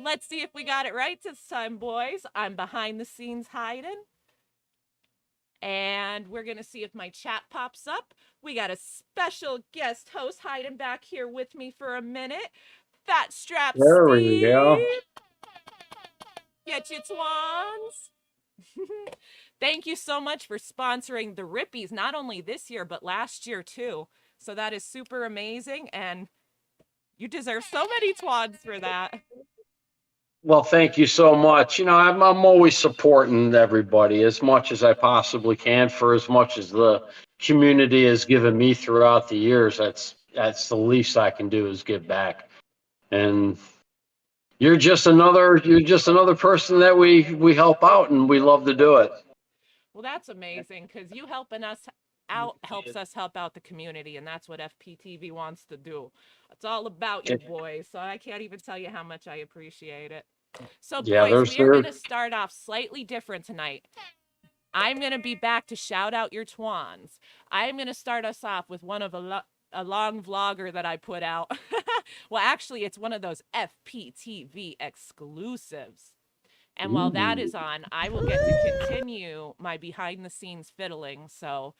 Let's see if we got it right this time, boys. I'm behind the scenes hiding. And we're going to see if my chat pops up. We got a special guest host hiding back here with me for a minute. Fatstrap Steve. There we go. Get your twans. Thank you so much for sponsoring the Rippies, not only this year, but last year too. So that is super amazing. And you deserve so many twans for that. Well, thank you so much. You know, I'm always supporting everybody as much as I possibly can for as much as the community has given me throughout the years. That's the least I can do is give back. And you're just another person that we help out, and we love to do it. Well, that's amazing, because you helping us out helps us help out the community, and that's what FPTV wants to do. It's all about you, boys. So I can't even tell you how much I appreciate it. So, boys, we are going to start off slightly different tonight. I'm going to be back to shout out your twans. I'm going to start us off with one of a long vlogger that I put out. Well, actually, it's one of those FPTV exclusives. And while that is on, I will get to continue my behind-the-scenes fiddling so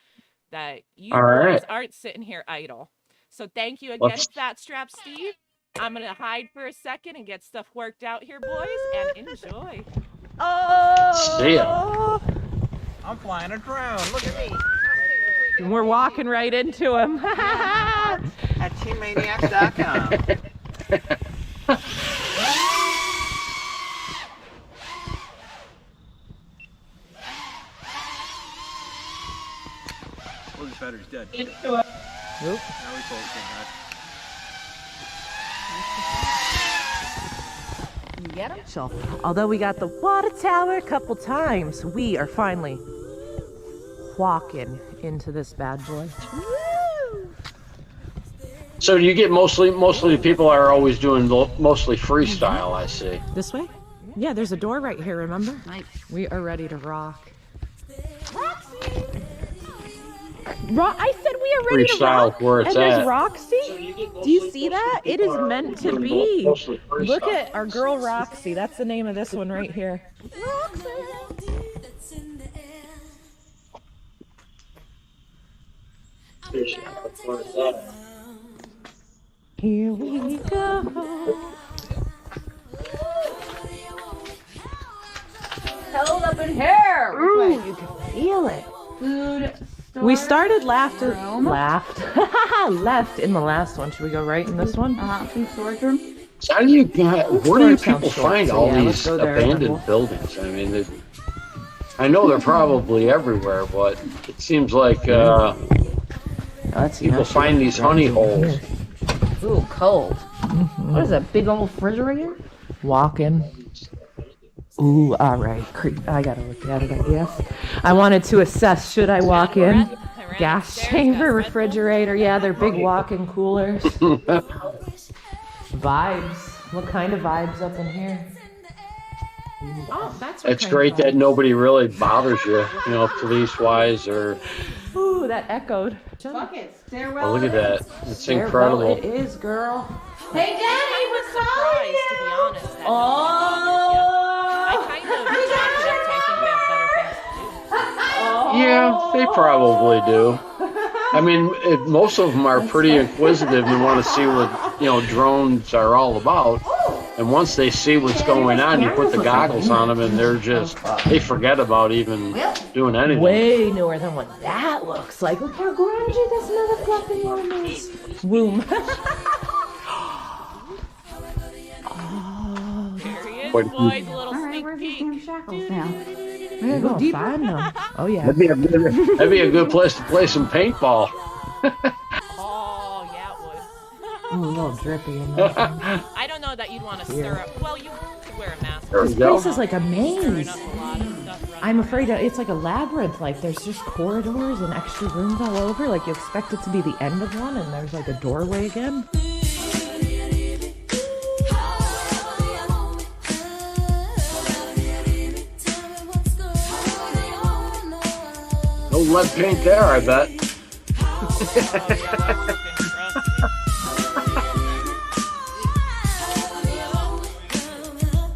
that you boys aren't sitting here idle. So thank you again, Fatstrap Steve. I'm going to hide for a second and get stuff worked out here, boys, and enjoy. Oh! See ya. I'm flying a drone. Look at me. And we're walking right into him. At teammaniacs.com. Oh, this battery's dead. Nope. Now we pull it back. You get him? So, although we got the water tower a couple times, we are finally walking into this bad boy. Woo! So you get mostly the people are always doing mostly freestyle, I see. This way? Yeah, there's a door right here, remember? Nice. We are ready to rock. Roxy! I said we are ready to rock, where it's and there's at. Roxy. Do you see that? It is meant to be. Look at our girl Roxy. That's the name of this one right here. Roxy. Here we go. Held up in here. Ooh. You can feel it. Food. We started left in the last one. Should we go right in this one? Food storage room. So where do you people find all these abandoned buildings? I mean, I know they're probably everywhere, but it seems like people find these honey holes. Ooh, cold. What is that, big old refrigerator? Walking. Ooh, all right. I gotta look at it, I guess. I wanted to assess, should I walk in? Gas chamber, refrigerator. Yeah, they're big walk-in coolers. Vibes. What kind of vibes up in here? Oh, that's what It's great that nobody really bothers you, you know, police-wise or... Ooh, that echoed. Buckets, stairwell. Oh, look at that. It's incredible. It is, girl. Hey, Daddy, what's up? To be honest. Oh! I kind of chalk it up to I think they have better things to do. Yeah, they probably do. I mean, most of them are pretty inquisitive and want to see what, you know, drones are all about. And once they see what's going on, you put the goggles on them and they forget about even doing anything. Way newer than what that looks like. Look how grungy this motherfucking one is. Womb. Oh, there he is, boys. A little sneak peek. Shackles now. We're gonna go find them. Oh yeah. That'd be a good place to play some paintball. Oh yeah, it would. Ooh, a little drippy in there. I don't know that you'd want to stir up. Well, you could wear a mask. There we This go. place is like a maze. I'm afraid it's like a labyrinth. Like there's just corridors and extra rooms all over. Like you expect it to be the end of one, and there's like a doorway again. No lead paint there, I bet.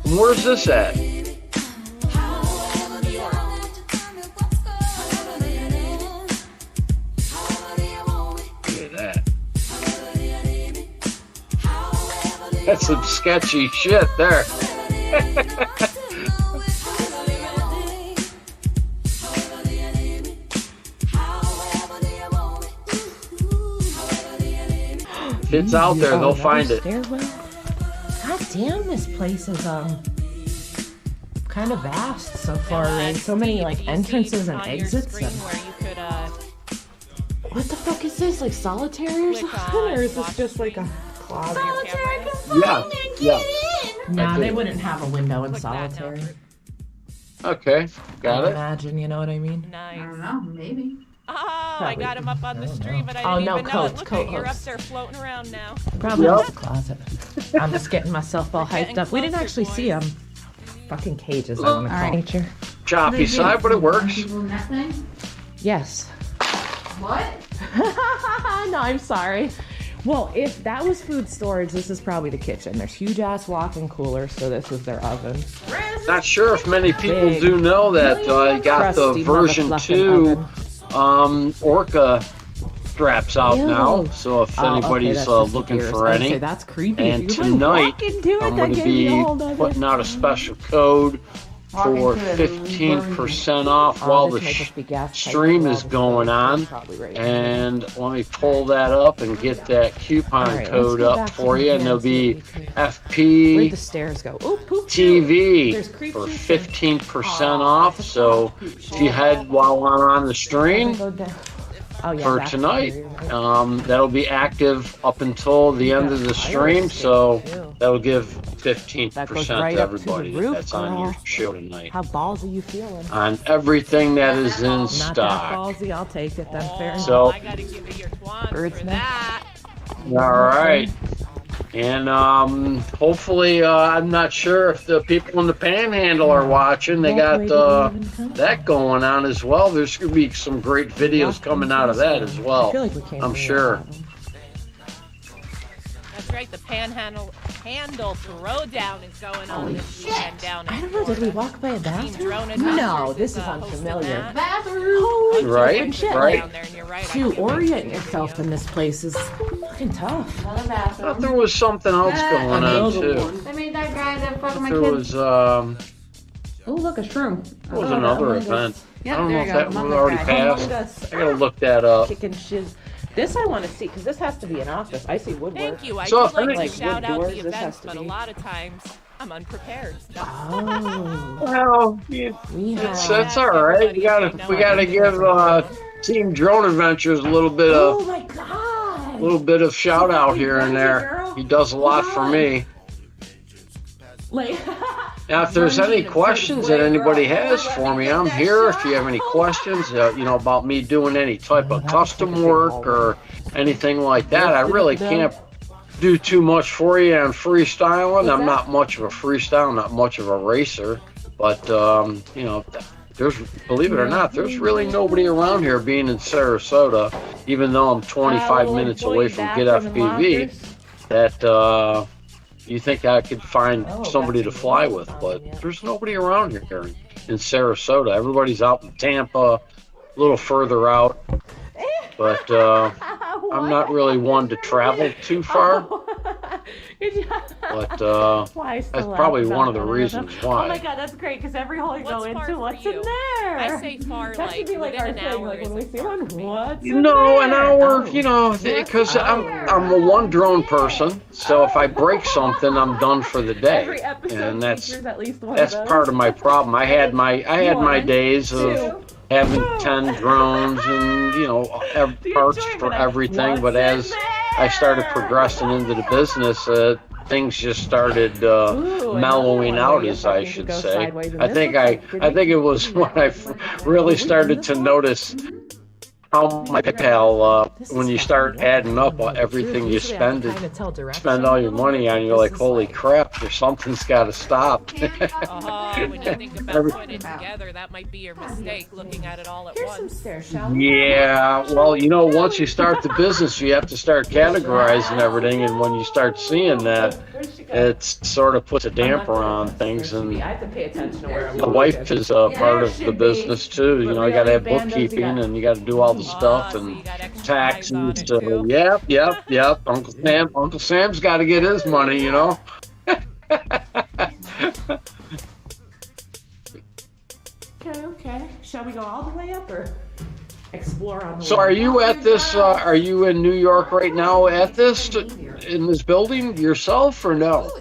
Where's this at? That's some sketchy shit there. If it's out there, they'll find it. Stairwell? God damn, this place is kind of vast so far, and so many like entrances and exits. And... What the fuck is this? Like solitary or something? Or is this just like a closet? Solitary, Yeah. Nah, they wouldn't have a window in solitary. Okay, got I it. imagine, you know what I mean? I Nice. don't know, maybe. Oh, I got him up on the stream, but I Oh, didn't no, even know it. coat, Look, you're up coat. there floating around now. Probably Yep. just a closet. I'm just getting myself all We're hyped getting up. We didn't closer, actually see boys. them. Fucking cages, I want to call Alright. nature. Choppy side, but it works. People in that thing? Yes. What? No, I'm sorry. Well, if that was food storage, this is probably the kitchen. There's huge ass walk-in coolers, so this is their oven. Not sure if many people Big. do know that I got the Crusty version motherfucking 2 oven. Orca straps out Ew. now. So if Oh, okay, anybody's that's just the looking gears. for I was gonna any, say, that's creepy. and If you were tonight walking to it, I'm that going to gave me a be hold of it. putting out a special code for 15% off while the stream is going on. And let me pull that up and get that coupon Alright, code let's go up back for to you. the And there'll be hands Where'd the FPTV stairs go? Oh, poop There's creep for shoes 15% off. So if you head while I'm on the stream Go down. Oh, yeah, for back tonight, here, you're right. that'll be active up until the end of the stream. So that'll give 15% That goes to right up to the everybody roof, that's on your girl. show tonight. How ballsy you feeling? On everything that is in Not that stock. ballsy, I'll take it then. Fair enough. So- I gotta give you your twans Bird's for nest. that. All right. And hopefully, I'm not sure if the people in the Panhandle are watching. They got that going on as well. There's going to be some great videos coming out of that as I well. feel like we came I'm through sure. a lot of them. That's right, the Panhandle Throwdown is going on this weekend down I in don't know, did we Florida. walk by a bathroom? Drone Adventures No, this is hosting unfamiliar. that. Bathroom! Holy Right, fucking shit. right. Down there, and you're right, I To can't orient yourself in this place is fucking tough. Another I thought bathroom. there was something else going on too. They made that guy that fucked my There kids. was Oh, look, a shroom. another event. I Yep, don't know there if you that go. was already Among passed. Us. I gotta look that up. Kicking shiz. This I want to see, because this has to be an office. I see woodwork. Thank you. I So do if like anything- to shout Like out wood the doors, this events, has to but a be- lot of times I'm unprepared. Oh. Well, We have... that's all right. We gotta give Team Drone Adventures a little bit Oh of my god! little shout out here and there. He does a lot for me. Like, Now, if there's any questions that anybody has for me, I'm here. If you have any questions, about me doing any type of custom work or anything like that, I really can't do too much for you on freestyling. I'm not much of a freestyle, not much of a racer, but there's, believe it or not, there's really nobody around here being in Sarasota, even though I'm 25 minutes away from Get FPV, that you think I could find somebody to fly with, but there's nobody around here in Sarasota. Everybody's out in Tampa, a little further out, but I'm not really one to travel too far. But that's probably one of the reasons why. Oh my god, that's great, because every hole you go What's far into, for what's in you? there? I say far, That should be like within our an thing, hour like when we isn't see far one, for me. what's in An hour, there? because I'm a one drone person, so if I break something, I'm done for the Every day, episode and that's features at least one that's of those. part of my problem. I had my One, days of two, having 10 drones and parts for everything, but as I started progressing into the business, things just started mellowing out, as I should say. I think it was when I really started to notice how my PayPal, when you start adding up everything you spend all your money on, you're like, holy crap, something's got to stop. When you think about putting it together, that might be your mistake, looking at it all at Here's some once. stairs, shall we? Yeah, well, once you start the business, you have to start categorizing everything, and when you start seeing that, it sort of puts a damper on things, I and have to pay attention to where I'm the looking. wife is part of the business too. You know, you got to have bookkeeping, and you got to do all the stuff so you and got extra eyes on taxes. it So too. yep. Uncle Sam's got to get his money. You know. Okay. Shall we go all the way up or explore on the So way? are you at this? Are you in New York right now at this in this building yourself or no?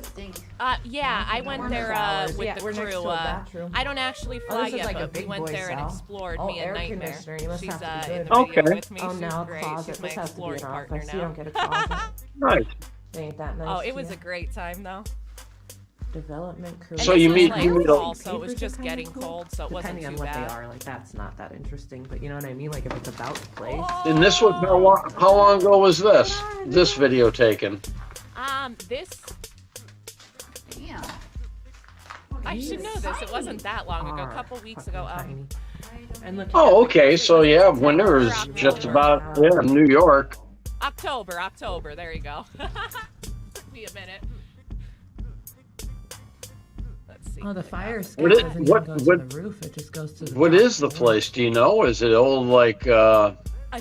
Yeah, I went there with the we're next crew. to a bathroom. I don't actually fly this is yet, like a but we big went boy there and cell. explored Oh, me a air nightmare. conditioner. You must She's have to be in good. the video Okay. with me. Oh, She's now great. closet. She's my This has to be exploring an partner office. You now. don't get a closet. Nice. Ain't that nice? Oh, it to was you? a great time though. Development crew. And So this you was, meet- like, you meet a- fall, so it was Papers are just kinda getting cool. cold, so it wasn't Depending on too what bad. they are, like that's not that interesting. But you know what I mean? Like if it's about the place. And this was how long ago was this? This video taken? This I should know this. It wasn't that long ago. A couple weeks ago. And look, Oh, okay. So yeah, winter is just about New York. October. There you go. Took me a minute. Let's see. Oh, the fire escape What is- doesn't even what- go to what- the roof. It just goes to the What top is the floor. place? Do you know? Is it old like A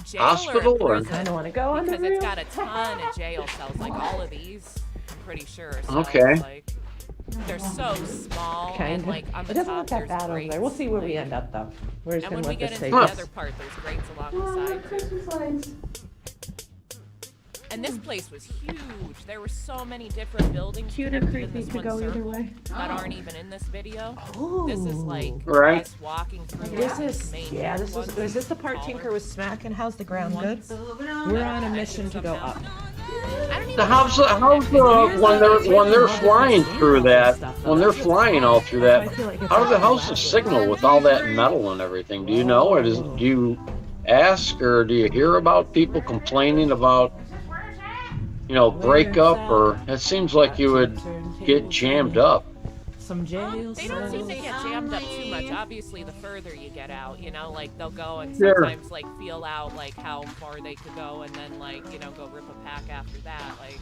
jail hospital or or- a I prison? don't want to go on the Because roof. it's got a ton of jail cells, like all of these. I'm pretty sure. So Okay. Like, they're so small, Kind and of. like on the It doesn't top look that there's bad over grates. there. We'll see where we end up though. We're just And gonna when we let get this into take. the other part, there's grates along the side too. Christmas lights. And this place was huge. There were so many different buildings Cute or connected creepy in this to one go either circle way. that aren't even in this video. Oh. This is like Right. us walking through. This the is main this ones. is this the part Taller. Tinker was smacking? How's the ground good? We're on a mission to go up. I don't even the how's know. when they're flying through that, when they're flying all through that, how's the signal with all that metal and everything? Do you know, or do you ask, or do you hear about people complaining about, you know, breakup, or it seems like you would get jammed up? Some jail They don't seem to cells. get jammed up too much. Obviously, the further you get out, you know, like they'll go and Sure. sometimes like feel out like how far they could go, and then like go rip a pack after that. Like,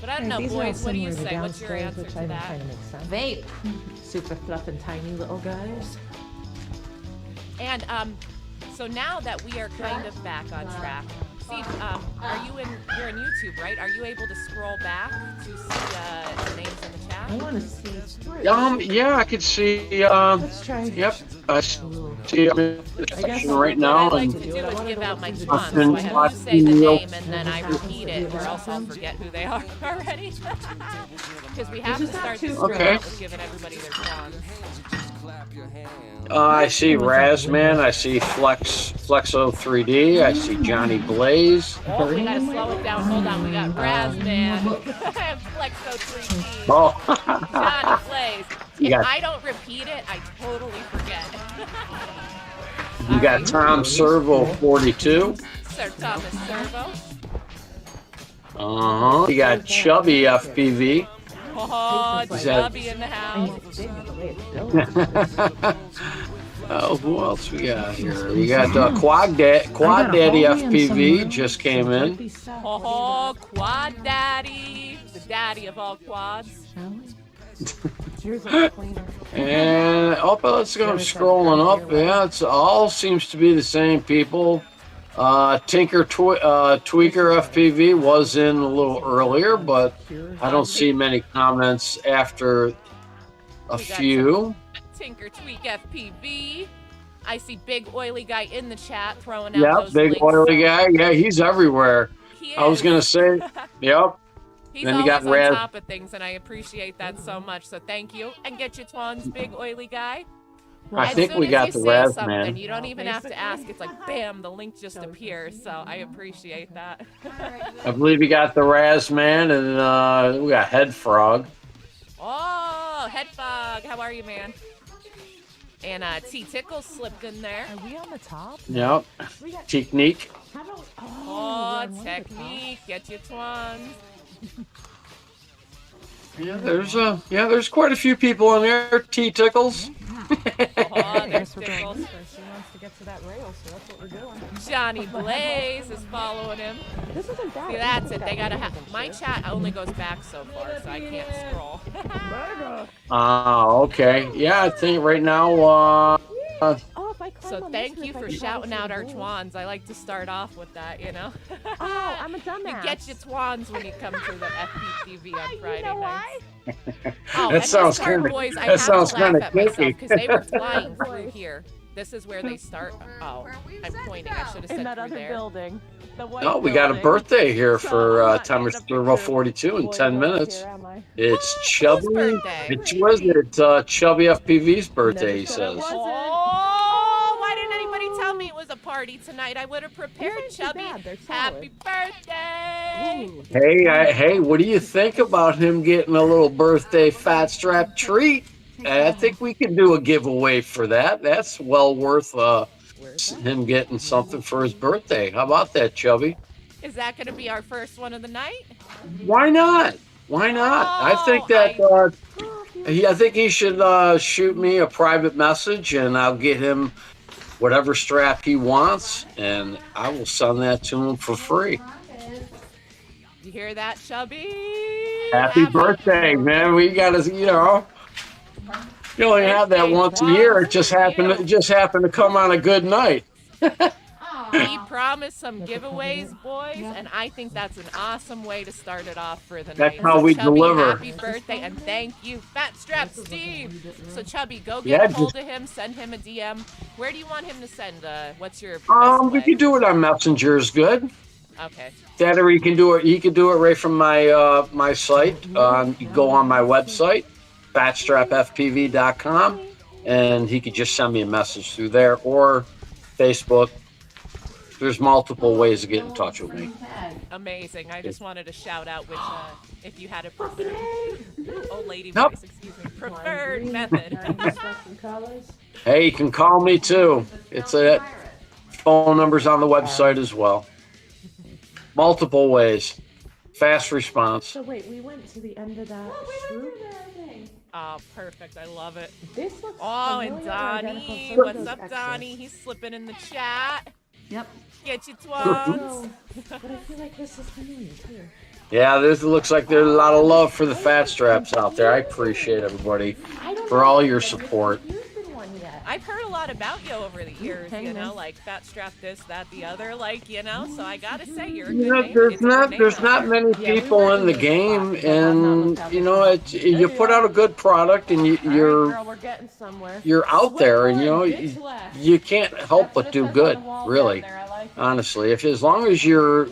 but I don't know, These are all boys. What do you similar to say? What's your downstairs, answer which to I think that? kind of makes sense. Vape. Super fluff and tiny little guys. And so now that we are kind of back on track, Steve, you're in YouTube, right? Are you able to scroll back to see the names in the chat? I want to see through. Yeah, I could see. Let's try. Yep, I see. I'm in the section right What now, I like and to do is give out my I've tons. been So I have you watching say the real- name and then I repeat it, or else I'll forget who they are already. Because we have to start this Okay. with giving everybody their tons. I see Razman, I see Flexo 3D, I see Johnny Blaze. Oh, we gotta slow it down. Hold on, we got Razman, Flexo 3D, Oh, Johnny Blaze. You If got- I don't repeat it, I totally forget. you got Tom Servo 42. Sir Thomas Servo. You got Chubby FPV. Oh, Is that- Chubby in the house. Oh, who else we got here? You got Quad Daddy FPV just came in. Oh, Quad Daddy, the daddy of all quads. And let's go scrolling up. Yeah, it's all seems to be the same people. Tweaker FPV was in a little earlier, but I don't see many comments after a few. Tinker Tweak FPV. I see Big Oily Guy in the chat throwing out Yeah, those big links. oily guy. Yeah, he's everywhere. He I was is. gonna say, yep. He's then you always got on Raz. top of things, and I appreciate that so much. So thank you, and get your tons, Big Oily Guy. I As think soon we as got you the say Raz something, man. you don't even have to ask. It's like, bam, the link just appears. So I appreciate that. I believe you got the Raz man, and we got Head Frog. Oh, Head Fog, how are you, man? And T Tickles slipped in there. Are we on the top? Yep. Technique. How about, Oh, we're on Technique, get your twans. Yeah, there's quite a few people on there. T Tickles. Oh, there's We're going Dickles. this way. She wants to get to that rail, so that's what we're doing. Johnny Blaze is following him. This isn't bad. See, that's it. They gotta have. My chat only goes back so far, so I can't scroll. Okay. Yeah, I think right now, Oh, if I climb So on thank this you roof, I for can shouting see out the our wall. twans. I like to start off with that, you know. Oh, I'm a You dumbass. get your twans when you come to the FPTV on Friday You know nights. why? Oh, That and sounds these card kinda- boys, I that have sounds to laugh kinda at myself kinky. because they were flying through here. This is where they start. Oh, I'm pointing. I should have In said that through other there. building. The white no, we got a building. birthday here So, for I'm not time taking a is 42 picture in of 10 boys minutes. here, am I? It's Whose Chubby. birthday? It's was it Chubby FPV's birthday, he Never said it says. wasn't. Oh, why didn't anybody tell me it was a party tonight? I would have prepared, aren't too Chubby. bad, they're Happy birthday! Ooh, Hey, what do you think about him getting a little birthday Fatstrap treat? I think we can do a giveaway for that. That's well worth where's that? him getting something for his birthday. How about that, Chubby? Is that going to be our first one of the night? Why not? Why not? I think that I think he should shoot me a private message, and I'll get him whatever strap he wants, and I will send that to him for free. You hear that, Chubby? Happy birthday, man! We got to, you only have that Birthday once a year. It just props happened. for It just happened to come on a good night. We promised some giveaways, boys, and I think that's an awesome way to start it off for the That's night. how So, we Chubby, deliver. Happy birthday, and thank you, Fatstrap Steve. So, Chubby, go Yeah, get hold of him, send him a DM. Where do you want him to send? What's your best We way? can do it on Messenger. Is good. Okay. That, or you can do it. He can do it right from my my site. You go on my website, fatstrapfpv.com, and he could just send me a message through there or Facebook. There's multiple ways to get in touch with me. Amazing. I just wanted to shout out which, if you had a preferred, old lady Nope. voice, excuse me, preferred method. Hey, you can call me too. It's a phone numbers on the website as well. Multiple ways. Fast response. So wait, we went to the end of that shroom? Oh, perfect. I love it. This looks Oh, familiar and or identical Donnie. to some of What's those up, extras. Donnie? He's slipping in the chat. Yep. Get your twans. No, but I feel like this is familiar too. Yeah, this looks like there's a lot of love for the fat straps out there. I appreciate everybody I don't for know all if your I've support. used in one yet. I've heard a lot about you over the years, you Hangman. know, like fat strap this, that, the other, like, you know, so I gotta say you're a good You know, name. there's It's a good name there's out not there. many Yeah, we people were in the in this game, spot, so I've not and looked out you this know, way. you put out a good product, and All right, you're girl, we're getting somewhere. out there, and Bitch left. you can't help but That's do what it says on good, the wall really. down there. I like it. Honestly, as long as you're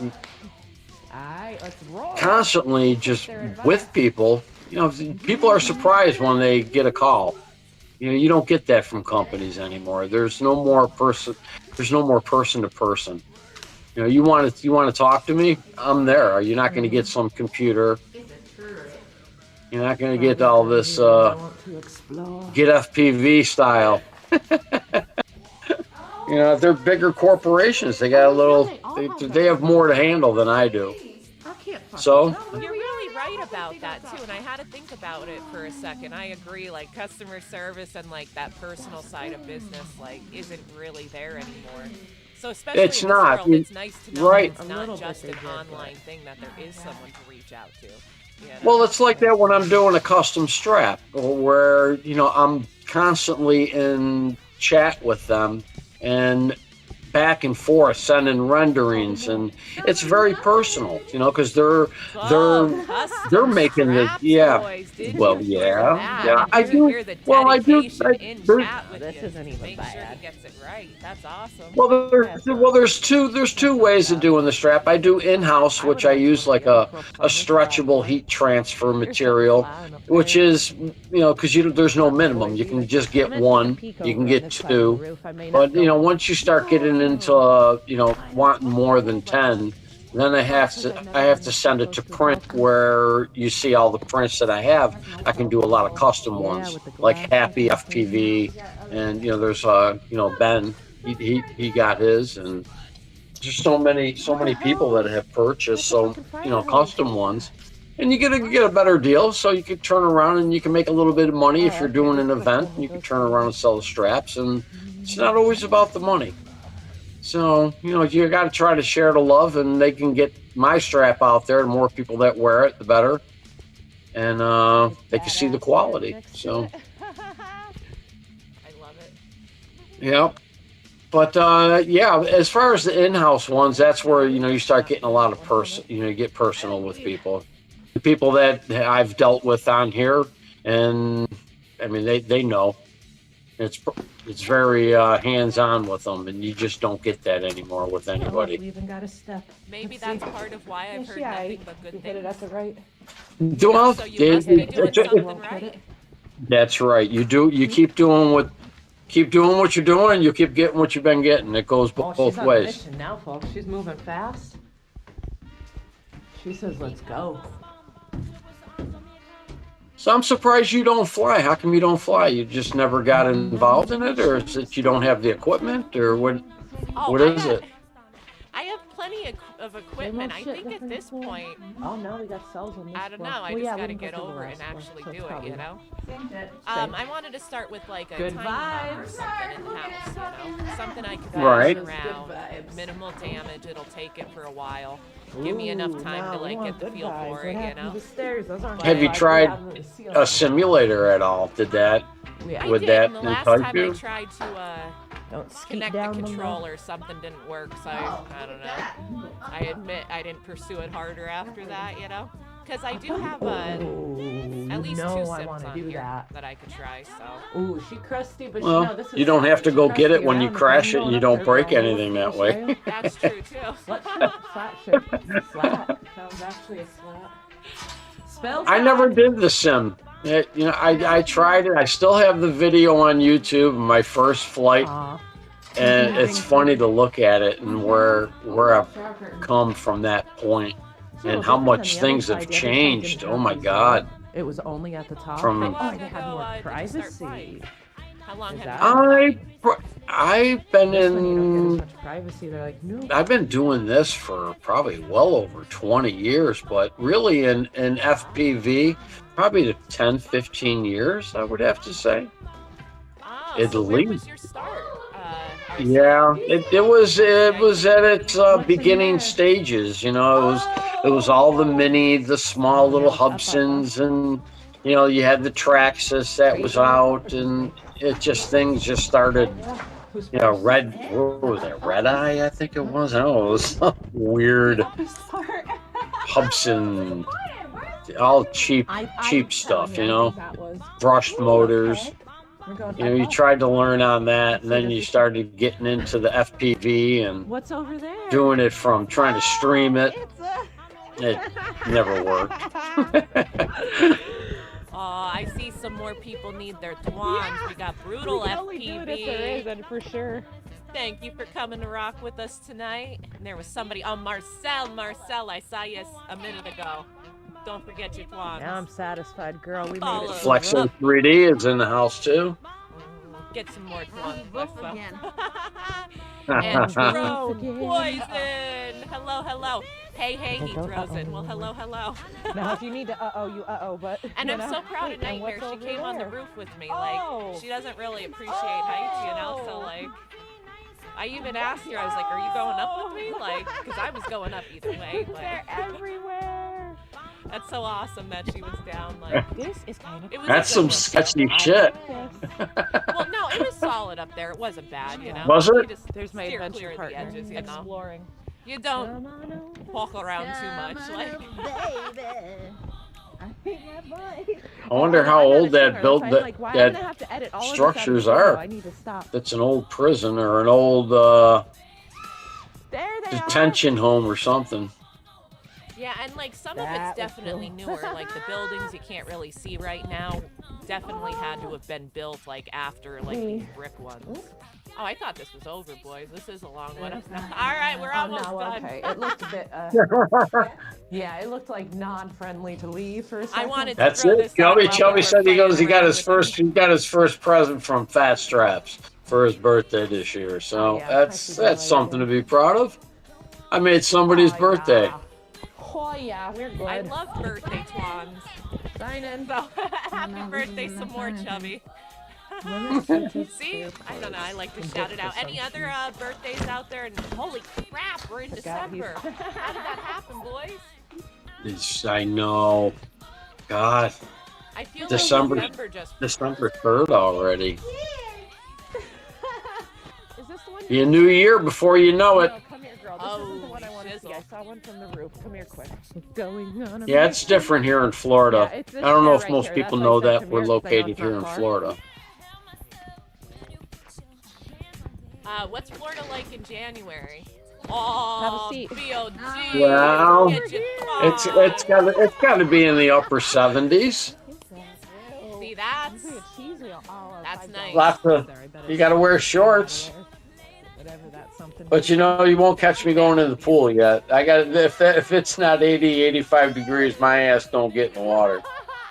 Alright, let's roll. constantly just with people, people are surprised when they get a call. You don't get that from companies anymore. There's no more person to person. You want to talk to me? I'm there. You're not going to get some computer. You're not going to get all this I want to explore. get FPV style. They're bigger corporations. They got a little. They have more to handle than I do. I can't fucking So tell. You're really right about that too, and I had to think about it for a second. I agree, like customer service and like that personal side of business, like isn't really there anymore. So especially It's in this not. world, it's nice to know Right. that it's A little not bit just they an did, but- online thing, that there is someone to reach out to. You know? Well, it's like that when I'm doing a custom strap, where I'm constantly in chat with them and back and forth sending renderings, and it's very personal, because they're Custom making the straps, yeah. boys, didn't Well, you hear yeah, that? yeah, And I didn't do. hear the Well, I do. dedication in There's- chat with This you. isn't even Make sure bad. he gets it right. That's awesome. there's two ways of doing the strap. I do in-house, which I use like a stretchable heat transfer material, which is because there's no minimum. You can just get one, you can get two, but once you start getting into wanting more than 10, then I have to send it to print, where you see all the prints that I have. I can do a lot of custom ones, like Happy FPV, and there's Ben, he got his, and there's so many people that have purchased custom ones. and you get a better deal. So you could turn around and you can make a little bit of money if you're doing an event. You can turn around and sell the straps, and it's not always about the money. So, you know, you got to try to share the love, and they can get my strap out there. The more people that wear it, the better. And they can see the quality. So, I love it. yeah. But, yeah, as far as the in-house ones, that's where, you know, you start getting a lot of you get personal with people. The people that I've dealt with on here, and, I mean, they know. It's very hands-on with them, and you just don't get that anymore with anybody. We even got a step. Maybe that's part of why I've heard nothing but good You hit it things. at the right. Well, So you must be doing something right. that's right. You keep doing what you're doing, and you keep getting what you've been getting. It goes Oh, both she's on a ways. mission now, folks. She's moving fast. She says, "Let's go." So I'm surprised you don't fly. How come you don't fly? You just never got involved in it, or is it you don't have the equipment, or what? Oh, What is it? I have plenty of equipment. I think at this point, Oh no, we got cells on this. I don't know. floor. I Well, just yeah, we gotta can go get through the over it rest and floor, actually so it's do it, probably you know? Same. I wanted to start with like a Good tiny home or vibes. something in the house, you know? Something I could Right. move around, Good vibes. minimal damage, it'll take it for a while. Give me enough time to like get the feel for it, you know? The stairs, those aren't Have you vibes. We tried have them in the ceiling. A simulator at all? Did that? Yeah. I Would did, that and the last entice time you? I tried to Don't skeet connect down the the controller, something didn't work, so I don't know. I admit I didn't pursue it harder after that, you know? Because I do have at least two I Sims want to on do here that. I could try, so. Ooh, she crusty, but Well, no, this is you don't have to she go get it crusty when you around, crash but it, and you going don't up break there, anything that I'll way. show you. That's true, too. Flat shape. Flat. That was actually a slat. Spell I never tag. did the sim. You know, I tried it. I still have the video on YouTube of my first flight, Aw. and it's funny to look at it and where I've come from that point, and how much things have changed. Oh my God! It was only at the top. From- How oh, long they had ago more did you start privacy. flying? How long Is have that- you I've been This one, you don't get as in. much privacy. They're like, no. I've been doing this for probably well over 20 years, but really in FPV, probably to 10, 15 years, I would have to say. Oh, At so where least. was your start? Yeah, it was at its beginning stages. You know, it was all the mini, the small little Hubsons, and you know, you had the Traxxas that was out, and things just started. You know, what was that? Red Eye, I think it was. I don't know, it was some weird Hubson, all cheap stuff. You know, brushed motors. You know, you tried to learn on that, and then you started getting into the FPV and What's over there? doing it from trying to stream it. It never worked. Oh, I see some more people need their twans. We got Brutal FPV. and for sure. Thank you for coming to rock with us tonight. And there was somebody, oh, Marcel, I saw you a minute ago. Don't forget your twans. Now I'm satisfied, girl. We made Follow. it. Flexo 3D is in the house too. Get some more twans. again. And Well, Drone Again. Poison. Hello. Hey, he Don't throws in. uh-oh. Well, hello. Now, if you need to you but. And you I'm know. so proud of Wait, and Nightmare. what's She over came on the there? roof with me. Oh. Like, she doesn't really appreciate heights, you know? So, like, I even asked her, I was like, are you going up with me? Like, because I was going up either way. They're Like, everywhere. that's so awesome that she was down. Like, This is kind of. it was that's a some good sketchy look. shit. Well, no, it was solid up there. It wasn't bad, you know? Was it? You just There's my steer adventure clear of the partner edges, you know? exploring. You don't walk around too much. Like, I wonder how old that built that that structures are. I need to stop. that's an old prison or an old There they detention home or something. yeah, and like some of That it's was definitely cool. newer. Like the buildings you can't really see right now definitely had to have been built like after like these brick ones. Oh, I thought this was over, boys. This is a long one. All right, we're almost no, done. okay. It looked a bit. Yeah, it looked like non-friendly to leave for a second. I wanted to That's throw it. this out while Shelby we said were he goes. He got playing his around with first. He got his first present from Fatstraps for his birthday this year. So Oh, yeah, I that's see that something to idea. be proud of. I made somebody's birthday. Oh yeah, we're good. I love birthday twans. Sign in. So happy birthday some more, Chubby. See? I don't know. I like to shout it out. Any other birthdays out there? And holy crap, we're in December. How did that happen, boys? I know. God. I feel December, like December just... December 3rd already. Is this the one? Be a new year before you know it. No, come here, girl. This isn't the one I want to see. I saw one from the roof. Come here, quick. Going on. Yeah, it's different here in Florida. Yeah, it's I don't know if right most here. people That's know why I said that come we're here, 'cause I know located it's here not in far. Florida. What's Florida like in January? Oh, Have a seat. BOG. Well, Get your it's gotta be in the upper 70s. See, that's That's nice. Lots of, you gotta wear shorts. Whatever that something. But you know, you won't catch me going in the pool yet. I got if it's not 80, 85 degrees, my ass don't get in the water.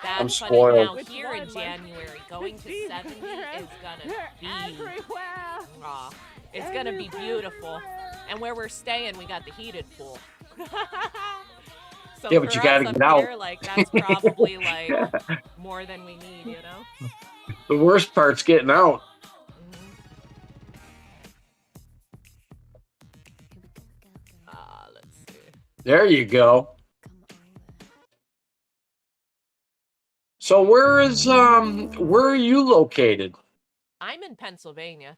That's I'm funny. spoiled. Now here in January, going to 70 is gonna be raw. It's gonna be beautiful. And where we're staying, we got the heated pool. So Yeah, but for you gotta us get up out. here, like that's probably like more than we need, you know. The worst part's getting out. Let's see. There you go. So where are you located? I'm in Pennsylvania.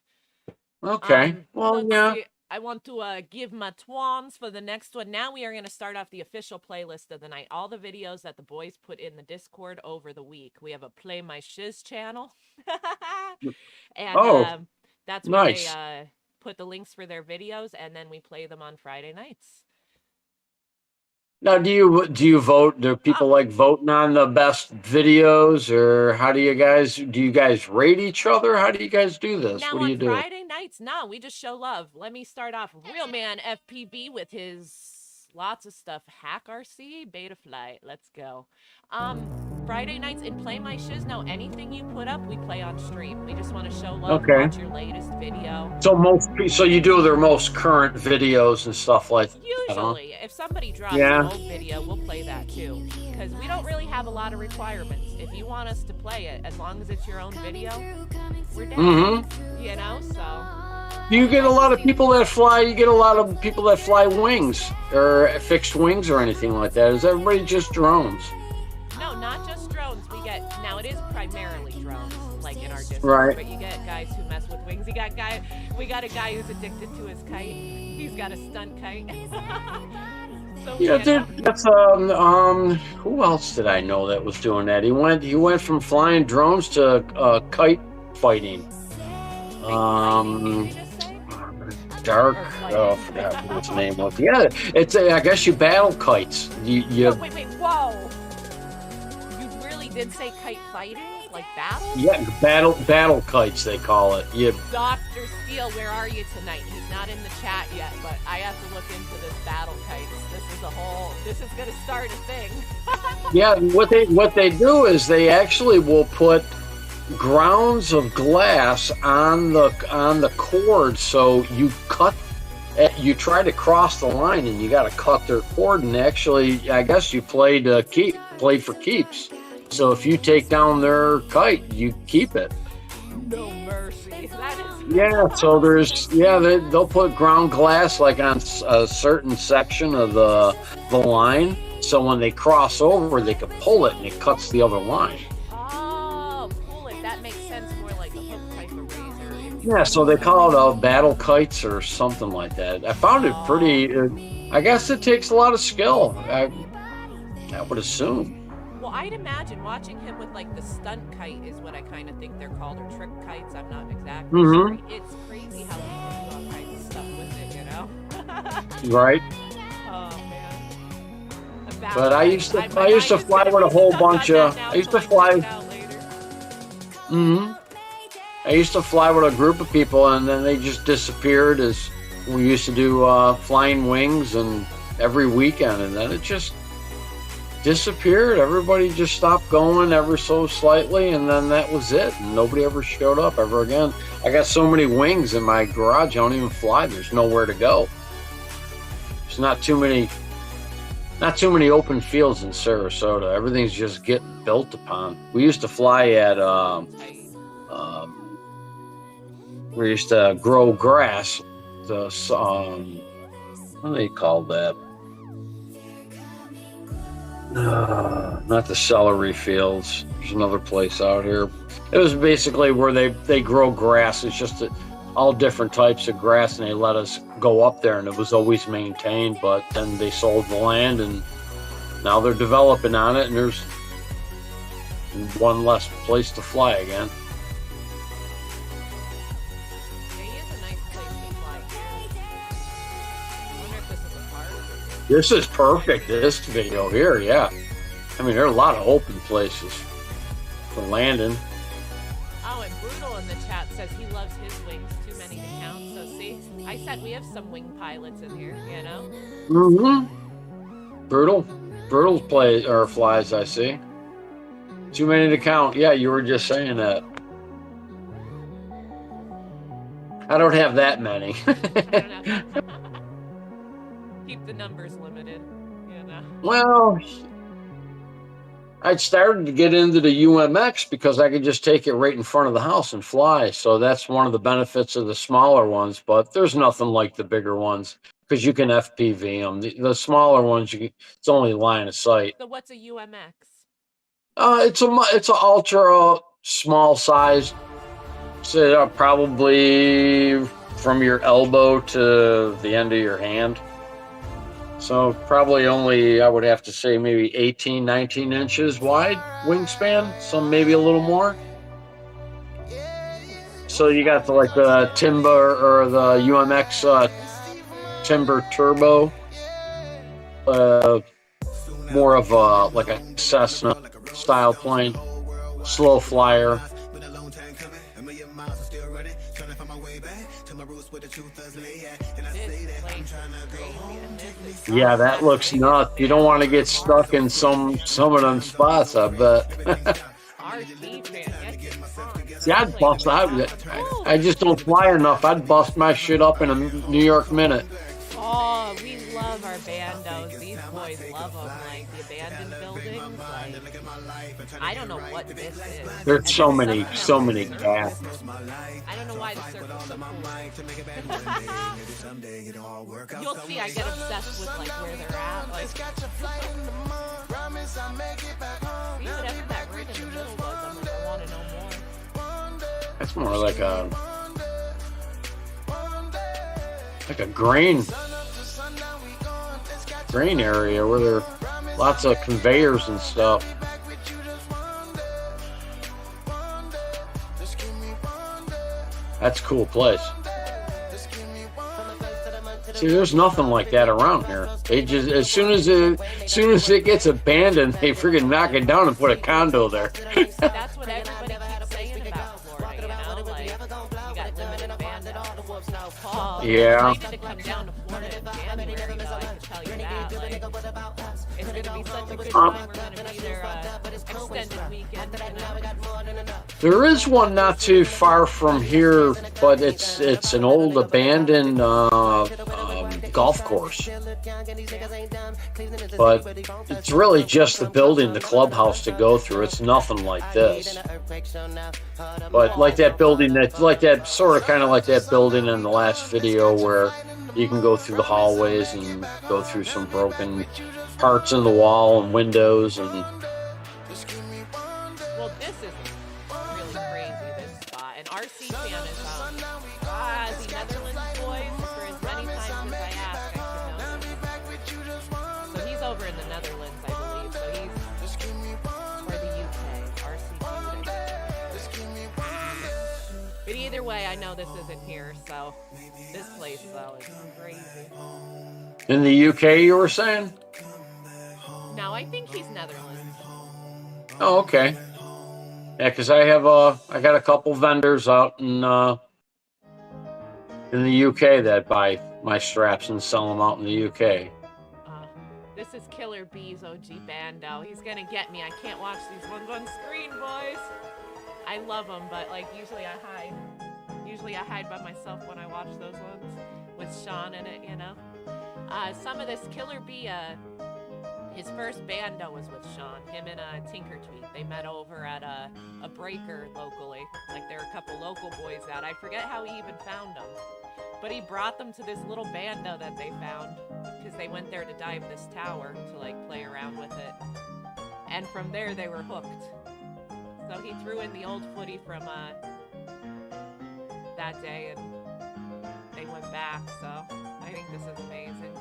Okay. Well, Let's yeah. see. I want to give my twans for the next one. Now we are going to start off the official playlist of the night. All the videos that the boys put in the Discord over the week. We have a Play My Shiz channel. And that's where nice. they put the links for their videos, and then we play them on Friday nights. Now, do you vote? Do people like voting on the best videos, or how do you guys rate each other? How do you guys do this? Now What do you on do? Friday nights, no, we just show love. Let me start off Real Man FPB with his lots of stuff. Hack RC, Beta Flight. Let's go. Friday nights in Play My Shiz. No, anything you put up, we play on stream. We just want to show love. Okay. Watch your latest video. So you do their most current videos and stuff like that. Usually, if somebody drops Yeah. an old video, we'll play that too. Because we don't really have a lot of requirements. If you want us to play it, as long as it's your own video, we're down. Mm-hmm. You know, so. You get a lot of people that fly. You get a lot of people that fly wings or fixed wings or anything like that. Is everybody just drones? No, not just drones. We get now. It is primarily drones, like in our Discord. Right. But you get guys who mess with wings. We got a guy who's addicted to his kite. He's got a stunt kite. So, Yeah, you know. that's who else did I know that was doing that? He went from flying drones to kite fighting. Dark. Oh, I forgot what his name was. Yeah, it's I guess you battle kites. You. Oh, wait, whoa! You really did say kite fighting, like battle? Yeah, battle kites they call it. You. Dr. Steele, where are you tonight? He's not in the chat yet, but I have to look into this battle kites. This is gonna start a thing. Yeah, what they do is they actually will put grounds of glass on the cord, so you try to cross the line and you got to cut their cord, and actually I guess you play for keeps. So if you take down their kite, you keep it. No mercy. That is. Yeah, so they'll put ground glass like on a certain section of the line, so when they cross over they can pull it and it cuts the other line. That makes sense, more like a hook type of razor. Yeah, so they call it battle kites or something like that. I found it pretty. I guess it takes a lot of skill. I would assume. Well, I'd imagine watching him with like the stunt kite is what I kind of think they're called, or trick kites. I'm not exactly sure. It's crazy how he can do all kinds of stuff with it, you know? Right. Oh man. But I used to fly with a whole bunch of. I used to fly. I used to fly with a group of people, and then they just disappeared. As we used to do flying wings, and every weekend, and then it just disappeared. Everybody just stopped going ever so slightly, and then that was it. And nobody ever showed up ever again. I got so many wings in my garage, I don't even fly. There's nowhere to go. There's not too many not too many open fields in Sarasota. Everything's just getting built upon. We used to fly at we used to grow grass. The what do they call that? Not the celery fields. There's another place out here. It was basically where they grow grass. It's just all different types of grass, and they let us go up there, and it was always maintained. But then they sold the land, and now they're developing on it, and there's one less place to fly again. This is perfect, this video here, yeah. I mean, there are a lot of open places for landing. Oh, and Brutal in the chat says he loves his wings, too many to count. So see, I said we have some wing pilots in here, you know? Mm-hmm. Brutal flies, I see. Too many to count. Yeah, you were just saying that. I don't have that many. Keep the numbers limited, you know. Well, I started to get into the UMX because I could just take it right in front of the house and fly. So that's one of the benefits of the smaller ones. But there's nothing like the bigger ones because you can FPV them. The smaller ones, it's only line of sight. So what's a UMX? It's an ultra small size. So probably from your elbow to the end of your hand. So probably only, I would have to say, maybe 18, 19 inches wide wingspan, some maybe a little more. So you got the Timber or the UMX Timber Turbo, more of like a Cessna style plane, slow flyer. Yeah, that looks nuts. You don't want to get stuck in some of them spots, I bet. See, I'd bust out. I just don't fly enough. I'd bust my shit up in a New York minute. Oh, we love our bandos. These boys love them. Like the abandoned buildings. Like, I don't know what this is. There's so many gas. I don't know why the circle's so cool. You'll see, I get obsessed with like where they're at. Like, see whatever that ring in the middle was. I'm like, I want to know more. That's more like a grain area where there are lots of conveyors and stuff. That's a cool place. See, there's nothing like that around here. They just as soon as it gets abandoned, they freaking knock it down and put a condo there. That's what everybody keeps saying about Florida, you know? Like, you got limited abandoned. Paul, yeah. I to come down to Florida in January, though, I can tell you that. Like, it's going to be such a good time. We're going to be there extended weekend, you know? There is one not too far from here, but it's an old abandoned golf course. But it's really just the building, the clubhouse to go through. It's nothing like this. But like that building, sort of kind of like that building in the last video where you can go through the hallways and go through some broken parts in the wall and windows and. Well, this is really crazy, this spot. And RC Fan is the Netherlands boys for as many times as I ask, I should know. So he's over in the Netherlands, I believe. So he's or the UK, RC Fan. But either way, I know this isn't here. So this place though is crazy. In the UK, you were saying? No, I think he's Netherlands. Oh, okay. Yeah, because I got a couple vendors out in the UK that buy my straps and sell them out in the UK. This is Killer B's OG Bando. He's gonna get me. I can't watch these ones on screen, boys. I love them, but like usually I hide. Usually I hide by myself when I watch those ones with Sean in it, you know. Some of this Killer B His first bando was with Sean, him and Tinker Tweet. They met over at a breaker locally. Like, there were a couple local boys out. I forget how he even found them. But he brought them to this little bando that they found because they went there to dive this tower to, like, play around with it. And from there, they were hooked. So he threw in the old footy from that day, and they went back. So I think this is amazing.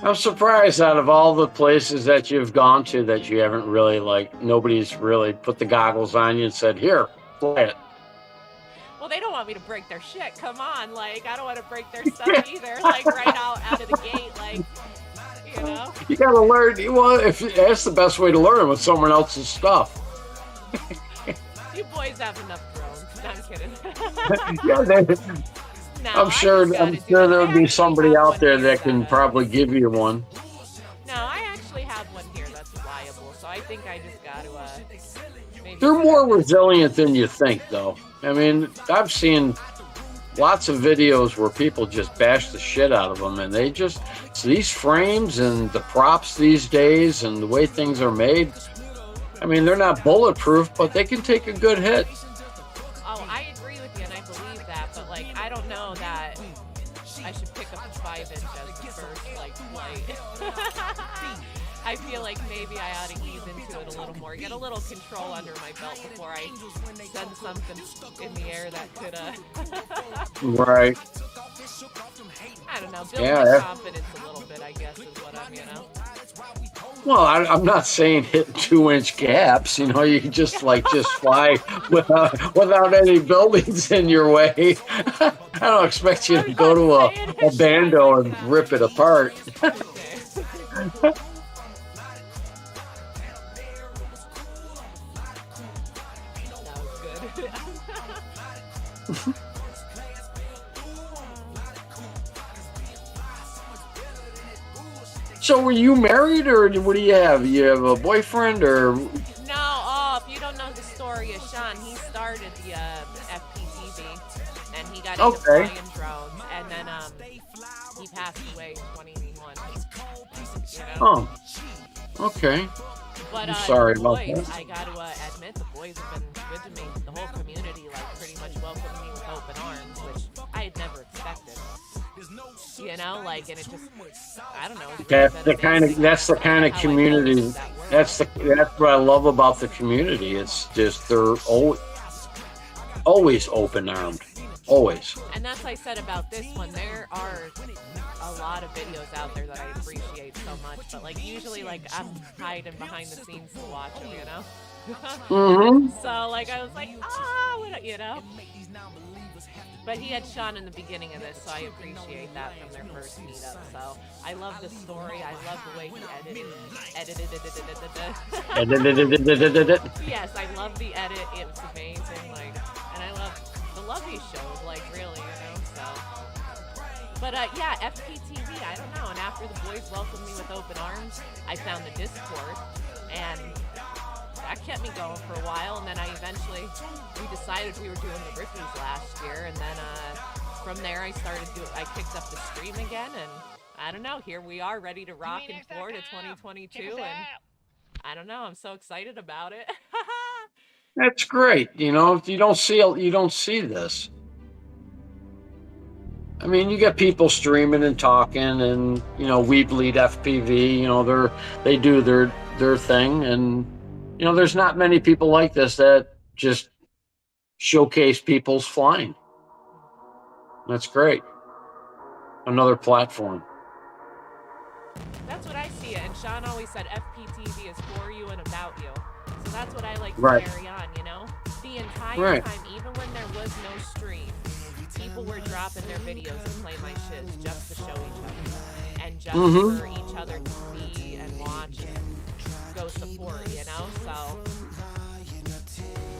I'm surprised out of all the places that you've gone to that you haven't really, like, nobody's really put the goggles on you and said, here, play it. Well, they don't want me to break their shit. Come on. Like, I don't want to break their stuff either. Like, right out of the gate, like, you know? You gotta learn. Well, that's the best way to learn with someone else's stuff. You boys have enough drones. No, I'm kidding. Yeah, I'm sure there would be somebody out there that can probably give you one. No, I actually have one here that's pliable, so I think I just got to maybe... They're more resilient than you think, though. I mean, I've seen lots of videos where people just bash the shit out of them, and they just... So these frames and the props these days and the way things are made, I mean, they're not bulletproof, but they can take a good hit. Oh, I agree with you, and I believe that, but, like, I don't know that I should pick up a 5-inch as the first, like, flight. I feel like maybe I ought to ease into it a little more, get a little control under my belt before I send something in the air that could, Right. I don't know, build my confidence a little bit, I guess, is what I'm, you know? Well, I'm not saying hit 2-inch gaps. You know, you can just fly without any buildings in your way. I don't expect you to go to a bando and rip it apart. That was good. So were you married, or what do you have? You have a boyfriend, or? No, oh, if you don't know the story of Sean, he started the FPTV, and he got into flying drones, and then he passed away in 2021. You know? Oh, okay. But I'm sorry the about boys, that. I got to admit, the boys have been good to me. The whole community, like, pretty much welcomed me with open arms, which I had never expected. You know, like, and it just, I don't know. That's the kind of community. That's what I love about the community. It's just they're always open armed, always. And that's what I said about this one. There are a lot of videos out there that I appreciate so much, but like usually, like I'm hiding behind the scenes to watch them, you know. Mm-hmm. So like I was like, you know. But he had Sean in the beginning of this, so I appreciate that from their first meetup. So I love the story. I love the way he edited it. Yes, I love the edit. It was amazing. Like, and I love these shows. Like, really, you know. So, but yeah, FPTV. I don't know. And after the boys welcomed me with open arms, I found the Discord, and that kept me going for a while, and then we decided we were doing the Rippies last year, and then from there I picked up the stream again, and I don't know, here we are ready to rock in Florida 2022, and I don't know, I'm so excited about it. That's great. You know, if you don't see this. I mean, you get people streaming and talking, and you know, We Bleed FPV. You know, they do their thing, and you know, there's not many people like this that just showcase people's flying. That's great. Another platform. That's what I see it. And Sean always said FPTV is for you and about you. So that's what I like to carry on, you know? The entire time, even when there was no stream, people were dropping their videos and playing my shiz just to show each other. And just for each other to see and watch and go support, you know? So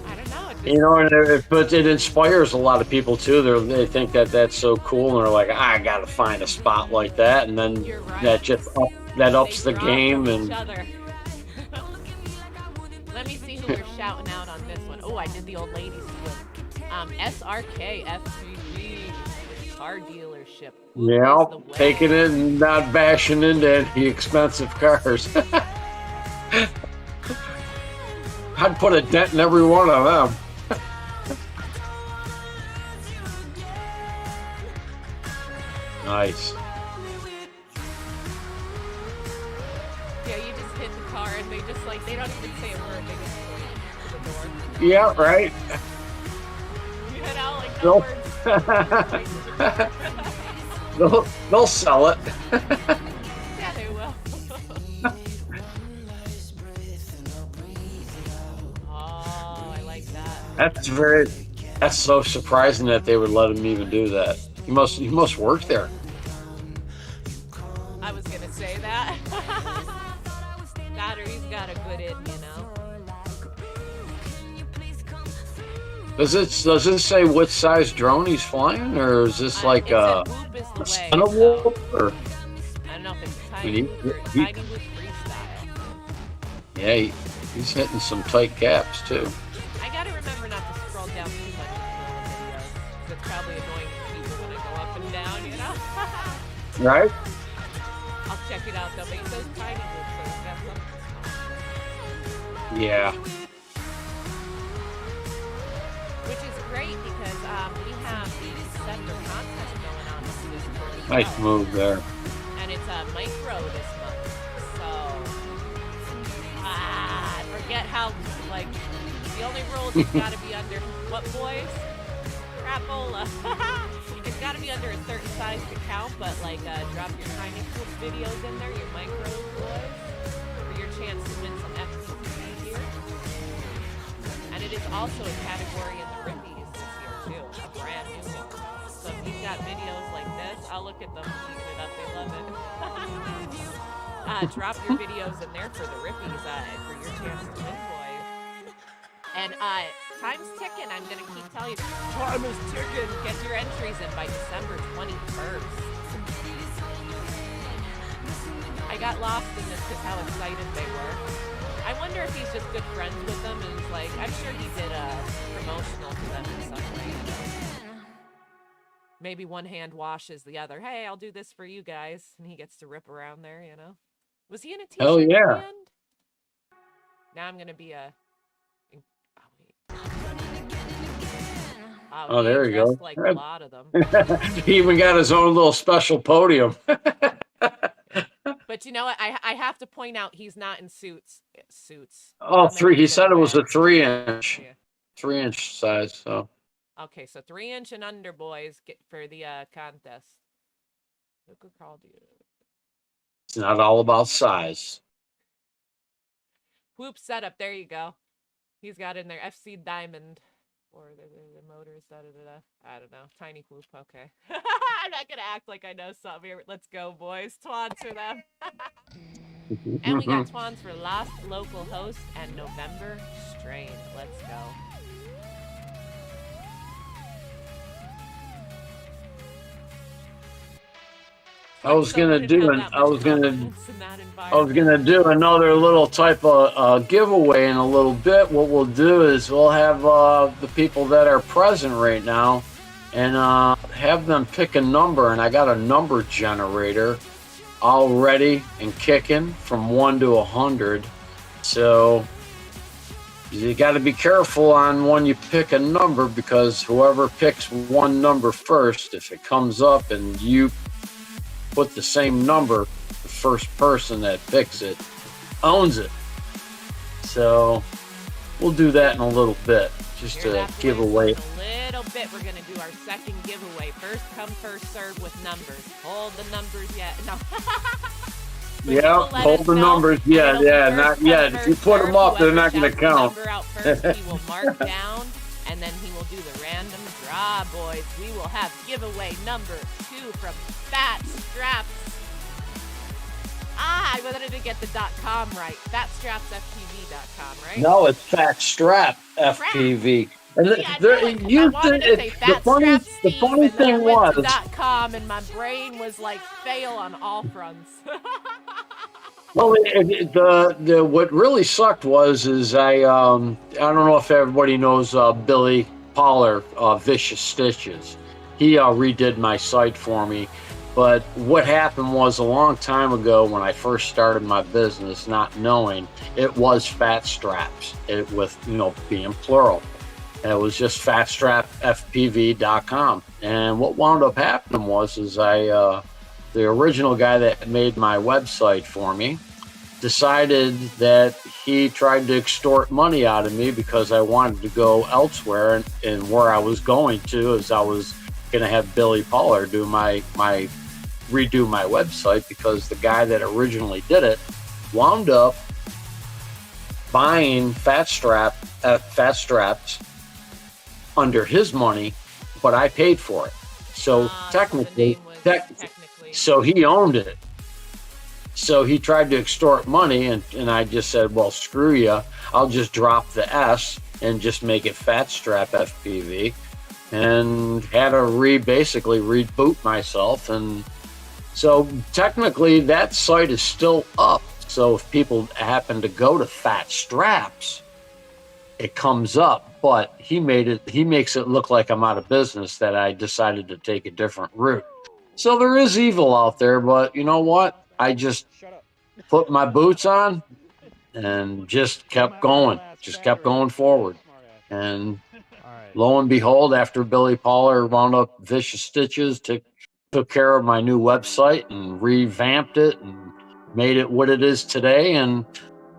I don't know. You know, but it inspires a lot of people too. They think that's so cool, and they're like, I gotta find a spot like that, and then that just ups the game. And let me see who we're shouting out on this one. Oh, I did the old ladies too. SRK FPV. car dealership. Whoop Yeah, is the way. taking it and not bashing into any expensive cars. I'd put a dent in every one of them. Nice. Yeah, you just hit the car and they just like, they don't even say a word, they just point to the door. Yeah, right. You hit out like no words. They'll sell it. Yeah, they will. Oh, I like that. That's so surprising that they would let him even do that. He must work there. I was gonna say that. That or he's got a good in, you know. Does it say what size drone he's flying, or is this like a son of wolf? Or I don't know if it's tiny or tiny with freestyle. Yeah, he's hitting some tight gaps too. I gotta remember not to scroll down too much in the videos. It's probably annoying to people when I go up and down, you know. Right? I'll check it out though, but he says tiny with, so he's got something. Yeah. Which is great because we have the December contest going on this month. Nice move there. And it's a micro this month. So, I forget how, like, the only rules it's got to be under, what boys? Crapola. It's got to be under a certain size to count, but like, drop your tiny cool videos in there, your micro boys, for your chance to win some FPTV here. And it is also a category in the Rippies this year too, a brand new one. So if you've got videos like this, I'll look at them and keep it up. They love it. Drop your videos in there for the Rippies for your chance to win, boys. And time's ticking. I'm gonna keep telling you, time is ticking. Get your entries in by December 21st. I got lost in this because how excited they were. I wonder if he's just good friends with them and he's like, I'm sure he did promotional to them in some way. You know? Maybe one hand washes the other. Hey, I'll do this for you guys. And he gets to rip around there, you know? Was he in a t-shirt Hell yeah. at the end? Now I'm going to be a... Oh, there you go. Like a lot of them. He even got his own little special podium. But you know what? I have to point out he's not in suits. Oh, he said it was a 3-inch. Yeah. 3-inch size, so. Okay, so 3-inch and under, boys, get for the contest. Look what Carl do. It's not all about size. Whoop setup. There you go. He's got in there FC Diamond. Or the motors, da-da-da-da. I don't know. Tiny whoop, okay. I'm not going to act like I know something here. Let's go, boys. Twans for them. And we got Twans for last local host and November strain. Let's go. I was gonna do another little type of giveaway in a little bit. What we'll do is we'll have the people that are present right now and have them pick a number, and I got a number generator all ready and kicking from 1 to 100. So you got to be careful on when you pick a number, because whoever picks one number first, if it comes up and you put the same number, the first person that picks it owns it. So we'll do that in a little bit, just to give away. In a little bit, we're gonna do our second giveaway. First come, first serve with numbers. Hold the numbers yet? No. Yeah, hold the numbers. Yeah, not yet. If you put them up, they're not gonna count. Number out first, he will mark down, and then he will do the random draw, boys. We will have giveaway number 2 from Fatstrap. I wanted to get the .com right. Fatstrapsftv.com, right? No, it's Fatstrap FPV. And the funny thing was, .com, and my brain was like fail on all fronts. well, what really sucked was I don't know if everybody knows Billy Pollard, Vicious Stitches. he redid my site for me. But what happened was, a long time ago when I first started my business, not knowing, it was Fatstraps, it with, you know, being plural. And it was just fatstrapfpv.com. And what wound up happening was, is the original guy that made my website for me decided that he tried to extort money out of me because I wanted to go elsewhere, and where I was going to is I was going to have Billy Pollard do redo my website, because the guy that originally did it wound up buying Fatstraps under his money, but I paid for it. So technically, so he owned it. So he tried to extort money, and I just said, well, screw you. I'll just drop the S and just make it Fatstrap FPV, and had to basically reboot myself. And so technically that site is still up. So if people happen to go to Fatstraps, it comes up, but he makes it look like I'm out of business, that I decided to take a different route. So there is evil out there, but you know what? I just put my boots on and just kept going, forward. And lo and behold, after Billy Pollard wound up Vicious Stitches, took care of my new website and revamped it and made it what it is today. And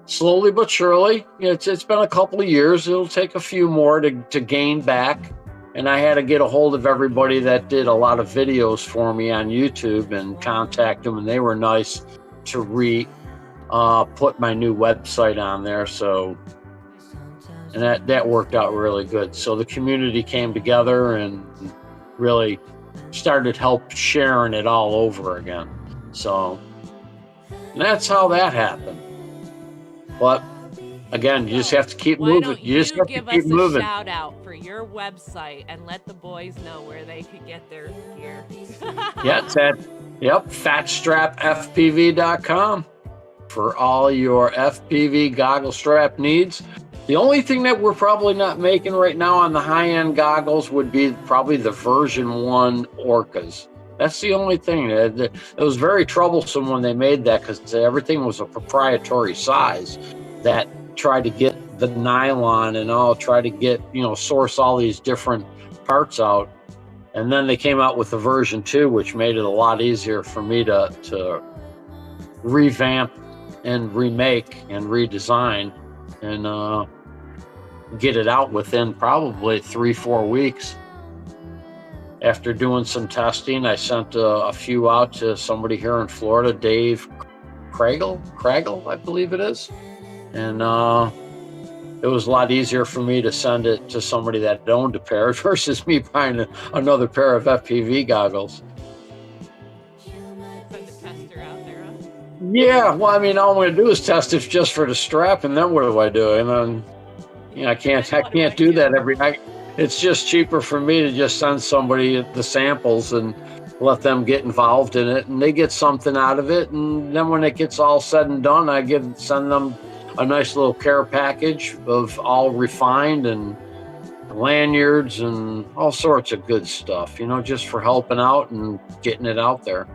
slowly but surely, it's been a couple of years. It'll take a few more to gain back. And I had to get a hold of everybody that did a lot of videos for me on YouTube and contact them, and they were nice to put my new website on there. So, and that worked out really good. So the community came together and really started sharing it all over again. So that's how that happened. But again, you just have to keep moving. You just have to keep moving. Shout out for your website and let the boys know where they could get their gear. Yeah, it's fatstrapfpv.com for all your FPV goggle strap needs. The only thing that we're probably not making right now on the high-end goggles would be probably the version 1 Orcas. That's the only thing. It was very troublesome when they made that, because everything was a proprietary size that tried to get the nylon and try to get, source all these different parts out. And then they came out with the version 2, which made it a lot easier for me to revamp and remake and redesign and get it out within probably 3-4 weeks. After doing some testing, I sent a few out to somebody here in Florida, Dave Craggle, I believe it is. And it was a lot easier for me to send it to somebody that owned a pair versus me buying another pair of FPV goggles. Send a tester out there, huh? Yeah, well, I mean, all I'm going to do is test it just for the strap, and then what do I do? And then, I can't do that every night. It's just cheaper for me to just send somebody the samples and let them get involved in it, and they get something out of it. And then when it gets all said and done, I send them a nice little care package of all refined and lanyards and all sorts of good stuff, just for helping out and getting it out there.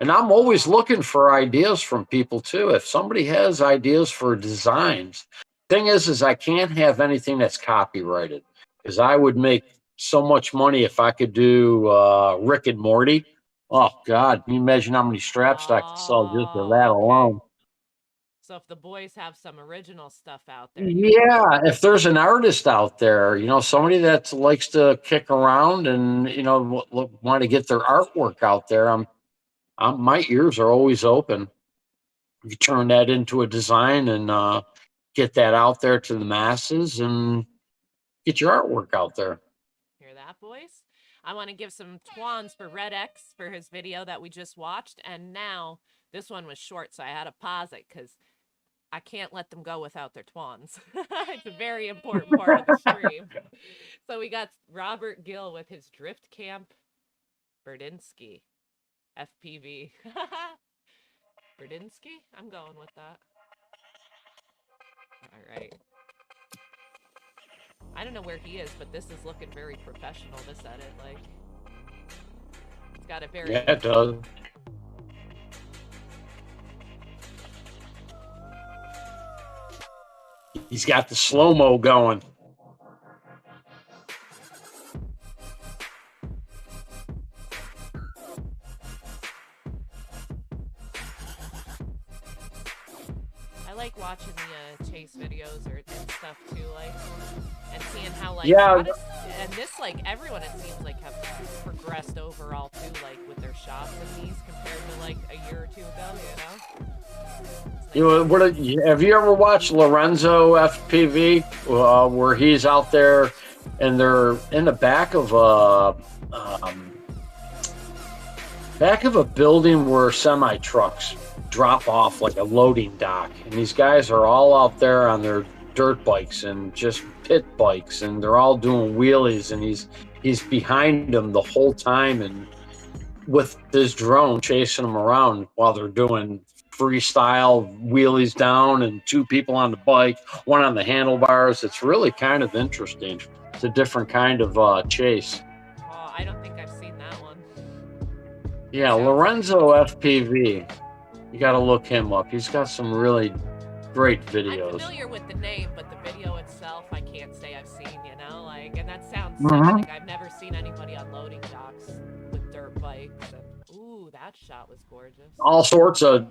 And I'm always looking for ideas from people too. If somebody has ideas for designs, thing is I can't have anything that's copyrighted, because I would make so much money if I could do Rick and Morty. Oh God, can you imagine how many straps I could sell just for that alone? So if the boys have some original stuff out there. Yeah, if there's an artist out there, somebody that likes to kick around and, want to get their artwork out there, my ears are always open. You turn that into a design and get that out there to the masses and get your artwork out there. Hear that, boys? I want to give some twans for Red X for his video that we just watched. And now this one was short, so I had to pause it because I can't let them go without their twans. It's a very important part of the stream. So we got Robert Gill with his Drift Camp Berdinsky FPV. Berdinsky? I'm going with that. All right. I don't know where he is, but this is looking very professional, this edit. Like, it's got a very... Yeah, it does. He's got the slow-mo going. I like watching the chase videos and stuff too, like, and seeing how, like, Yeah. and this, like, everyone, it seems like, have progressed overall too, like, with their shots in these compared to, like, a year or two ago, you know? Have you ever watched Lorenzo FPV, where he's out there and they're in the back of a building where semi trucks drop off, like a loading dock, and these guys are all out there on their dirt bikes and just pit bikes, and they're all doing wheelies, and he's behind them the whole time and with his drone chasing them around while they're doing freestyle wheelies down, and two people on the bike, one on the handlebars. It's really kind of interesting. It's a different kind of chase. Oh, I don't think I've seen that one. Yeah, Lorenzo FPV. You got to look him up. He's got some really great videos. I'm familiar with the name, but the video itself, I can't say I've seen, you know? Like, and that sounds like I've never seen anybody on loading docks with dirt bikes. And, ooh, that shot was gorgeous. All sorts of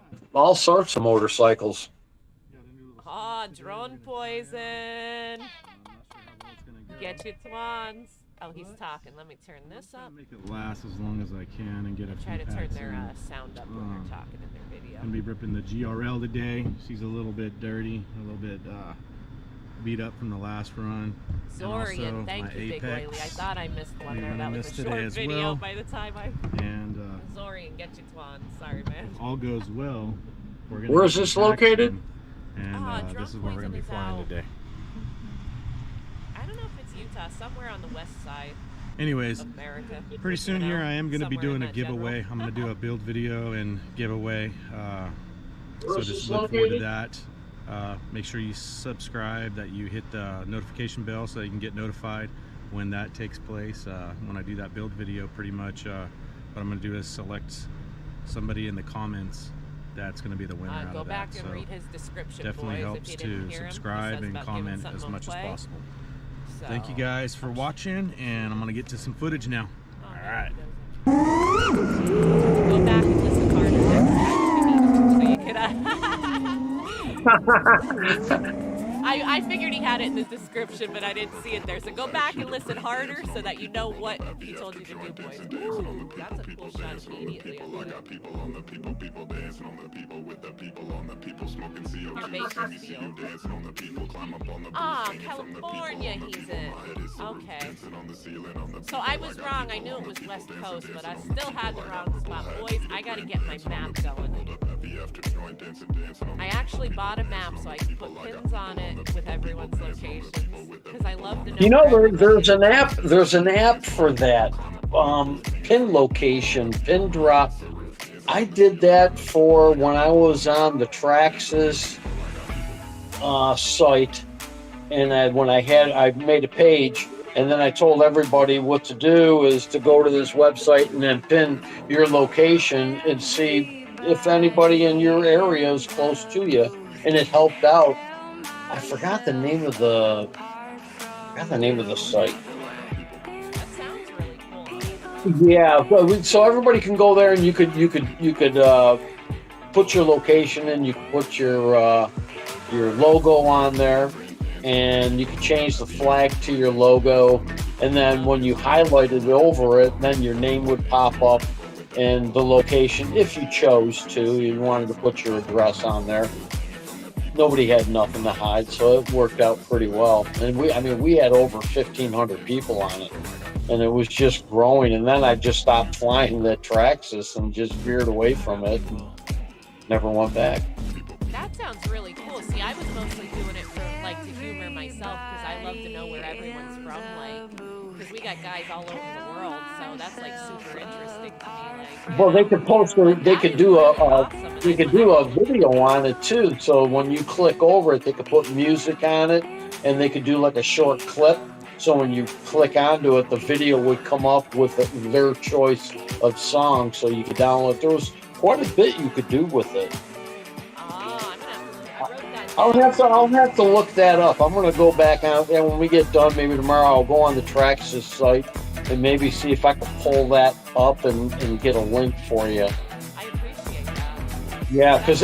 motorcycles. Oh, drone poison. Get your twans. Oh, he's talking. Let me turn this up. Make it last as long as I can and get a Try to turn their sound up when they're talking in their video. I'm gonna be ripping the GRL today. She's a little bit dirty, a little bit beat up from the last run. Sorry, and thank you, Big Whaley. I thought I missed one there. That was a short video by the time I... And sorry, and get your twans. Sorry, man. if all goes well, we're gonna... Where is this located? And this is where we're gonna be flying today. I don't know if it's Utah, somewhere on the west side. Anyways, of America. pretty soon here I am going to be doing a giveaway. I'm going to do a build video and giveaway. So just look forward to that. Make sure you subscribe, that you hit the notification bell so that you can get notified when that takes place. When I do that build video, pretty much what I'm going to do is select somebody in the comments that's going to be the winner out of that. Go back and read his description, definitely boys, helps if you didn't to hear him. subscribe and comment as much as possible. So, thank you guys for watching, and I'm going to get to some footage now. All right. Go back and listen harder so you could I figured he had it in the description, but I didn't see it there. So go back and listen harder so that you know what he told you to do, boys. Ooh, that's a cool shot immediately. Ah, California he's in. Okay. So I was wrong. I knew it was West Coast, but I still had the wrong spot. Boys, I gotta get my map going. I actually bought a map so I can put pins on it with everyone's locations, because I love to know. You know, there's an app. There's an app for that. Pin location, pin drop. I did that for when I was on the Traxxas site, and I made a page, and then I told everybody what to do is to go to this website and then pin your location and see if anybody in your area is close to you, and it helped out. I forgot the name of the site. That sounds really cool. Yeah, so everybody can go there, and you could put your location in. You can put your logo on there, and you can change the flag to your logo. And then when you highlighted over it, then your name would pop up and the location, if you chose to. You wanted to put your address on there. Nobody had nothing to hide, so it worked out pretty well. And we had over 1,500 people on it, and it was just growing. And then I just stopped flying the Traxxas and just veered away from it and never went back. That sounds really cool. See, I was mostly doing it for, like, to humor myself, because I love to know where everyone's from, like, because we got guys all over the world, so that's, like, super interesting to me. Like, well, they could post, they could do a video on it too. So when you click over it, they could put music on it, and they could do like a short clip So when you click onto it, the video would come up with their choice of song, so you could download. There was quite a bit you could do with it. Oh, I'm gonna have to, I wrote that I'll down. have to look that up. I'm gonna go back on, and when we get done, maybe tomorrow, I'll go on the Traxxas site and maybe see if I can pull that up and get a link for you. I appreciate that. Yeah, because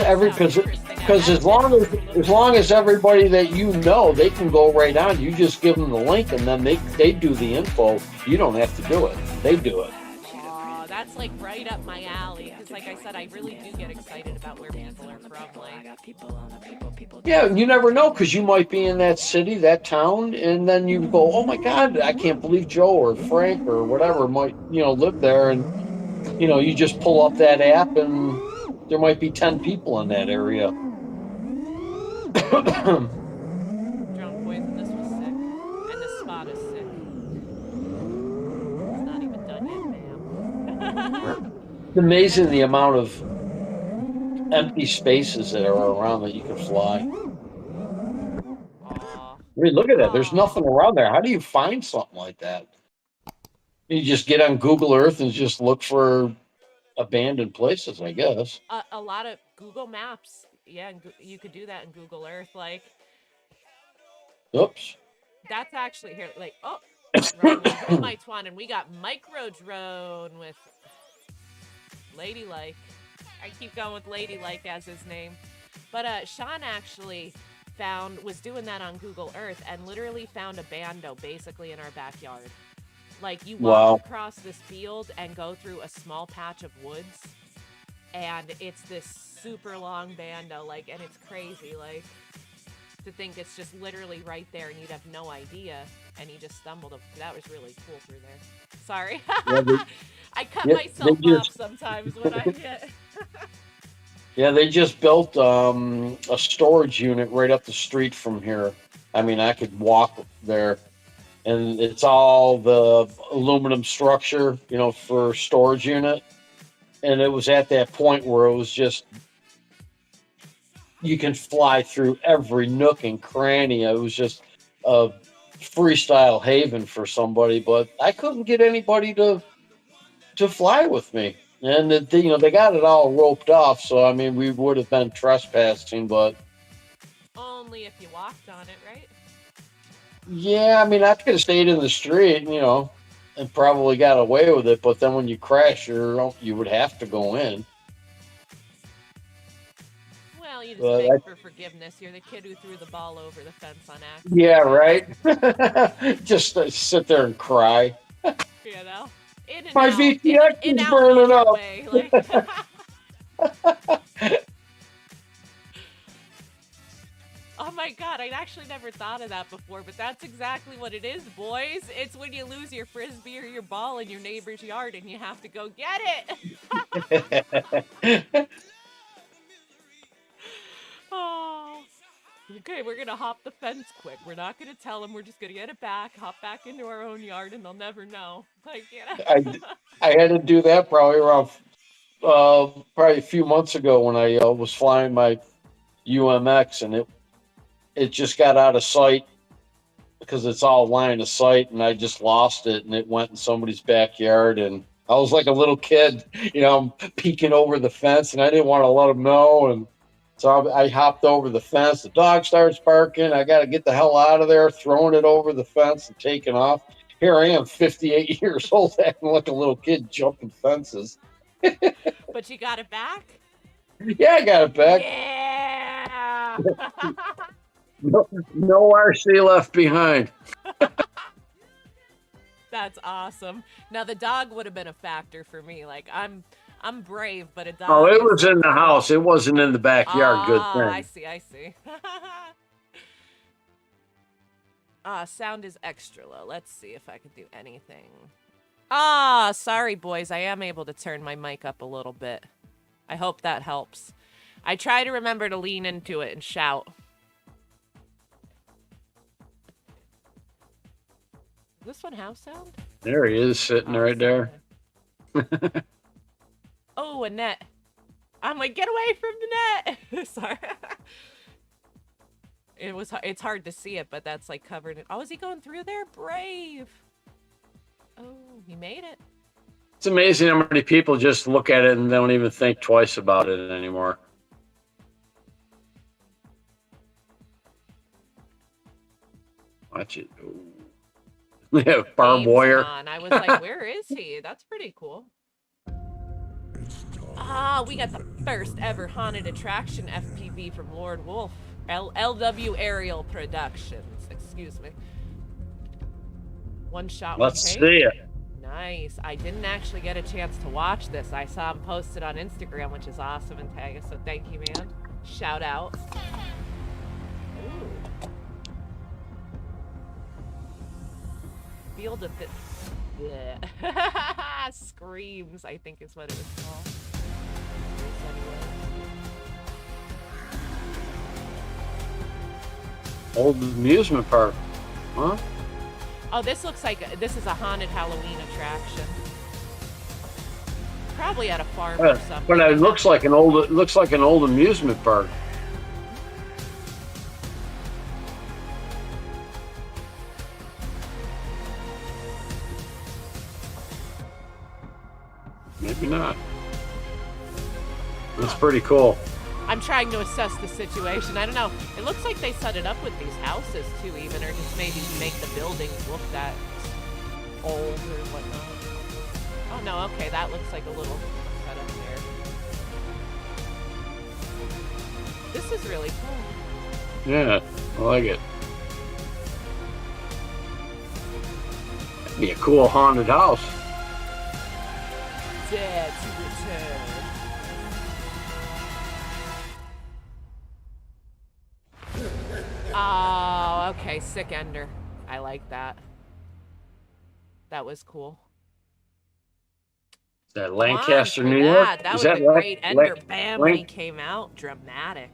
as long as everybody that you know, they can go right on. You just give them the link, and then they do the info. You don't have to do it. They do it. Oh, that's like right up my alley. Because like I said, I really do get excited about where people are from. Like, Yeah, and you never know, because you might be in that city, that town, and then you go, "Oh my God, I can't believe Joe or Frank or whatever might live there," and you just pull up that app, and there might be 10 people in that area. Drunk Poison, this was sick. And this spot is sick. It's not even done yet, ma'am. It's amazing the amount of empty spaces that are around that you can fly. Aw. I mean, look at that. There's nothing around there. How do you find something like that? You just get on Google Earth and just look for abandoned places, I guess. A lot of Google Maps. Yeah, and you could do that in Google Earth. Like, Oops. that's actually here. Like, oh, wrong one. Who am I twanning? We got Micro Drone with Ladylike. I keep going with Ladylike as his name. But Sean actually was doing that on Google Earth and literally found a bando basically in our backyard. Like, you walk across this field and go through a small patch of woods, and it's this super long bando, like, and it's crazy, like, to think it's just literally right there and you'd have no idea, and you just stumbled. That was really cool through there. Sorry. I cut myself off sometimes when I get... Yeah, they just built a storage unit right up the street from here. I mean, I could walk there. And it's all the aluminum structure, for storage unit. And it was at that point where it was just, you can fly through every nook and cranny. It was just a freestyle haven for somebody, but I couldn't get anybody to fly with me. And they got it all roped off. So, I mean, we would have been trespassing, but only if you walked on it, right? Yeah, I mean, I could have stayed in the street, and probably got away with it. But then when you crash, you would have to go in. Well, you just beg for forgiveness. You're the kid who threw the ball over the fence on accident. Yeah, right. Just sit there and cry. In and My out, VTX in is burning up. Way, like. Oh my God, I'd actually never thought of that before, but that's exactly what it is, boys. It's when you lose your Frisbee or your ball in your neighbor's yard and you have to go get it. Oh. Okay, we're going to hop the fence quick. We're not going to tell them. We're just going to get it back, hop back into our own yard, and they'll never know. Like, I had to do that probably around probably a few months ago when I was flying my UMX, and it just got out of sight because it's all line of sight, and I just lost it, and it went in somebody's backyard, and I was like a little kid, I'm peeking over the fence, and I didn't want to let them know, and so I hopped over the fence. The dog starts barking. I got to get the hell out of there, throwing it over the fence and taking off. Here I am, 58 years old, acting like a little kid jumping fences. But you got it back? Yeah, I got it back. Yeah. No RC left behind. That's awesome. Now the dog would have been a factor for me. Like, I'm brave, but a dog. Oh, it was in the house. It wasn't in the backyard. Good thing. I see. Sound is extra low. Let's see if I can do anything. Sorry, boys. I am able to turn my mic up a little bit. I hope that helps. I try to remember to lean into it and shout. Does this one have sound? There he is, sitting right there. Oh, a net. I'm like, get away from the net. Sorry. It's hard to see it, but that's like covered in. Oh, is he going through there? Brave. Oh, he made it. It's amazing how many people just look at it and don't even think twice about it anymore. Watch it. Ooh. Yeah, barbed James wire. Con. I was like, where is he? That's pretty cool. Ah, we got the first ever haunted attraction FPV from Lord Wolf. LW Aerial Productions. Excuse me. One shot. Let's one take. see it. Nice. I didn't actually get a chance to watch this. I saw him posted on Instagram, which is awesome, and tag us. So thank you, man. Shout out. Ooh. Field of it. Yeah. Screams, I think is what it was called. Old amusement park. Huh? Oh, this looks like this is a haunted Halloween attraction. Probably at a farm or something. But it looks like an old amusement park. Maybe not. That's pretty cool. I'm trying to assess the situation. I don't know. It looks like they set it up with these houses too, even, or just maybe make the buildings look that old or whatnot. Oh no, okay, that looks like a little setup there. This is really cool. Yeah, I like it. That'd be a cool haunted house. Dead to return. Oh, okay, sick ender. I like that. That was cool. Is that Lancaster, New That. York? That Is was that a great ender. Bam, when he came out. Dramatic.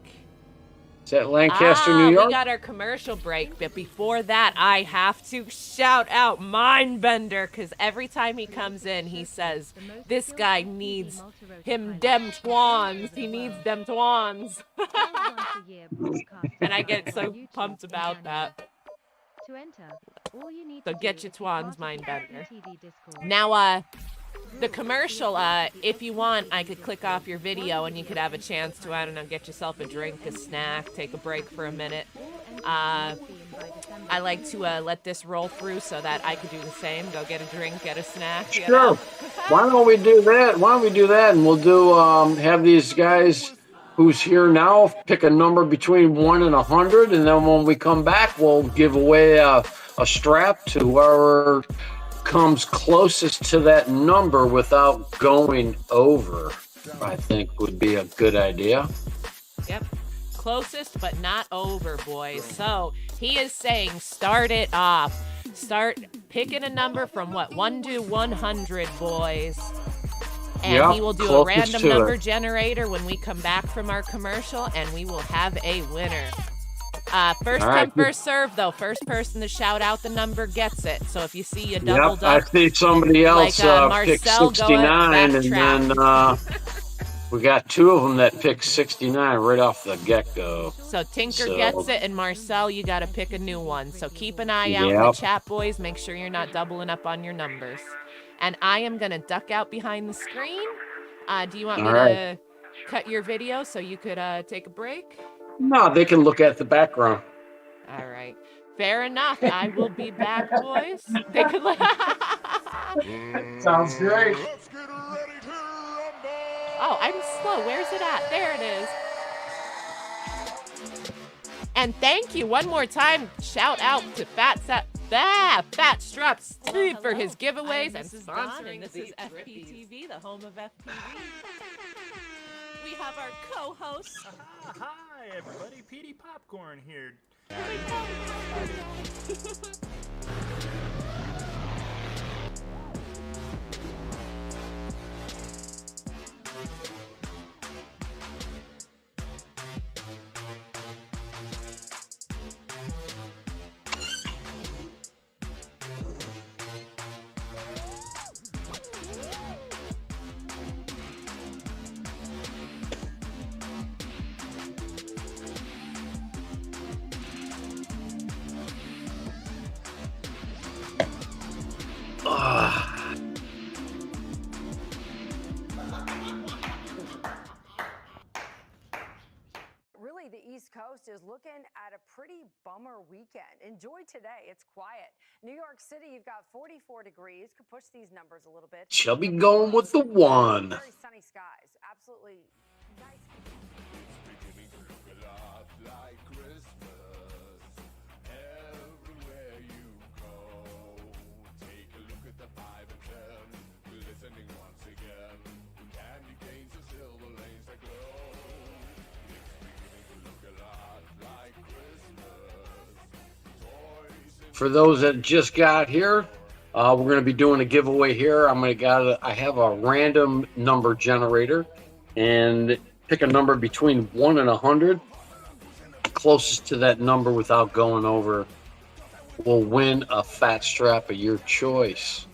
Is that Lancaster, New York? We got our commercial break, but before that, I have to shout out Mindbender, because every time he comes in, he says, this guy needs him dem twans. He needs dem twans. And I get so pumped about that. So get your twans, Mindbender. Now, the commercial, if you want, I could click off your video and you could have a chance to, I don't know, get yourself a drink, a snack, take a break for a minute. I like to let this roll through so that I could do the same. Go get a drink, get a snack. Sure. You know? Why don't we do that? Why don't we do that? And we'll do have these guys who's here now pick a number between 1 and 100, and then when we come back, we'll give away a strap to whoever comes closest to that number without going over. I think would be a good idea. Yep. Closest but not over, boys. So he is saying start it off. Start picking a number from what? 1 to 100, boys. And yep, he will do a random number generator when we come back from our commercial, and we will have a winner. First come, first serve, though. First person to shout out the number gets it. So if you see a double I see somebody else pick Marcel, 69, and then we got 2 of them that pick 69 right off the get-go. So Tinker gets it, and Marcel, you got to pick a new one. So keep an eye out in the chat, boys. Make sure you're not doubling up on your numbers. And I am going to duck out behind the screen. Do you want me to cut your video so you could take a break? No, they can look at the background. All right. Fair enough. I will be back, boys. They could Sounds great. Oh, I'm slow. Where's it at? There it is. And thank you one more time. Shout out to Fatstrap Steve for his giveaways and sponsoring. This is FPTV, the home of FPTV. We have our co-host. Hi, everybody. Petey Popcorn here. is looking at a pretty bummer weekend. Enjoy today. It's quiet. New York City, you've got 44 degrees. Could push these numbers a little bit. She'll be going with the one. Very sunny skies. Absolutely nice. For those that just got here, we're going to be doing a giveaway here. I have a random number generator, and pick a number between 1 and 100. Closest to that number without going over will win a Fatstrap of your choice.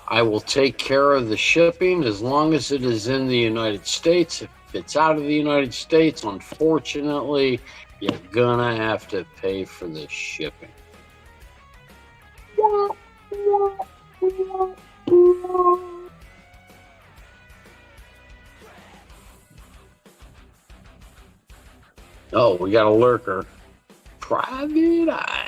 I will take care of the shipping as long as it is in the United States. If it's out of the United States, unfortunately, you're gonna have to pay for the shipping. Oh, we got a lurker. Private eye.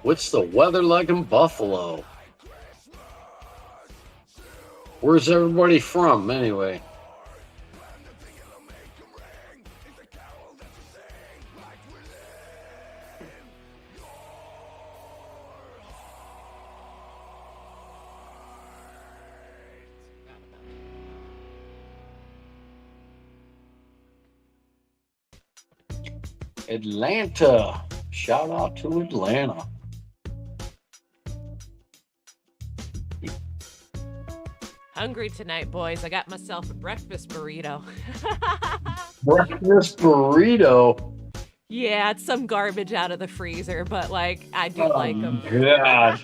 What's the weather like in Buffalo? Where's everybody from, anyway? Atlanta. Shout out to Atlanta. Hungry tonight, boys. I got myself a breakfast burrito. Breakfast burrito? Yeah, it's some garbage out of the freezer, but like, I do like them. God.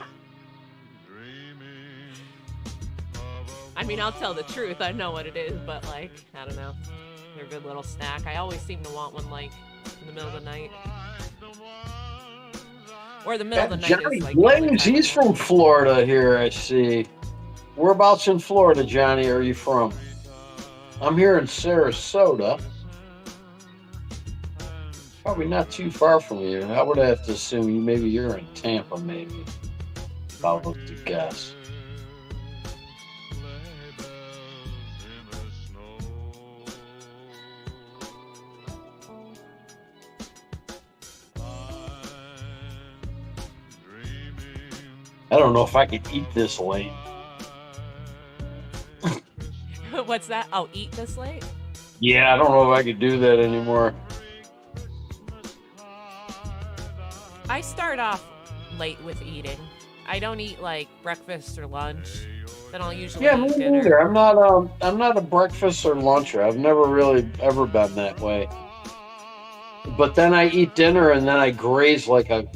I mean, I'll tell the truth. I know what it is, but like, I don't know. They're a good little snack. I always seem to want one like in the middle of the night. Or the middle of the night Johnny is like Blaze, he's from Florida here, I see. Whereabouts in Florida, Johnny, are you from? I'm here in Sarasota. Probably not too far from you. I would have to assume maybe you're in Tampa, maybe. If I was to guess. I don't know if I could eat this late. What's that? Oh, eat this late? Yeah, I don't know if I could do that anymore. I start off late with eating. I don't eat like breakfast or lunch. Then I'll usually eat dinner. Neither. I'm not a breakfast or luncher. I've never really ever been that way. But then I eat dinner and then I graze like a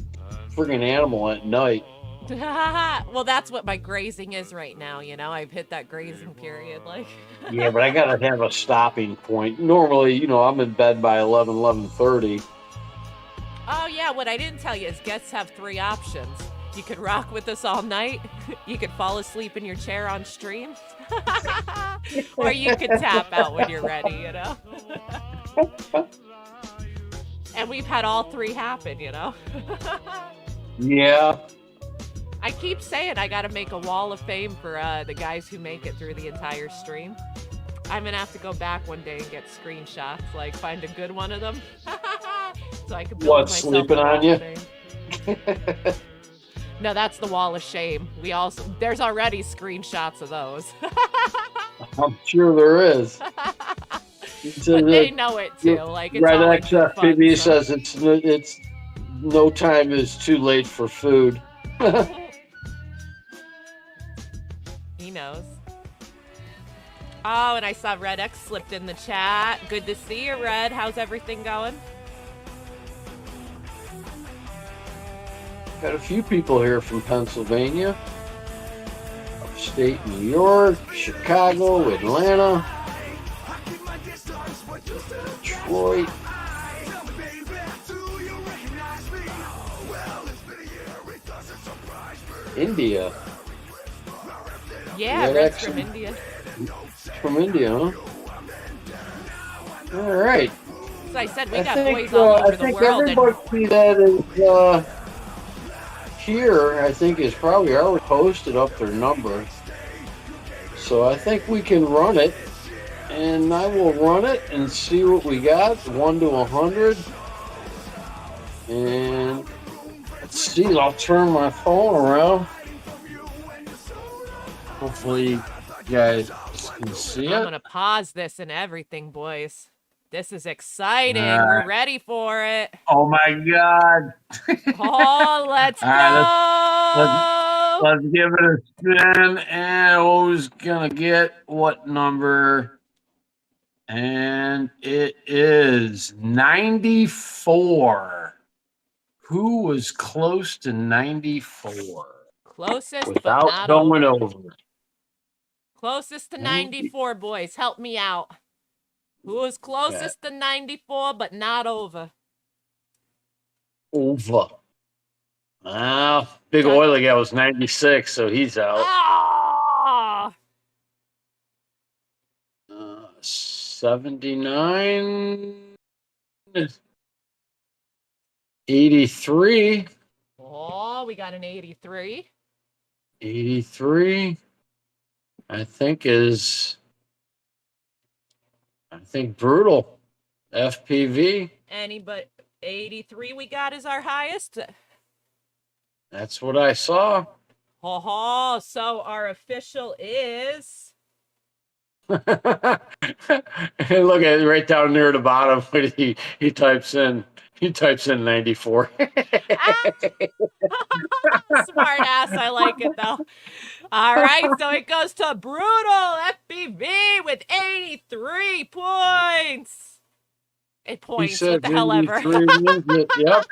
friggin' animal at night. Well, that's what my grazing is right now, you know? I've hit that grazing period, like. Yeah, but I gotta have a stopping point. Normally, you know, I'm in bed by 11:30. Oh, yeah, what I didn't tell you is guests have 3 options. You could rock with us all night, you could fall asleep in your chair on stream, or you could tap out when you're ready, you know? And we've had all 3 happen, you know? Yeah. I keep saying I got to make a wall of fame for the guys who make it through the entire stream. I'm going to have to go back one day and get screenshots, like find a good one of them. So I can build What, myself sleeping a on wall you? of fame. No, that's the wall of shame. There's already screenshots of those. I'm sure there is. But they know it too. Like it's Red all X in good fun, FPV so. says it's no time is too late for food. He knows. Oh, and I saw Red X slipped in the chat. Good to see you, Red. How's everything going? Got a few people here from Pennsylvania, upstate New York, Chicago, Atlanta, Detroit. India. Yeah, Red Red's X from India. From India, huh? All right. So I said we got boys all over the world. Everybody that is here, I think, is probably already posted up their number. So I think we can run it, and I will run it and see what we got, 1 to 100. And let's see, I'll turn my phone around. Hopefully you guys can see it. I'm going to pause this and everything, boys. This is exciting. We're ready for it. Oh my God. Oh, let's go. Let's give it a spin. And who's going to get what number? And it is 94. Who was close to 94? Closest, without but not going over. over. Closest to 94, boys. Help me out. Who was closest to 94, but not over? Over. Big Oily guy was 96, so he's out. Ah! 79. 83. Oh, we got an 83. 83. I think Brutal. FPV. But 83 we got is our highest. That's what I saw. Oh, so our official is. Look at it right down near the bottom when he types in 94. Smart ass, I like it though. All right, so it goes to Brutal FPV with 83 points. 8 points. What the hell ever. Yep.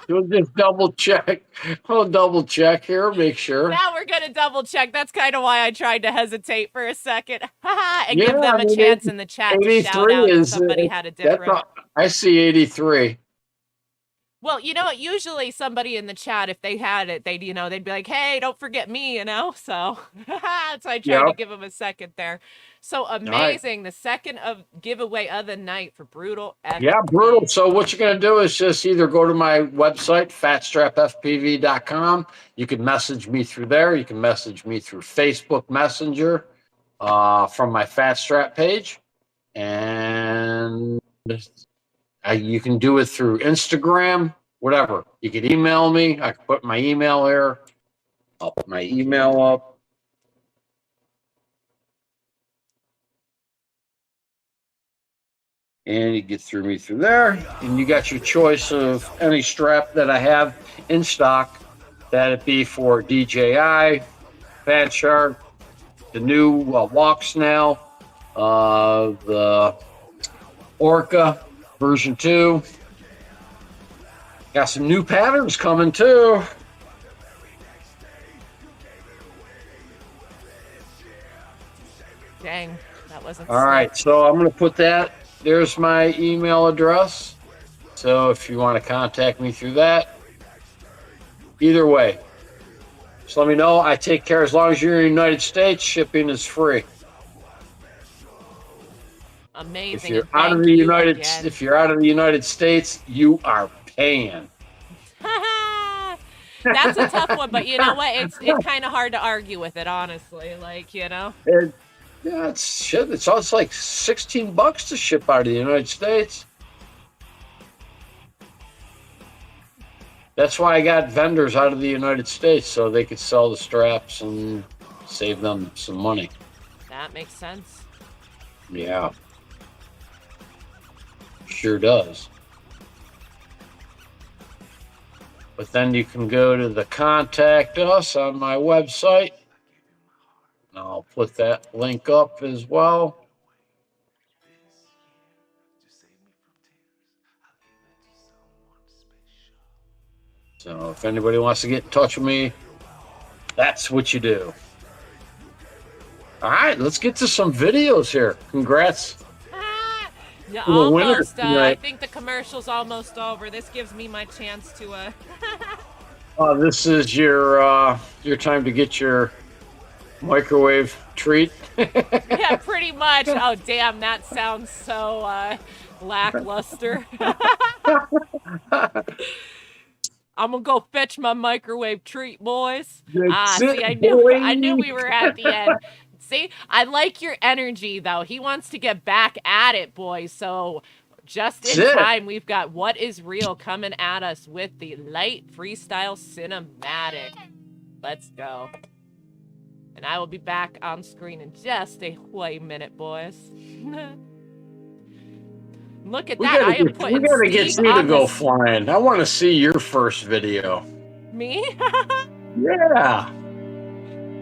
We'll just double check. We'll double check here, make sure. Now we're gonna double check. That's kind of why I tried to hesitate for a second. And give them a chance in the chat to shout out if somebody had a different. I see 83. Well, you know what? Usually somebody in the chat, if they had it, they'd be like, hey, don't forget me, So that's why I tried to give them a second there. So amazing. Right. The second of giveaway of the night for Brutal FPV. Yeah, Brutal. So what you're going to do is just either go to my website, fatstrapfpv.com. You can message me through there. You can message me through Facebook Messenger from my Fatstrap page. And you can do it through Instagram, whatever. You can email me. I can put my email here. I'll put my email up. And you get through me through there. And you got your choice of any strap that I have in stock. That'd be for DJI, Fat Shark, the new Walk Snail, the Orca version 2. Got some new patterns coming too. Dang, that wasn't. All right, so I'm going to put that. There's my email address. So if you want to contact me through that, either way, just let me know. I take care. As long as you're in the United States, shipping is free. Amazing. If you're out of the United States, you are paying. That's a tough one, but you know what? It's kind of hard to argue with it, honestly. It's shit. It's like $16 to ship out of the United States. That's why I got vendors out of the United States so they could sell the straps and save them some money. That makes sense. Yeah. Sure does. But then you can go to the contact us on my website. I'll put that link up as well. So if anybody wants to get in touch with me, that's what you do. All right, let's get to some videos here. Congrats. Yeah, To the winner almost. I tonight. think the commercial's almost over. This gives me my chance to. This is your time to get your microwave treat. Yeah, pretty much. Oh, damn, that sounds so lackluster. I'm gonna go fetch my microwave treat, boys. See, I knew we were at the end. See, I like your energy, though. He wants to get back at it, boys. So just in time, we've got What Is Real coming at us with the light freestyle cinematic. Let's go. And I will be back on screen in just a minute, boys. Look at that. I am putting we gotta get Steve you to on go the... flying. I want to see your first video. Me? Yeah.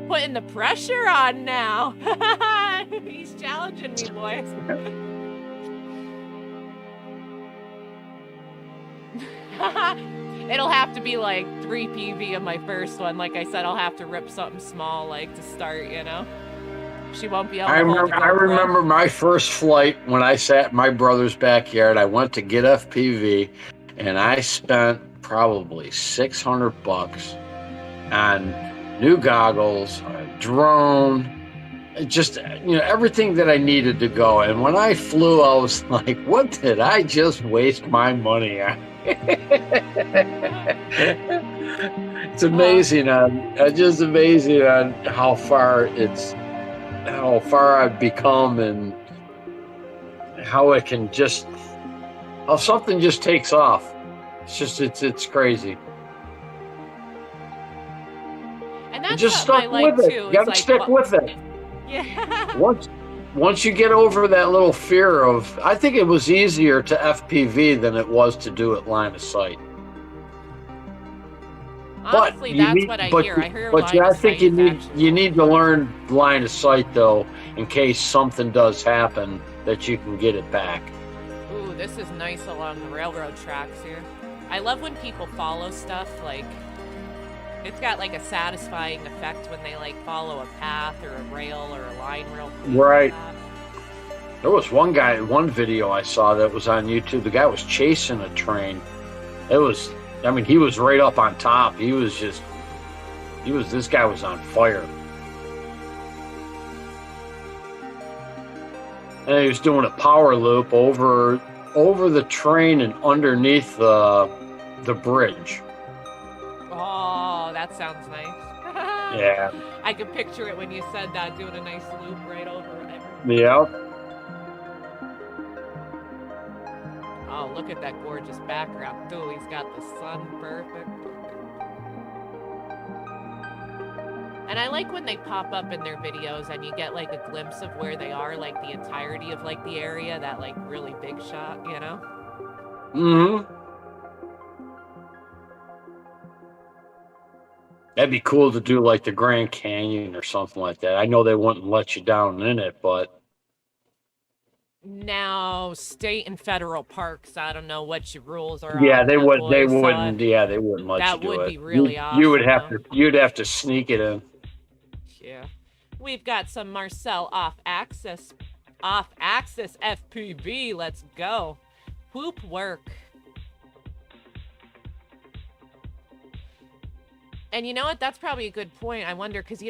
Putting the pressure on now. He's challenging me, boys. It'll have to be like 3 PV of my first one. Like I said, I'll have to rip something small, like to start, you know? She won't be able to hold the I GoPro. remember my first flight when I sat in my brother's backyard. I went to get FPV, and I spent probably $600 on new goggles, a drone, just everything that I needed to go. And when I flew, I was like, "What did I just waste my money on?" It's amazing just amazing on how far I've become and how it can how something just takes off. It's crazy. And that's just what I stuck like with it. too. You gotta stick with it. Yeah. Once you get over that little fear of, I think it was easier to FPV than it was to do it line of sight. Honestly, that's what I hear. I hear but line I of think sight you need to learn line of sight though, in case something does happen that you can get it back. Ooh, this is nice along the railroad tracks here. I love when people follow stuff, like it's got like a satisfying effect when they like follow a path or a rail or a line real quick. Right. There was one video I saw that was on YouTube. The guy was chasing a train. He was right up on top. This guy was on fire. And he was doing a power loop over the train and underneath the bridge. Oh, that sounds nice. Yeah. I could picture it when you said that, doing a nice loop right over everything. Yeah. Oh, look at that gorgeous background, too. He's got the sun perfect. And I like when they pop up in their videos and you get like a glimpse of where they are, like the entirety of like the area, that like really big shot, you know? Mm-hmm. That'd be cool to do like the Grand Canyon or something like that. I know they wouldn't let you down in it, but... Now, state and federal parks, I don't know what your rules are. Yeah, they wouldn't let you do it. That would be really awesome. You'd have to sneak it in. Yeah. We've got some Marcel off-axis FPV. Let's go. Whoop work. And you know what? That's probably a good point. I wonder, because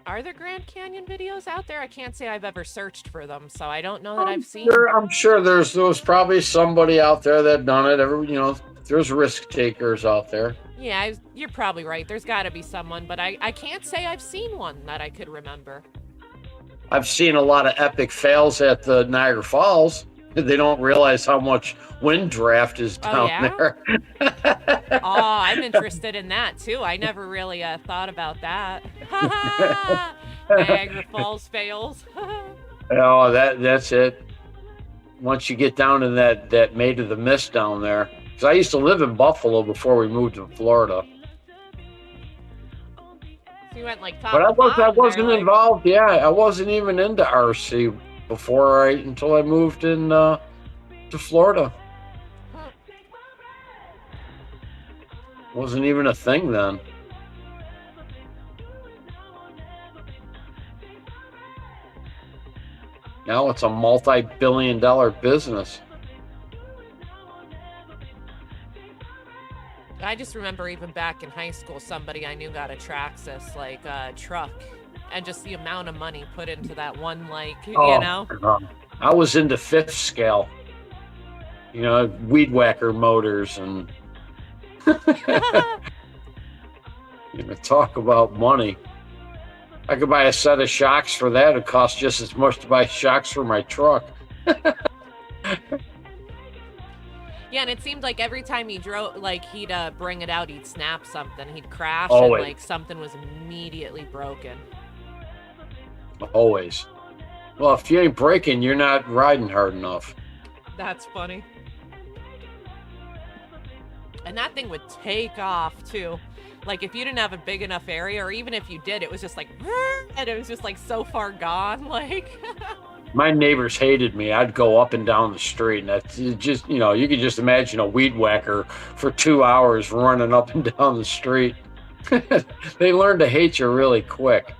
are there Grand Canyon videos out there? I can't say I've ever searched for them, so I don't know that I've seen. I'm sure there's probably somebody out there that done it. There's risk takers out there. Yeah, you're probably right. There's got to be someone, but I can't say I've seen one that I could remember. I've seen a lot of epic fails at the Niagara Falls. They don't realize how much wind draft is down there. Oh, I'm interested in that too. I never really thought about that. Niagara Falls fails. Oh, that's it. Once you get down in that Maid of the Mist down there, because I used to live in Buffalo before we moved to Florida. So you went like top. But I wasn't there, involved. Yeah, I wasn't even into RC until I moved in to Florida. Wasn't even a thing then. Now it's a multi-billion-dollar business. I just remember even back in high school, somebody I knew got a Traxxas, like truck, and just the amount of money put into that one, like, you know? I was into fifth scale, you know, weed whacker motors and you know, talk about money. I could buy a set of shocks for that. It'd cost just as much to buy shocks for my truck. Yeah, and it seemed like every time he drove, like, he'd bring it out, he'd snap something, he'd crash, Always. and, like, something was immediately broken. Always. Well, if you ain't braking, you're not riding hard enough. That's funny. And that thing would take off, too. Like, if you didn't have a big enough area, or even if you did, it was just like, and it was just, like, so far gone, like... My neighbors hated me. I'd go up and down the street, and that's just, you know, you could just imagine a weed whacker for 2 hours running up and down the street. They learn to hate you really quick.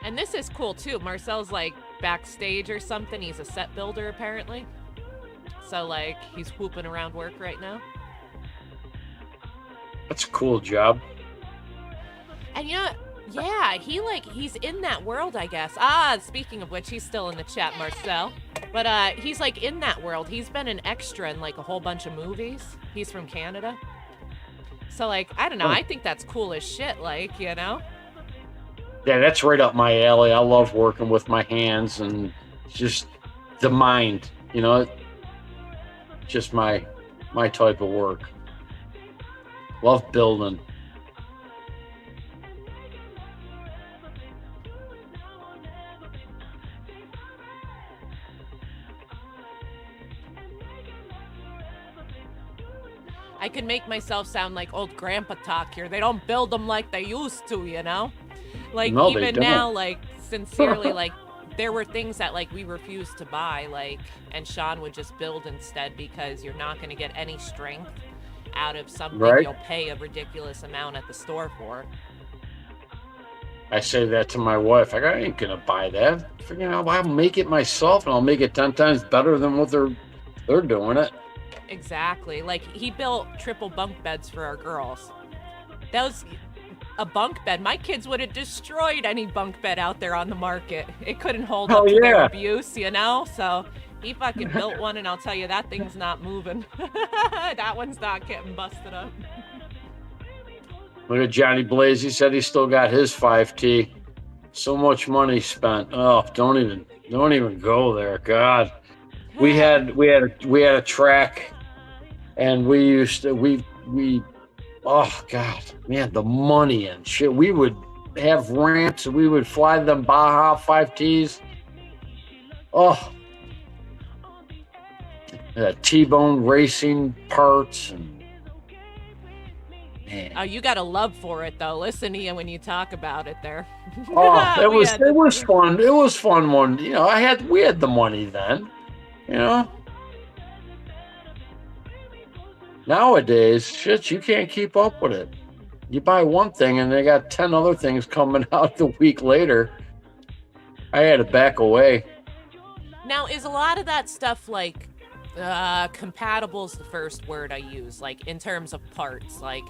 And this is cool, too. Marcel's, like, backstage or something. He's a set builder, apparently. So, like, he's whooping around work right now. That's a cool job. And, you know, yeah, he's in that world, I guess. Speaking of which, he's still in the chat, Marcel. But he's, like, in that world. He's been an extra in, like, a whole bunch of movies. He's from Canada. So, like, I don't know. I think that's cool as shit, like, you know? Yeah, that's right up my alley. I love working with my hands and just the mind, you know, just my type of work. Love building. I could make myself sound like old grandpa talk here. They don't build them like they used to, you know? Like, no, even now, like, sincerely, like, there were things that, like, we refused to buy, like, and Sean would just build instead because you're not going to get any strength out of something you'll pay a ridiculous amount at the store for. I say that to my wife. I ain't going to buy that. You know, I'll make it myself, and I'll make it 10 times better than what they're doing it. Exactly. Like, he built triple bunk beds for our girls. That was... a bunk bed. My kids would have destroyed any bunk bed out there on the market. It couldn't hold up to their abuse, you know? So he fucking built one, and I'll tell you, that thing's not moving. That one's not getting busted up. Look at Johnny Blaze. He said he still got his 5T. So much money spent. Oh, don't even go there. God. We had a track, and oh, God, man, the money and shit. We would have ramps, and we would fly them Baja 5Ts. Oh, T-bone racing parts. And man. Oh, you got a love for it, though. Listen to you when you talk about it there. Oh, it was fun. It was fun one. You know, we had the money then, you know. Nowadays, shit, you can't keep up with it. You buy one thing and they got 10 other things coming out the week later. I had to back away. Now, is a lot of that stuff like compatible is the first word I use, like in terms of parts, like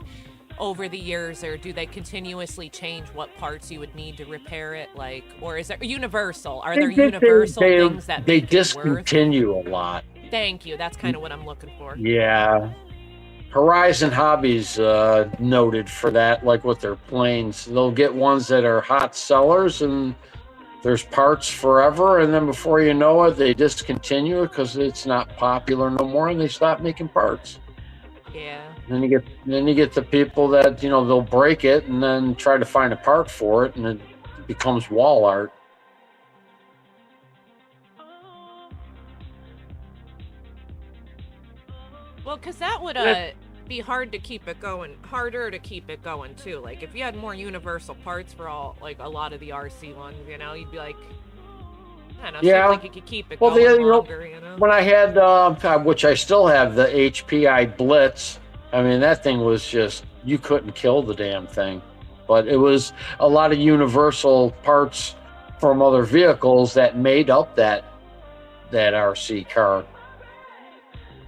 over the years, or do they continuously change what parts you would need to repair it? Like, or is it universal? Are there universal things that they discontinue a lot? Thank you. That's kind of what I'm looking for. Yeah. Horizon Hobbies noted for that, like with their planes. They'll get ones that are hot sellers and there's parts forever, and then before you know it, they discontinue it because it's not popular no more, and they stop making parts. Yeah. Then you get the people that, you know, they'll break it and then try to find a part for it, and it becomes wall art. Well, because that would be hard to keep it going, harder to keep it going too. Like if you had more universal parts for all, like a lot of the RC ones, you know, you'd be like, I don't know, Yeah. seems like you could keep it Well, going longer, you know. when I had, which I still have, the HPI Blitz, I mean, that thing was just, you couldn't kill the damn thing. But it was a lot of universal parts from other vehicles that made up that RC car.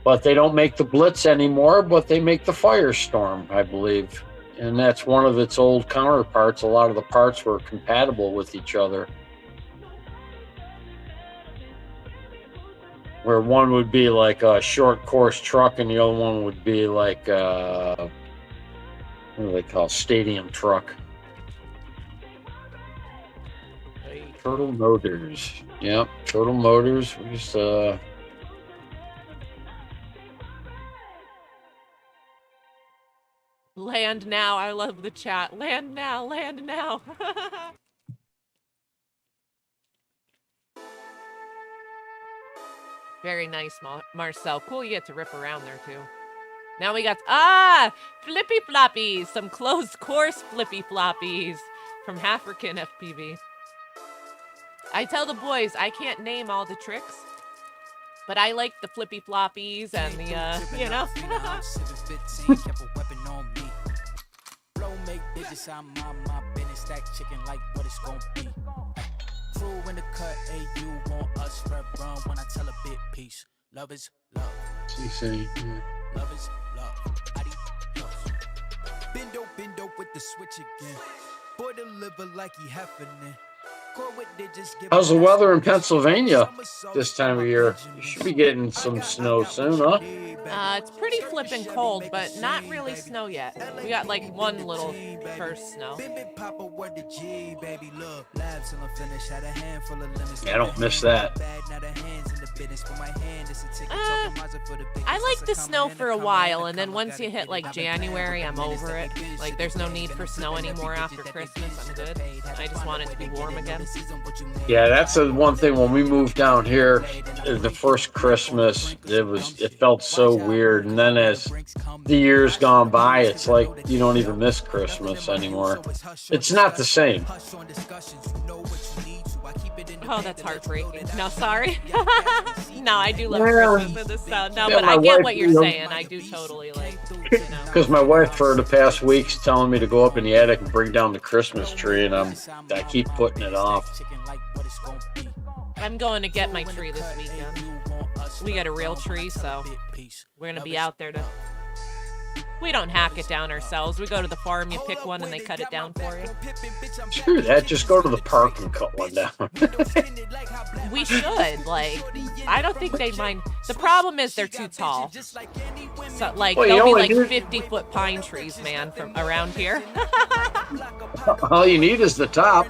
But they don't make the Blitz anymore, but they make the Firestorm, I believe. And that's one of its old counterparts. A lot of the parts were compatible with each other. Where one would be like a short course truck and the other one would be like, what do they call, stadium truck. Turtle Motors. Yep, Turtle Motors. We just, Land now. I love the chat. Land now. Land now. Very nice, Marcel. Cool, you get to rip around there too. Now we got flippy floppies, some closed course flippy floppies from African FPV. I tell the boys I can't name all the tricks, but I like the flippy floppies and the you know. Make digits, I'm on my business, stack chicken like what it's gonna be. Crew in the cut, hey, you want us spread run when I tell a bit piece. Love is love. Love is love. Adios. Bendo with the switch again. Boy, deliver like he happening. How's the weather in Pennsylvania this time of year? You should be getting some snow soon, huh? It's pretty flippin' cold, but not really snow yet. We got like one little first snow. Yeah, I don't miss that. I like the snow for a while, and then once you hit like January, I'm over it. Like, there's no need for snow anymore after Christmas. I'm good. I just want it to be warm again. Yeah, that's the one thing. When we moved down here, the first Christmas, it felt so weird. And then as the years gone by, it's like you don't even miss Christmas anymore. It's not the same. Oh, that's heartbreaking. No, sorry. No, I do love Christmas in the sun. No, but I get what you're saying. I do totally like, you know. Because my wife for the past weeks telling me to go up in the attic and bring down the Christmas tree, and I keep putting it off. I'm going to get my tree this weekend. We got a real tree, so we're going to be out there to... We don't hack it down ourselves. We go to the farm, you pick one, and they cut it down for you. Screw that. Just go to the park and cut one down. We should. Like, I don't think they'd mind. The problem is they're too tall. So, like, they'll be like 50-foot pine trees, man, from around here. All you need is the top.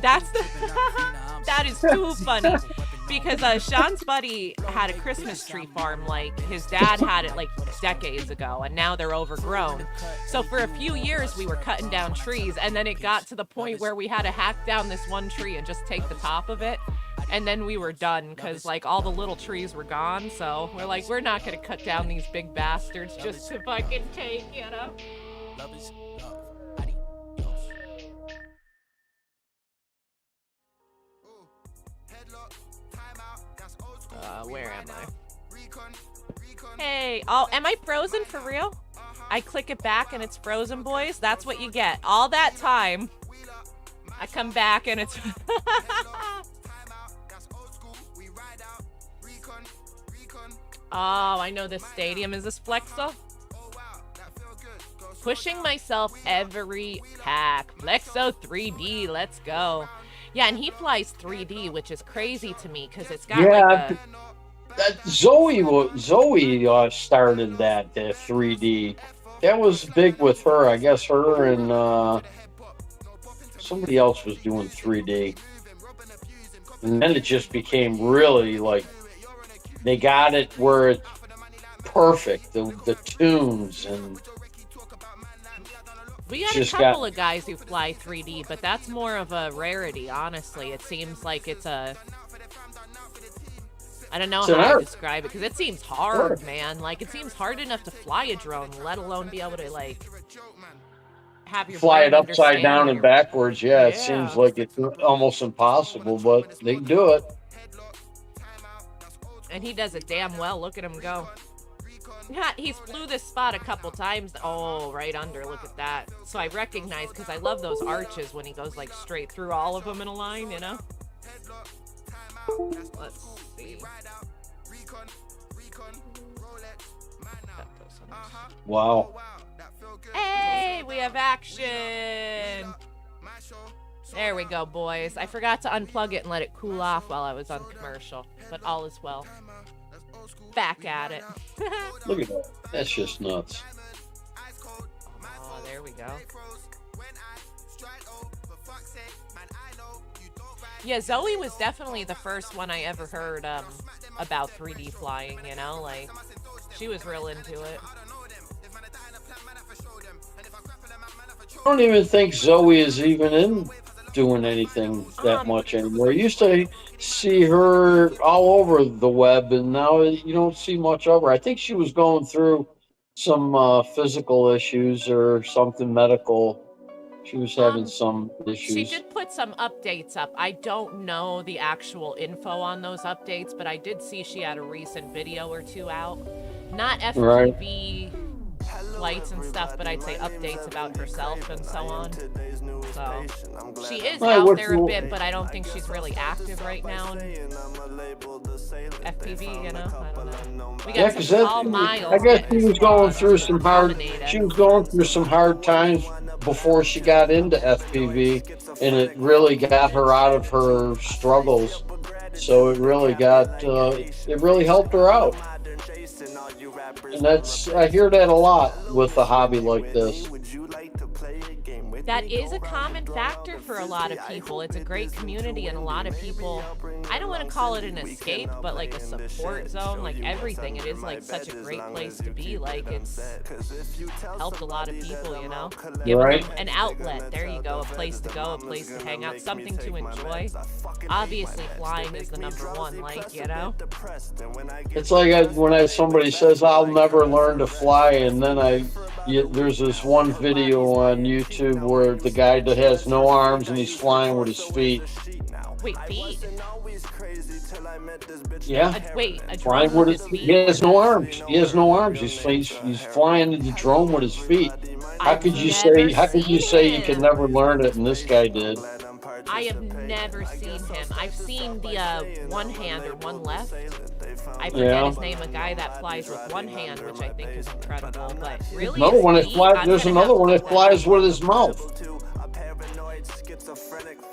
That is too funny. Because Sean's buddy had a Christmas tree farm, like his dad had it like decades ago, and now they're overgrown. So for a few years we were cutting down trees, and then it got to the point where we had to hack down this one tree and just take the top of it, and then we were done because like all the little trees were gone. So we're like, we're not gonna cut down these big bastards just to fucking take, you know. Where am I? Hey, oh, am I frozen for real? I click it back and it's frozen, boys. That's what you get. All that time, I come back and it's... Oh, I know this stadium. Is this Flexo? Pushing myself every pack. Flexo 3D, let's go. Yeah, and he flies 3D, which is crazy to me because it's got Yeah, like Zoe started that 3D. That was big with her. I guess her and somebody else was doing 3D, and then it just became really like they got it where it's perfect. The tunes and we got a couple of guys who fly 3D, but that's more of a rarity, honestly. It seems like it's a... I don't know how to describe it, because it seems hard, man. Like, it seems hard enough to fly a drone, let alone be able to, like, have your fly it upside down and backwards. Yeah, it seems like it's almost impossible, but they can do it. And he does it damn well. Look at him go. He's flew this spot a couple times. Oh, right under. Look at that. So I recognize, because I love those arches when he goes like straight through all of them in a line, you know? Let's see. Wow. Hey, we have action. There we go, boys. I forgot to unplug it and let it cool off while I was on commercial, but all is well. Back at it. Look at that. That's just nuts. Oh, there we go. Yeah, Zoe was definitely the first one I ever heard about 3D flying, you know? Like, she was real into it. I don't even think Zoe is even in doing anything that much anymore. I used to see her all over the web, and now you don't see much of her. I think she was going through some physical issues or something medical. She was having some issues. She did put some updates up. I don't know the actual info on those updates, but I did see she had a recent video or two out. Not FPTV flights and stuff, but I'd say updates about herself and so on. So she is out there a bit, but I don't think she's really active right now in FPV, you know? I don't know. We got some Paul Miles. I guess she was going through some hard. She was going through some hard times before she got into FPV, and it really got her out of her struggles. So it really it really helped her out. And I hear that a lot with a hobby like this. That is a common factor for a lot of people. It's a great community, and a lot of people, I don't want to call it an escape, but like a support zone, like everything. It is like such a great place to be. Like, it's helped a lot of people, you know? Give them an outlet. There you go. A place to go, a place to hang out, something to enjoy. Obviously, flying is the number one, like, you know? It's like when somebody says, I'll never learn to fly, and then there's this one video on YouTube where the guy that has no arms and he's flying with his feet. Wait, feet? Yeah. A flying drone with his feet. He has no arms. He has no arms. He's flying the drone with his feet. How could you say you can never learn it? And this guy did. I have never seen him. I've seen the one hand or one left. I forget his name, a guy that flies with one hand, which I think is incredible. But really, there's another one that flies with his mouth.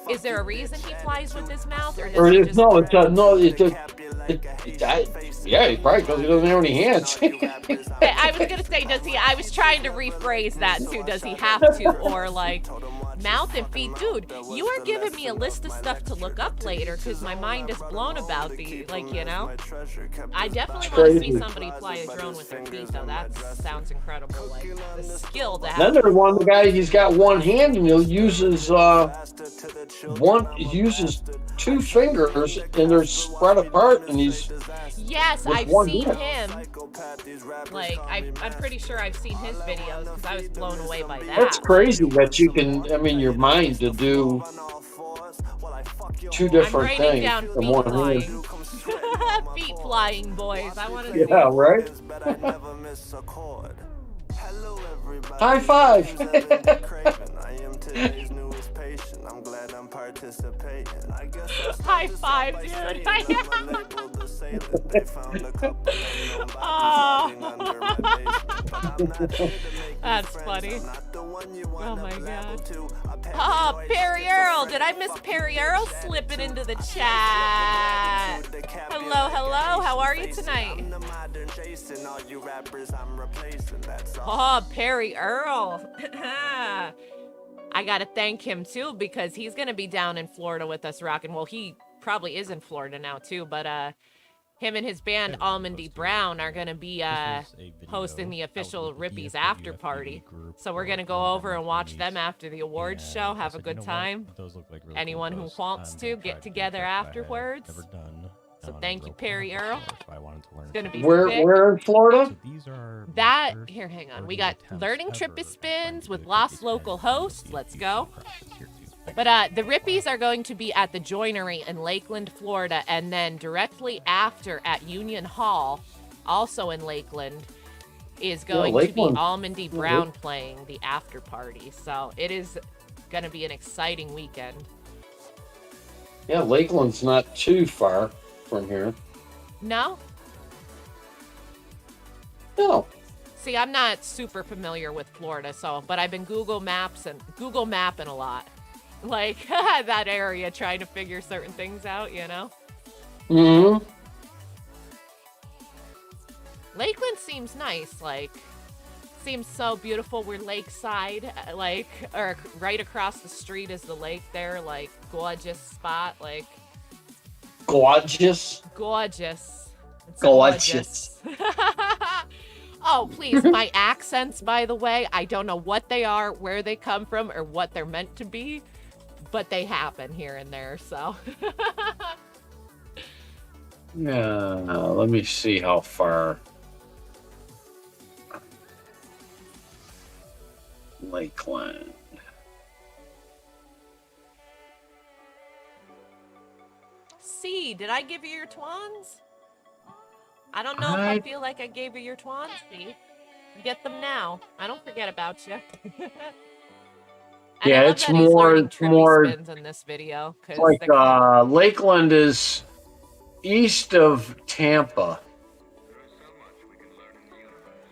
Is there a reason he flies with his mouth, yeah, probably because he doesn't have any hands. I was gonna say, I was trying to rephrase that too. Does he have to, or like mouth and feet? Dude, you are giving me a list of stuff to look up later because my mind is blown about these. Like, you know, I definitely want to see somebody fly a drone with their feet, though. That sounds incredible. Like the skill to have. Then there's one guy. He's got one hand and he uses two fingers and they're spread apart, and he's. Yes, I've seen him. Like, I'm pretty sure I've seen his videos because I was blown away by that. That's crazy that you can, your mind to do two different things in one hand. Feet flying, boys. I want to see. Yeah, right? High five! High five, dude. Oh. That's funny. Oh my god. Oh, Perry Earl. Did I miss Perry Earl slipping into the chat? Hello, hello. How are you tonight? Oh, Perry Earl. I gotta thank him too, because he's gonna be down in Florida with us rocking. Well, he probably is in Florida now too, but him and his band Almondy Brown are gonna be hosting the official Rippies after party. So we're gonna go over and watch them after the awards show, have a good time. Anyone who wants to get together afterwards. So thank you, Perry Earl. It's gonna be Where in Florida? that here. Hang on, we got Learning Trippy Spins with Lost Local Hosts. Let's go. But the Rippies are going to be at the Joinery in Lakeland, Florida, and then directly after at Union Hall, also in Lakeland, is going to be Almondy Brown playing the after party. So it is going to be an exciting weekend. Yeah, Lakeland's not too far from here. No? No. See, I'm not super familiar with Florida, but I've been Google mapping a lot. Like, that area, trying to figure certain things out, you know? Mm-hmm. Lakeland seems nice, like, seems so beautiful. We're lakeside, like, or right across the street is the lake there, like, gorgeous spot, like. Gorgeous? Gorgeous. It's gorgeous. Oh, please, my accents, by the way, I don't know what they are, where they come from, or what they're meant to be. But they happen here and there, so. Yeah, let me see how far. Lakeland. C, did I give you your twans? I don't know if I feel like I gave you your twans, C. Get them now. I don't forget about you. Yeah, it's more spins in this video. Like Lakeland is east of Tampa,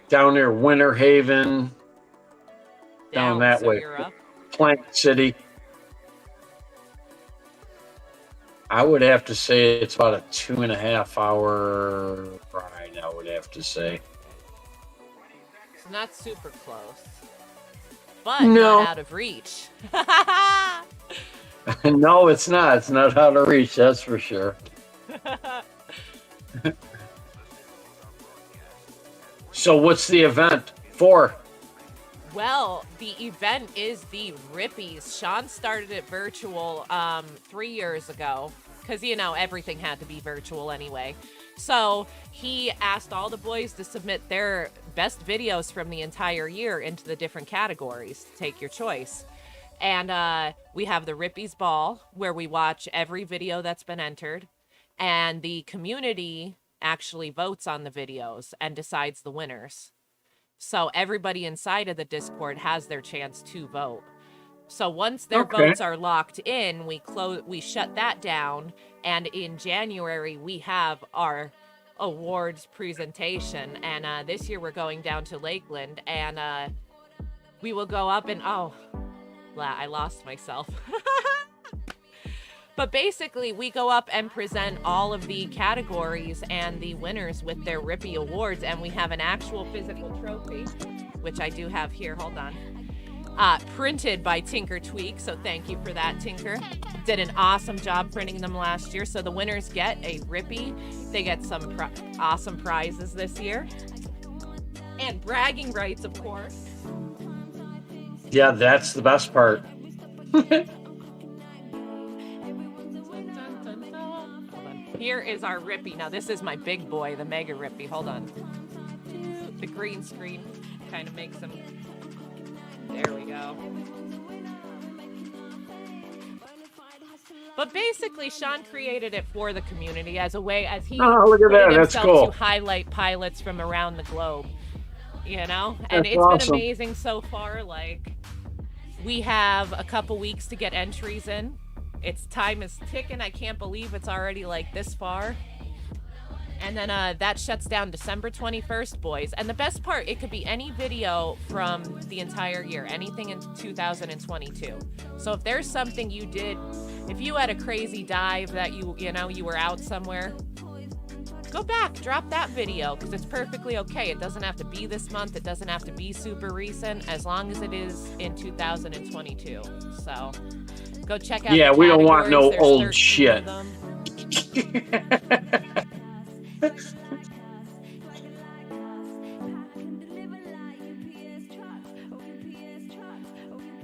down near Winter Haven, down that way, Plant City. I would have to say it's about a 2.5 hour ride. I would have to say. It's not super close. But not out of reach. No, it's not. It's not out of reach, that's for sure. So what's the event for? Well, the event is the Rippies. Sean started it virtual 3 years ago because, you know, everything had to be virtual anyway. So he asked all the boys to submit their best videos from the entire year into the different categories. Take your choice. And we have the Rippies Ball, where we watch every video that's been entered. And the community actually votes on the videos and decides the winners. So everybody inside of the Discord has their chance to vote. So once their votes are locked in, we shut that down. And in January, we have our awards presentation. And this year we're going down to Lakeland, and we will go up and, I lost myself. But basically, we go up and present all of the categories and the winners with their Rippy awards, and we have an actual physical trophy, which I do have here. Hold on. Printed by Tinker Tweak, so thank you for that, Tinker. Did an awesome job printing them last year, so the winners get a Rippy. They get some awesome prizes this year. And bragging rights, of course. Yeah, that's the best part. Here is our Rippy. Now, this is my big boy, the Mega Rippy. Hold on. The green screen kind of makes him... There we go. But basically, Sean created it for the community as a way, as he look at that. That's cool. To highlight pilots from around the globe, you know? And it's awesome. been amazing so far. Like, we have a couple weeks to get entries in. Time is ticking. I can't believe it's already like this far. And then that shuts down December 21st, boys. And the best part, it could be any video from the entire year, anything in 2022. So if there's something you did, if you had a crazy dive that you were out somewhere, go back, drop that video, because it's perfectly okay. It doesn't have to be this month. It doesn't have to be super recent, as long as it is in 2022. So go check out. Yeah, the we don't want no categories. There's old 13 shit. of them.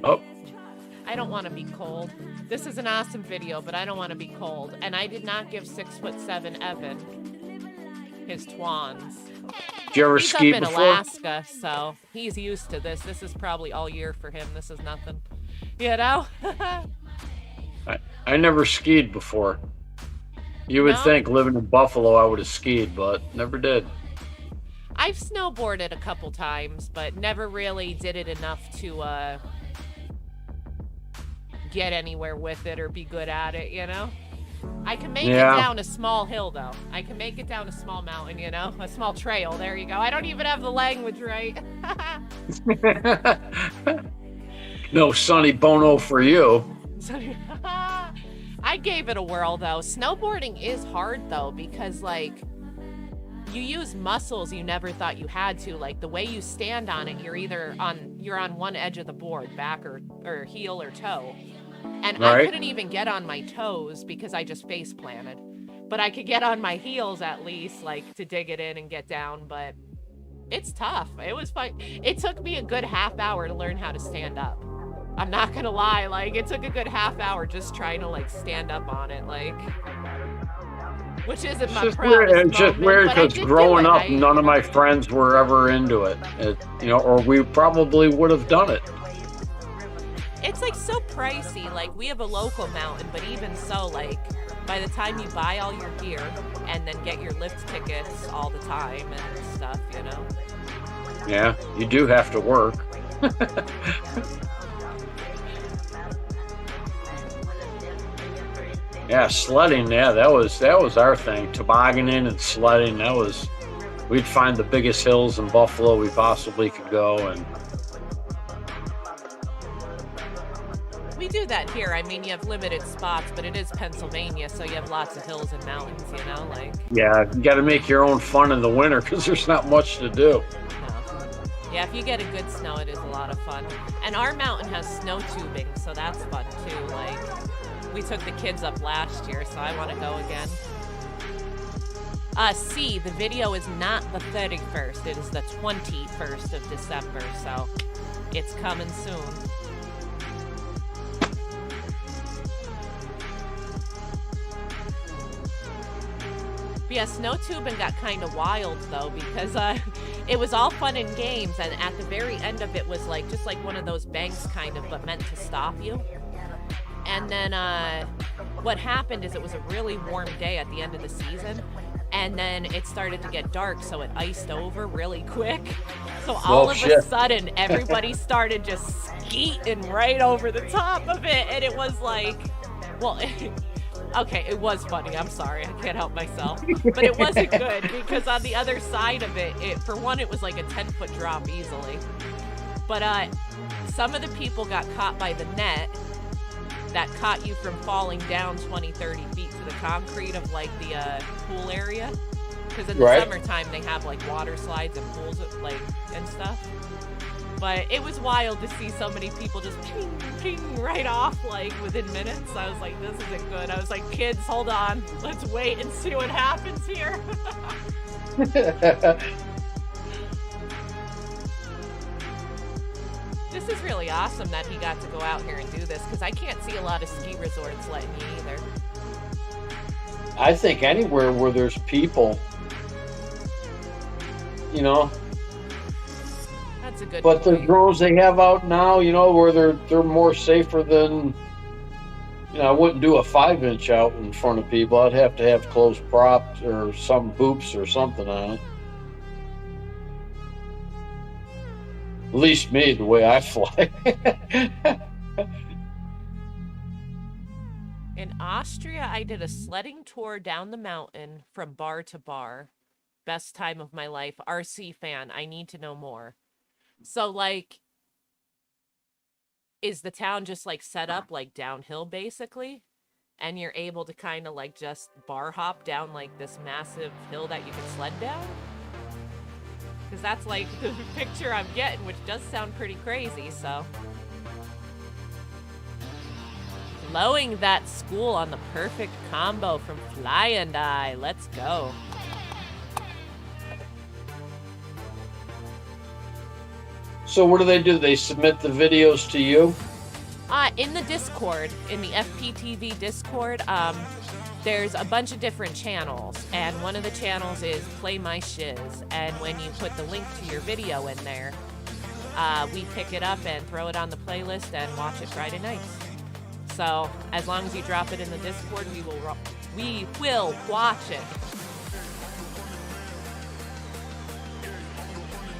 Oh. I don't want to be cold. This is an awesome video, but I don't want to be cold. And I did not give 6'7" Evan his twans. Did you ever He's ski up in before? Alaska, so he's used to this. This is probably all year for him. This is nothing, you know? I never skied before. You would No? think living in Buffalo I would have skied, but never did. I've snowboarded a couple times, but never really did it enough to get anywhere with it or be good at it, you know? I can make it down a small hill, though. I can make it down a small mountain, you know? A small trail. There you go. I don't even have the language right. No Sonny Bono for you. I gave it a whirl, though. Snowboarding is hard, though, because, like, you use muscles you never thought you had to. Like, the way you stand on it, you're on one edge of the board, back or heel or toe. And Right. I couldn't even get on my toes because I just face planted. But I could get on my heels at least, like, to dig it in and get down. But it's tough. It was fun. It took me a good half hour to learn how to stand up. I'm not gonna lie, like, it took a good half hour just trying to, like, stand up on it, like, which isn't my proudest It's just moment, weird but I because did do growing it. up, none of my friends were ever into it. Or we probably would have done it. It's, like, so pricey. Like, we have a local mountain, but even so, like, by the time you buy all your gear and then get your lift tickets all the time and stuff, you know? Yeah, you do have to work. Yeah, sledding. Yeah, that was our thing. Tobogganing and sledding. We'd find the biggest hills in Buffalo we possibly could go, and We do that here. I mean, you have limited spots, but it is Pennsylvania, so you have lots of hills and mountains, you know? Like, yeah, you got to make your own fun in the winter because there's not much to do. yeah, if you get a good snow, it is a lot of fun. And our mountain has snow tubing, so that's fun too. Like, we took the kids up last year, so I want to go again. C, the video is not the 31st. It is the 21st of December, so it's coming soon. But yeah, snow tubing got kind of wild though, because it was all fun and games, and at the very end of it was like just like one of those banks kind of, but meant to stop you. And then what happened is it was a really warm day at the end of the season, and then it started to get dark, so it iced over really quick. So all of a sudden, everybody started just skeeting right over the top of it, and it was like, well, okay, it was funny. I'm sorry, I can't help myself. But it wasn't good because on the other side of it, for one, it was like a 10-foot drop easily. But some of the people got caught by the net that caught you from falling down 20, 30 feet to the concrete of like the pool area. Because in the summertime, they have like water slides and pools like and stuff. But it was wild to see so many people just ping, ping right off, like, within minutes. I was like, this isn't good. I was like, kids, hold on. Let's wait and see what happens here. This is really awesome that he got to go out here and do this, because I can't see a lot of ski resorts letting you either. I think anywhere where there's people, you know. That's a good But point. the drones they have out now, you know, where they're more safer than, you know, I wouldn't do a 5-inch out in front of people. I'd have to have closed props or some boops or something on it. At least me, the way I fly. In Austria, I did a sledding tour down the mountain from bar to bar. Best time of my life. RC fan. I need to know more. So, like, is the town just, like, set up, like, downhill, basically? And you're able to kind of, like, just bar hop down, like, this massive hill that you can sled down? Because that's, like, the picture I'm getting, which does sound pretty crazy, so... Blowing that school on the perfect combo from Fly and I. Let's go. So what do? They submit the videos to you? In the Discord, in the FPTV Discord, there's a bunch of different channels, and one of the channels is Play My Shiz, and when you put the link to your video in there, we pick it up and throw it on the playlist and watch it Friday nights. So, as long as you drop it in the Discord, we will watch it.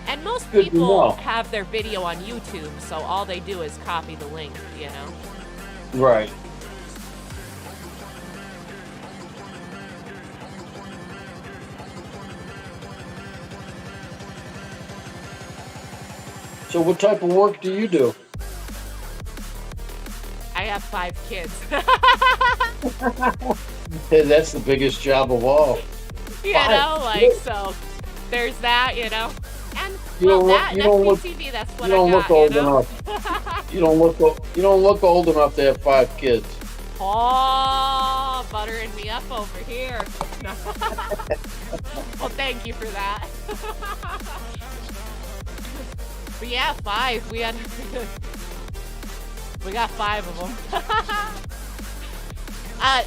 And most people have their video on YouTube, so all they do is copy the link, you know? Right. So what type of work do you do? I have 5 kids. Hey, that's the biggest job of all. You know, like, so there's that, you know. And that FPTV, that's what I got, look old you know? enough. You don't look old enough to have 5 kids. Oh, buttering me up over here. Well, thank you for that. But yeah, 5. We got 5 of them.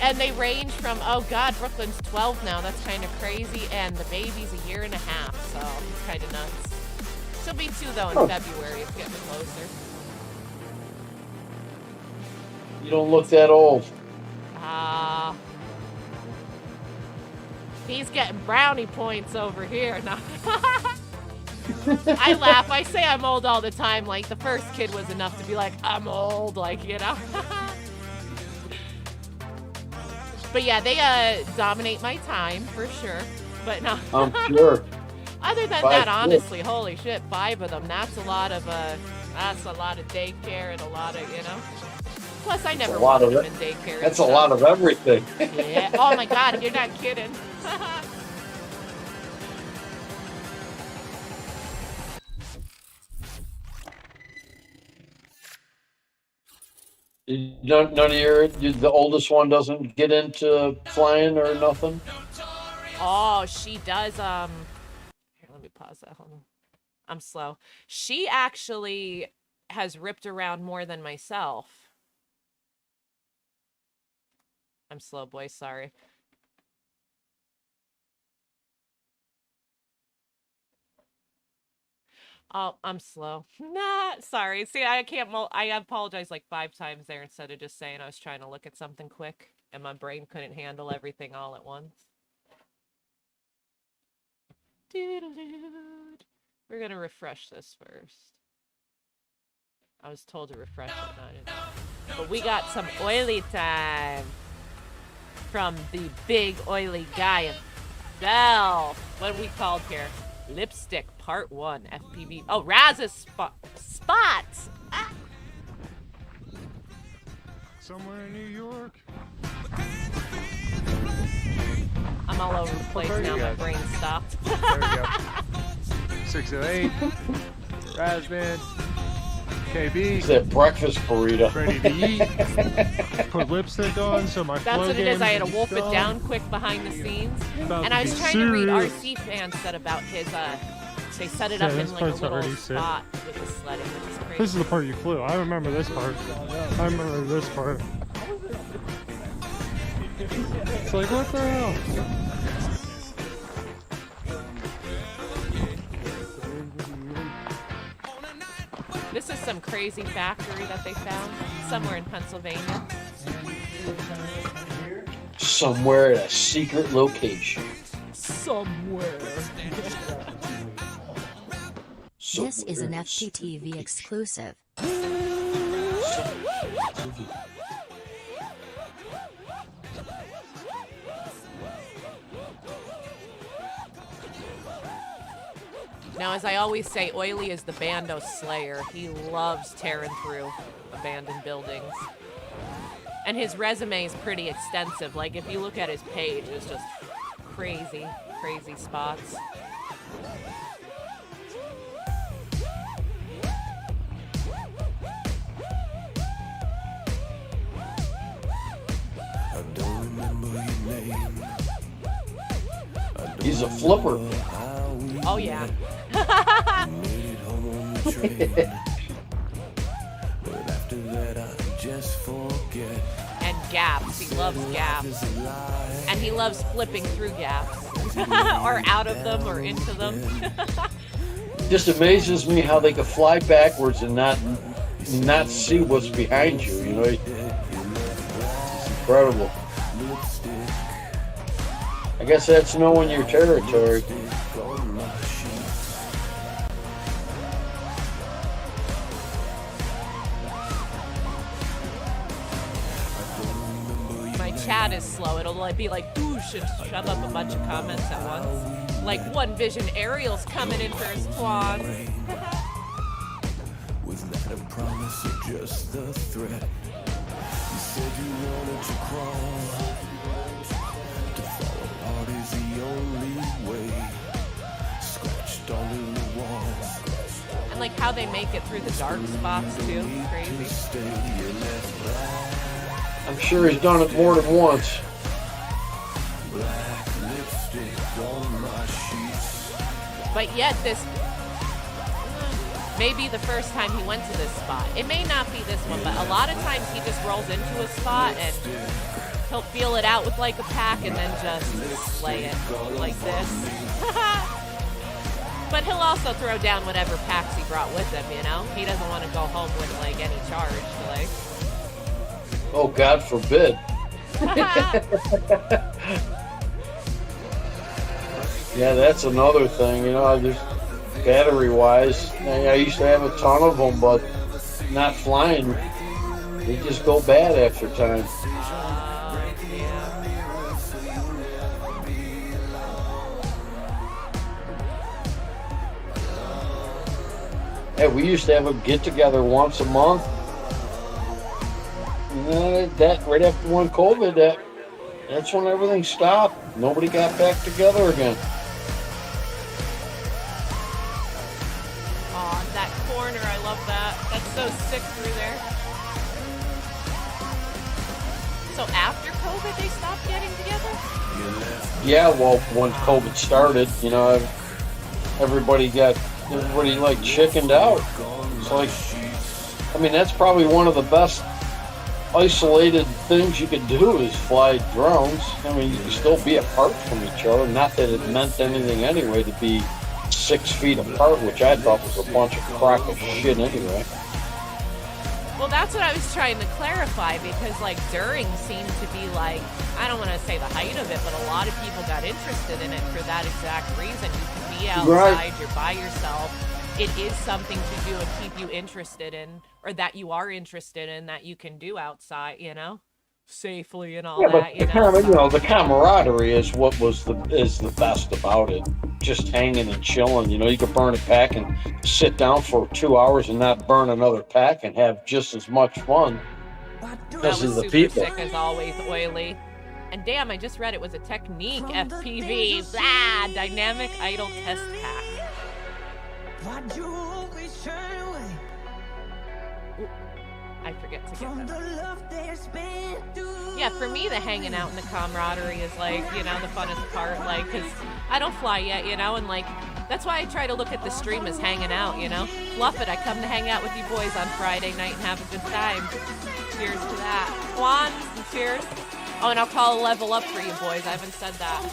And they range from, oh God, Brooklyn's 12 now. That's kind of crazy. And the baby's 1.5 years, so it's kind of nuts. She'll be 2, though, in February. It's getting closer. You don't look that old. He's getting brownie points over here. No. I laugh. I say I'm old all the time. Like, the first kid was enough to be like, I'm old. Like, you know. But yeah, they dominate my time for sure. But no. I'm sure. Other than that, honestly, holy shit, 5 of them. That's a lot of daycare and a lot of, you know. Plus, I never wanted them in daycare. That's a lot of everything. Yeah. Oh my God, you're not kidding. None of the oldest one doesn't get into flying or nothing? Oh, she does, here, let me pause that, hold on. I'm slow. She actually has ripped around more than myself. I'm slow, boy, sorry. Oh, I'm slow. Nah, sorry. See, I apologize like 5 times there instead of just saying I was trying to look at something quick and my brain couldn't handle everything all at once. We're gonna refresh this first. I was told to refresh it, not it. But we got some oily time from the big oily guy himself. What are we called here? Lipstick Part 1 FPV. Oh, Raz's spots. Ah. Somewhere in New York. I'm all over the place now. My brain stopped. There we go. 608. Razman. KB. It's that breakfast burrito. Ready to eat. Put lipstick on so my That's what it is. I had to wolf it down quick behind the scenes. And I was trying to read RC Fan said about his, they set it up in like a little spot with the sledding, which is crazy. This is the part you flew. I remember this part. I remember this part. It's like, what the hell? This is some crazy factory that they found somewhere in Pennsylvania. Somewhere at a secret location. Somewhere. This is an FPTV exclusive. Now, as I always say, Oily is the Bando Slayer. He loves tearing through abandoned buildings. And his resume is pretty extensive. Like, if you look at his page, it's just crazy, crazy spots. He's a flipper. Oh, yeah. And gaps. He loves gaps. And he loves flipping through gaps. Or out of them or into them. Just amazes me how they can fly backwards and not see what's behind you, you know? It's incredible. I guess that's knowing your territory. My chat is slow. It'll like be like boosh and shove up a bunch of comments at once. Like One Vision Ariel's coming in for his twan. Was not a promise or just a threat. You said you wanted to crawl. To fall apart is the only way. Scratched all in the walls. And like how they make it through the dark spots too. Crazy. I'm sure he's done it more than once. But yet this may be the first time he went to this spot. It may not be this one, but a lot of times he just rolls into a spot and he'll feel it out with like a pack and then just slay it like this. But he'll also throw down whatever packs he brought with him, you know? He doesn't want to go home with like any charge, like. Oh, God forbid. Yeah, that's another thing, you know, just battery-wise. I used to have a ton of them, but not flying. They just go bad after time. Hey, we used to have a get-together once a month. That right after one COVID, that's when everything stopped. Nobody got back together again. Aw, that corner, I love that. That's so sick through there. So after COVID, they stopped getting together? Yeah, well, when COVID started, you know, everybody like chickened out. It's like, I mean, that's probably one of the best isolated things you could do is fly drones. I mean, you can still be apart from each other. Not that it meant anything anyway to be 6 feet apart, which I thought was a bunch of crock of shit anyway. Well, that's what I was trying to clarify because, like, during seemed to be like, I don't want to say the height of it, but a lot of people got interested in it for that exact reason. You can be outside, right. You're by yourself. It is something to do and keep you interested in, or that you are interested in, that you can do outside, you know, safely and all that. But the camaraderie is what is the best about it. Just hanging and chilling. You know, you could burn a pack and sit down for 2 hours and not burn another pack and have just as much fun. That was super sick as always, Oily. And damn, I just read it was a Technique FPV. Blah, Dynamic Idle Test Pack. Why'd you always turn away? I forget to get that. Yeah, for me, the hanging out and the camaraderie is like, you know, the funnest part. Like, because I don't fly yet, you know, and like, that's why I try to look at the stream as hanging out, you know. Fluff it, I come to hang out with you boys on Friday night and have a good time. Cheers to that. Juan, cheers. Oh, and I'll call a level up for you boys. I haven't said that.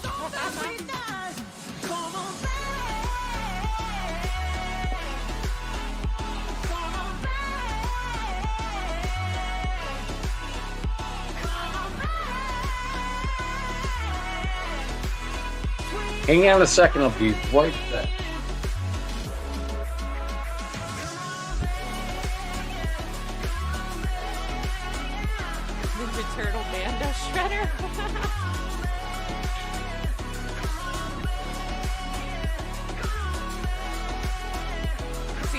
Hang on a second, I'll be right back. Ninja Turtle Bando Shredder.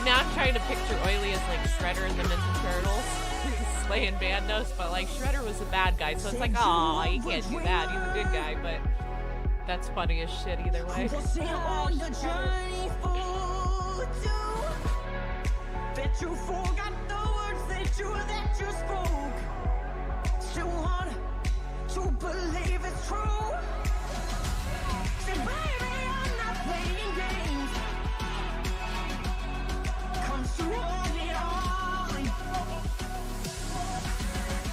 now I'm trying to picture Oily as like Shredder in the Ninja Turtles, slaying bandos, but like Shredder was a bad guy, so it's like, oh, he can't do that. He's a good guy, but that's funny as shit either way. Bet you forgot the words that you spoke. Still want to believe it's true. Say, baby, I'm not playing games. Comes to all the only.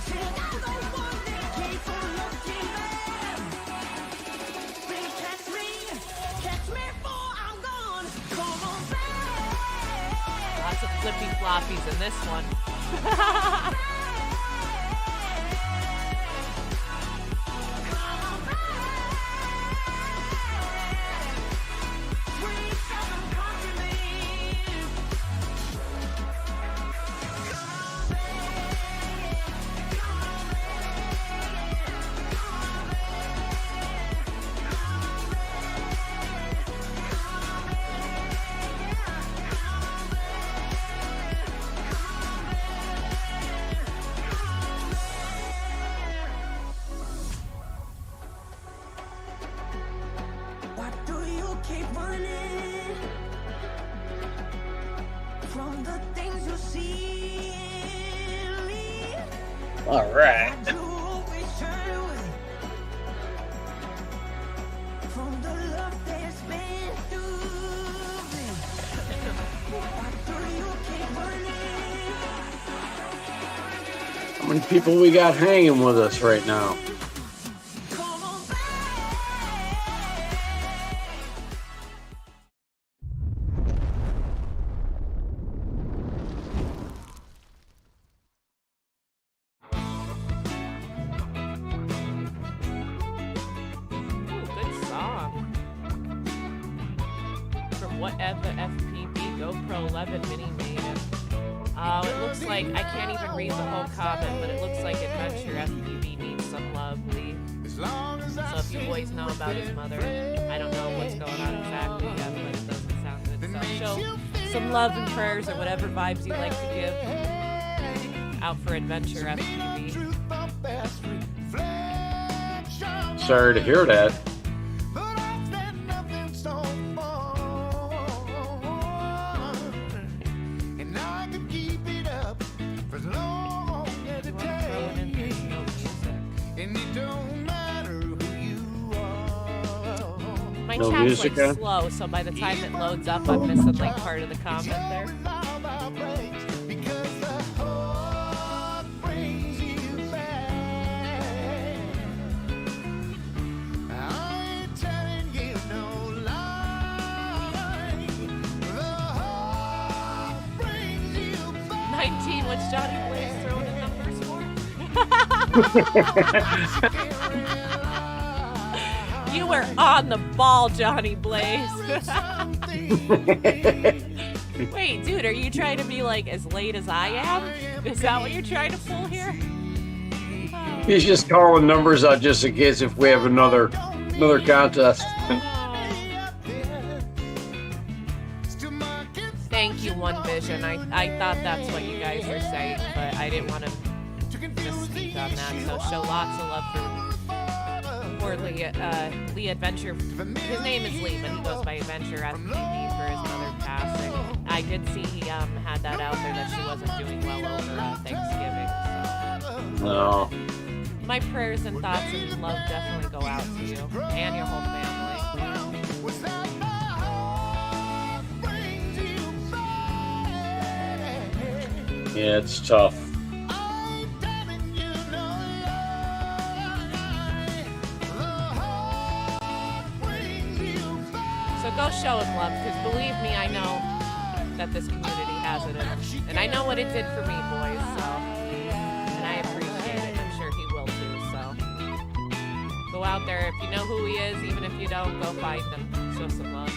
Say, I'm the one that keeps on looking back. Please catch me before I'm gone. Come on back. Lots of flippy floppies in this one. All right. How many people we got hanging with us right now? Whatever FPV GoPro 11 mini made it. It looks like, I can't even read the whole comment, but it looks like Adventure FPV needs some love, Lee. So if you boys know about his mother, I don't know what's going on exactly yet, but it doesn't sound good. So show some love and prayers or whatever vibes you like to give out for Adventure FPV. Sorry to hear that. My No chat's music, like huh? slow, so by the time it loads up, I'm missing like part of the comment there. What's Johnny Blaze throwing in numbers for? You were on the ball, Johnny Blaze. Wait, dude, are you trying to be like as late as I am? Is that what you're trying to pull here? He's just calling numbers out just in case if we have another contest. Thank you, One Vision. I thought that's what you guys were saying, but I didn't want to misspeak on that. So show lots of love for Lee Adventure. His name is Lee, but he goes by Adventure FPV for his mother passing. I did see he had that out there that she wasn't doing well over Thanksgiving. So. No. My prayers and thoughts and love definitely go out to you and your whole family. Yeah, it's tough. So go show him love, because believe me, I know that this community has it in him. And I know what it did for me, boys, so. And I appreciate it, and I'm sure he will too, so. Go out there, if you know who he is, even if you don't, go find him. Show some love.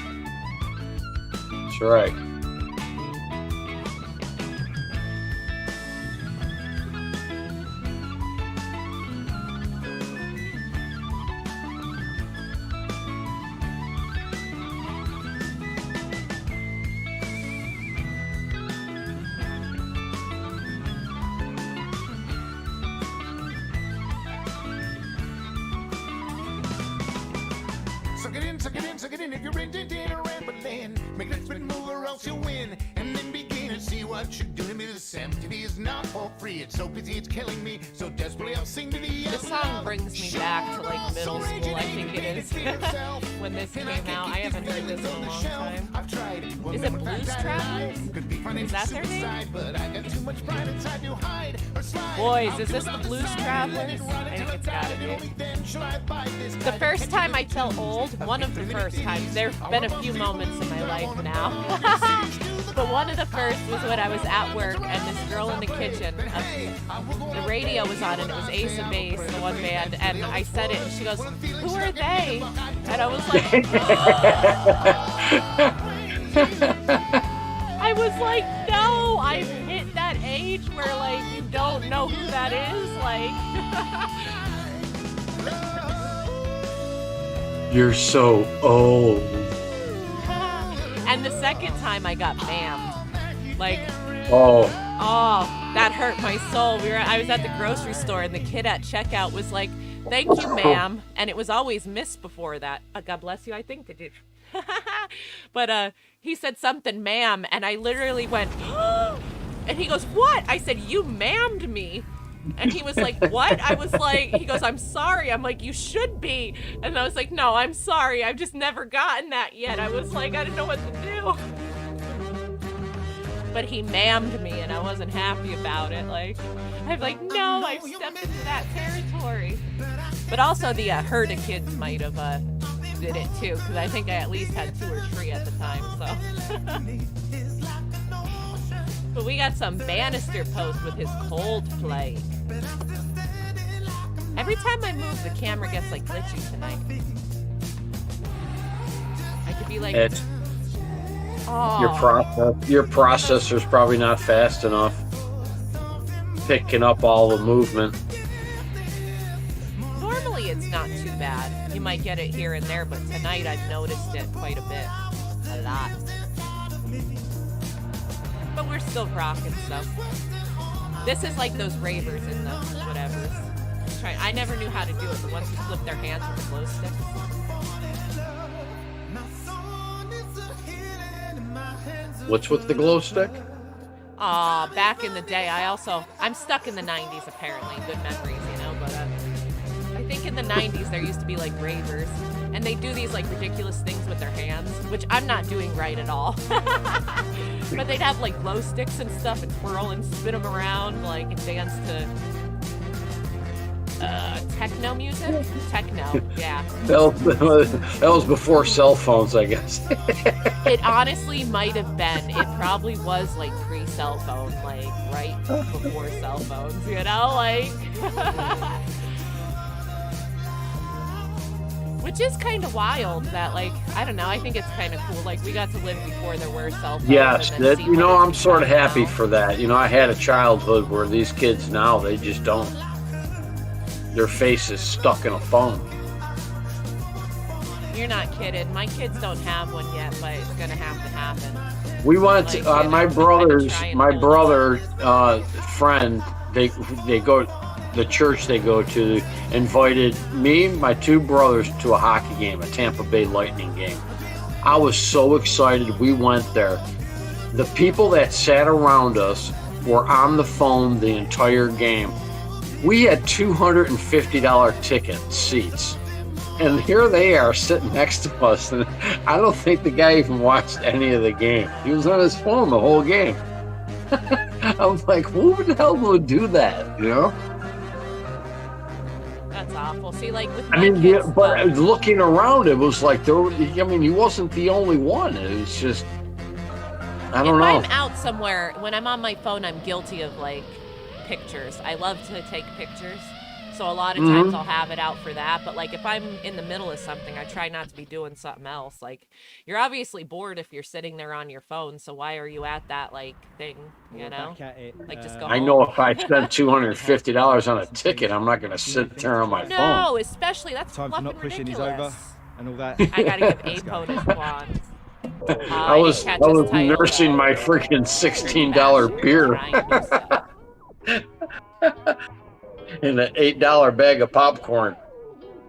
That's right. Suck it in, suck it in, suck it in. If you're into dinner rambling, make that spin move or else you'll win. And then begin to see what you're doing. This MTV is not for free. It's so busy, it's killing me. So desperately, I'll sing to the This song brings me back to like middle school, I think it is. When this came out, I haven't heard this in a long time. Is it Blues Travelers? Is that their name? Boys, is this the Blues Travelers? I think it's gotta be. The first time I felt old, one of the first times, there have been a few moments in my life now. But one of the first was when I was at work and this girl in the kitchen, the radio was on and it was Ace of Base, the one band, and I said it and she goes, "Who are they?" And I was like, I was like, no, I've hit that age where like you don't know who that is, like. You're so old. And the second time I got mammed, like, Oh, that hurt my soul. I was at the grocery store and the kid at checkout was like, "Thank you, ma'am," and it was always Miss before that. God bless you, I think it did. But he said something, "ma'am," and I literally went, and he goes, "What?" I said, "You ma'amed me." And he was like, "What?" I was like, he goes, "I'm sorry." I'm like, "You should be." And I was like, "No, I'm sorry. I've just never gotten that yet." I was like, I didn't know what to do. But he ma'amed me and I wasn't happy about it. Like, I'm like, no, I've stepped into that territory. But also the herd of kids might have did it too, because I think I at least had 2 or 3 at the time, so. But we got some Bannister post with his Coldplay. Every time I move, the camera gets like glitchy tonight. I could be like, your processor's probably not fast enough picking up all the movement. Normally it's not too bad. You might get it here and there, but tonight I've noticed it quite a bit. A lot. But we're still rocking stuff. This is like those ravers and those whatevers. I never knew how to do it, but once you flip their hands with the glow stick. What's with the glow stick? Back in the day, I'm stuck in the 90s apparently. Good memories, you know, but I think in the 90s there used to be like ravers, and they do these like ridiculous things with their hands, which I'm not doing right at all. But they'd have like glow sticks and stuff and twirl and spin them around like and dance to techno music? Techno, yeah. That was before cell phones, I guess. It honestly might have been. It probably was like pre-cell phone, like right before cell phones, you know, like. Which is kind of wild that, like, I don't know, I think it's kind of cool. Like, we got to live before there were cell phones. Yes, I'm sort of happy for that. You know, I had a childhood where these kids now, they just don't. Their face is stuck in a phone. You're not kidding. My kids don't have one yet, but it's going to have to happen. We went to, my brother friend, they go, the church they go to invited me and my 2 brothers to a hockey game, a Tampa Bay Lightning game. I was so excited. We went there. The people that sat around us were on the phone the entire game. We had $250 ticket seats. And here they are sitting next to us. And I don't think the guy even watched any of the game. He was on his phone the whole game. I was like, who the hell would do that, you know? That's awful. See, like with my kids, but looking around, it was like he wasn't the only one. It was just, I don't know. If I'm out somewhere, when I'm on my phone, I'm guilty of like pictures. I love to take pictures. So a lot of times I'll have it out for that. But like if I'm in the middle of something, I try not to be doing something else. Like you're obviously bored if you're sitting there on your phone. So why are you at that like thing, you know? Like just go I know if I spend $250 on a ticket, I'm not going to sit there on my phone. No, especially that's time for not pushing these over and all that. I got to give Apo his wand. I was nursing my freaking $16 beer. And an $8 bag of popcorn.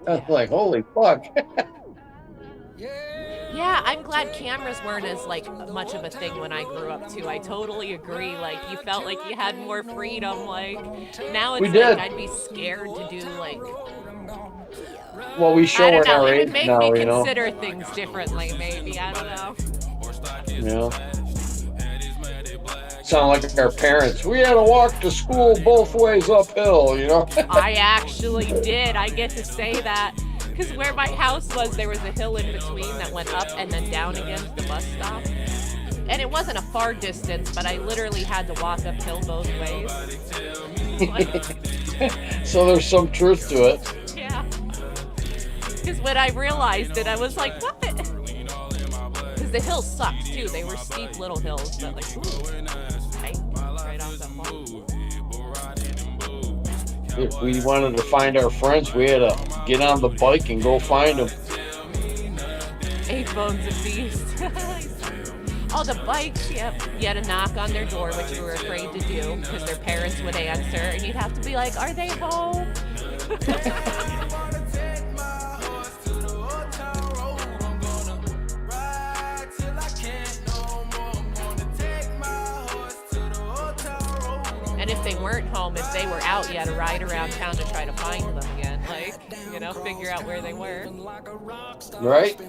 I was like, holy fuck. I'm glad cameras weren't as like much of a thing when I grew up too. I totally agree. Like you felt like you had more freedom. Like now it's like I'd be scared to do like. Well, we show I don't know. our It would age make now, me you know. consider things differently. Maybe I don't know. Yeah. Sound like our parents. We had to walk to school both ways uphill, you know. I actually did. I get to say that. Because where my house was, there was a hill in between that went up and then down again to the bus stop. And it wasn't a far distance, but I literally had to walk uphill both ways. So there's some truth to it. Yeah. Because when I realized it, I was like, what? Because the hills sucked too. They were steep little hills, but like, ooh, right off that wall. If we wanted to find our friends, we had to get on the bike and go find them. 8 bones a beast. Oh, the bikes, yep. You had to knock on their door, which you were afraid to do, because their parents would answer, and you'd have to be like, are they home? And if they weren't home, if they were out, you had to ride around town to try to find them again. Like, you know, figure out where they were. Right?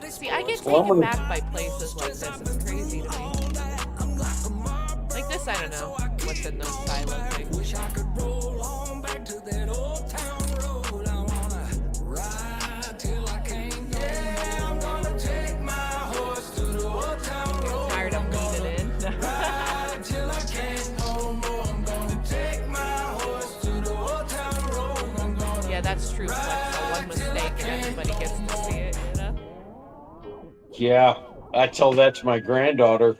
See, I get taken back by places like this. It's crazy to me. Like this, I don't know what's in those silent things. Tired of leaning in. Yeah, that's true. Like, so one mistake and everybody gets to see it, you know? Yeah, I tell that to my granddaughter.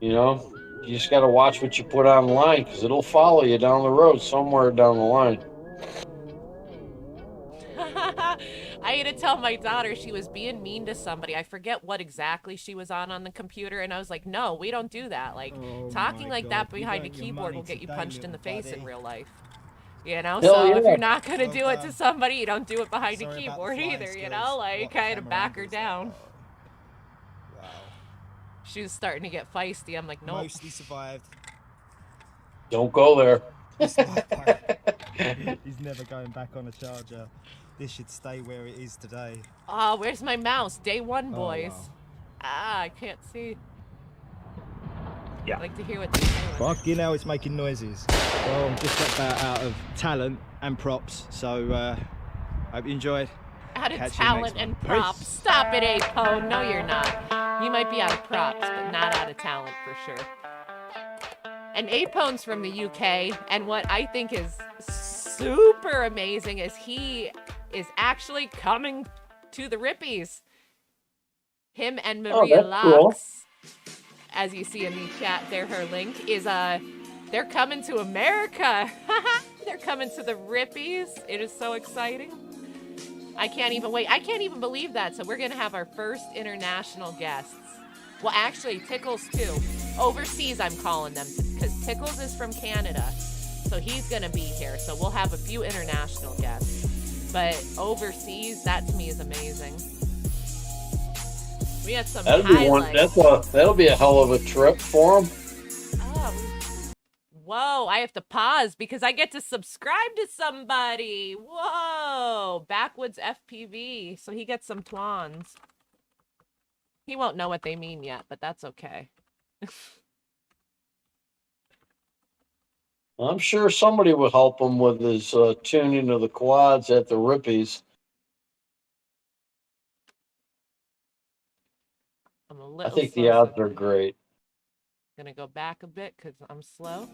You know, you just got to watch what you put online because it'll follow you down the road somewhere down the line. I had to tell my daughter she was being mean to somebody. I forget what exactly she was on the computer, and I was like, no, we don't do that. Like, talking like that behind a keyboard will get you punched in the face in real life. You know, so if you're not going to do it to somebody, you don't do it behind a keyboard either, you know? Like, kind of back her down. Wow. She was starting to get feisty. I'm like, no. Mostly survived. Don't go there. He's never going back on a charger. This should stay where it is today. Oh, where's my mouse? Day one, boys. Wow. Ah, I can't see. Yeah. I like to hear what they're saying. Fucking hell, it's making noises. Well, I'm just about out of talent and props, so hope you enjoyed. Out of talent and props. Stop it, A-Pone. No, you're not. You might be out of props, but not out of talent for sure. And A-Pone's from the UK, and what I think is super amazing is he is actually coming to the Rippies. Him and Maria Laux, cool. as you see in the chat there, her link is they're coming to America. They're coming to the Rippies. It is so exciting. I can't even wait. I can't even believe that. So we're going to have our first international guests. Well, actually, Tickles too. Overseas, I'm calling them, because Tickles is from Canada. So he's going to be here. So we'll have a few international guests. But overseas, that to me is amazing. We had some highlights. That'll be a hell of a trip for him. Oh. Whoa, I have to pause because I get to subscribe to somebody. Whoa, Backwoods FPV. So he gets some plans. He won't know what they mean yet, but that's okay. I'm sure somebody will help him with his tuning of the quads at the Rippies. I think the odds are great. Gonna go back a bit because I'm slow.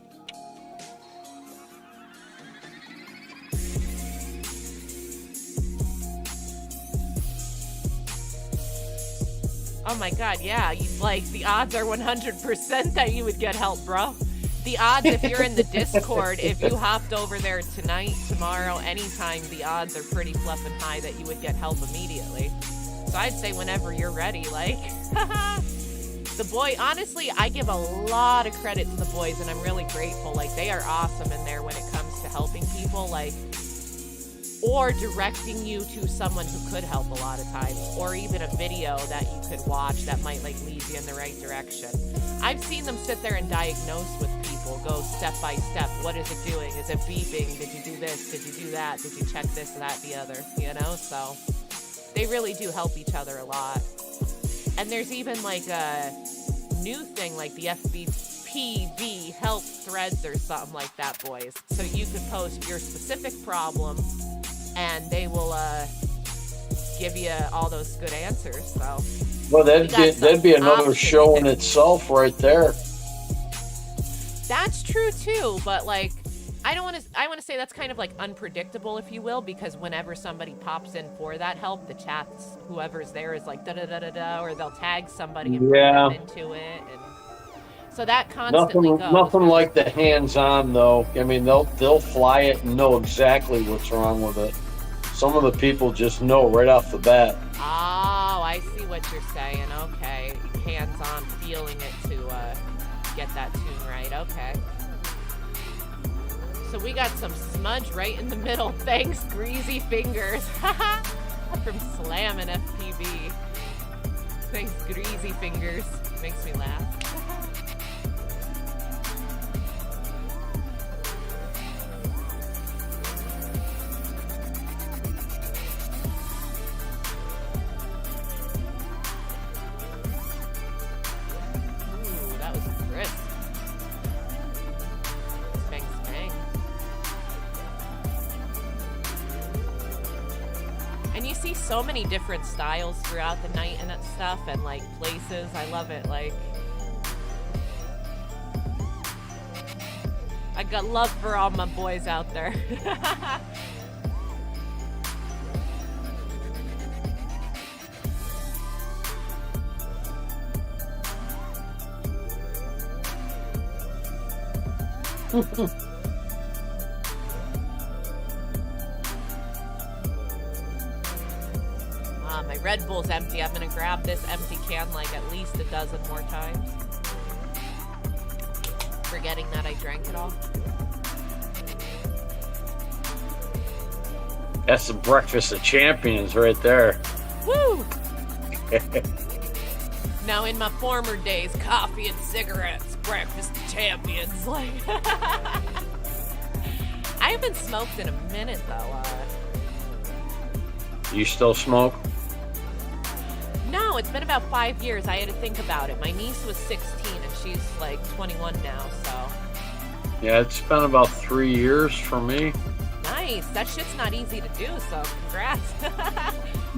Oh my god, yeah, like the odds are 100% that you would get help, bro. The odds, if you're in the Discord, if you hopped over there tonight, tomorrow, anytime, the odds are pretty fluffing high that you would get help immediately. So I'd say whenever you're ready, like, The boy, honestly, I give a lot of credit to the boys, and I'm really grateful. Like, they are awesome in there when it comes to helping people, like, or directing you to someone who could help a lot of times, or even a video that you could watch that might, like, lead you in the right direction. I've seen them sit there and diagnose with people, go step by step. What is it doing? Is it beeping? Did you do this? Did you do that? Did you check this, that, the other? You know, so they really do help each other a lot. And there's even like a new thing like the FPTV health threads or something like that, boys. So you could post your specific problem and they will give you all those good answers. So well, that'd be another show in itself right there. That's true too, but like I want to say that's kind of like unpredictable, if you will, because whenever somebody pops in for that help, the chats, whoever's there is like da-da-da-da-da, or they'll tag somebody and bring them into it. And so that constantly goes. Nothing like the hands-on, though. I mean, they'll fly it and know exactly what's wrong with it. Some of the people just know right off the bat. Oh, I see what you're saying. Okay. Hands-on, feeling it to get that tune right. Okay. So we got some smudge right in the middle. Thanks, Greasy Fingers. From slamming FPV. Thanks, Greasy Fingers. Makes me laugh. Ooh, that was crisp. Bang, bang. And you see so many different styles throughout the night and that stuff, and like places. I love it. Like, I got love for all my boys out there. My Red Bull's empty. I'm gonna grab this empty can like at least a dozen more times. Forgetting that I drank it all. That's the breakfast of champions right there. Woo! Now, in my former days, coffee and cigarettes, breakfast of champions. Like, I haven't smoked in a minute though. You still smoke? No, it's been about 5 years. I had to think about it. My niece was 16 and she's like 21 now, so. Yeah, it's been about 3 years for me. Nice. That shit's not easy to do, so congrats.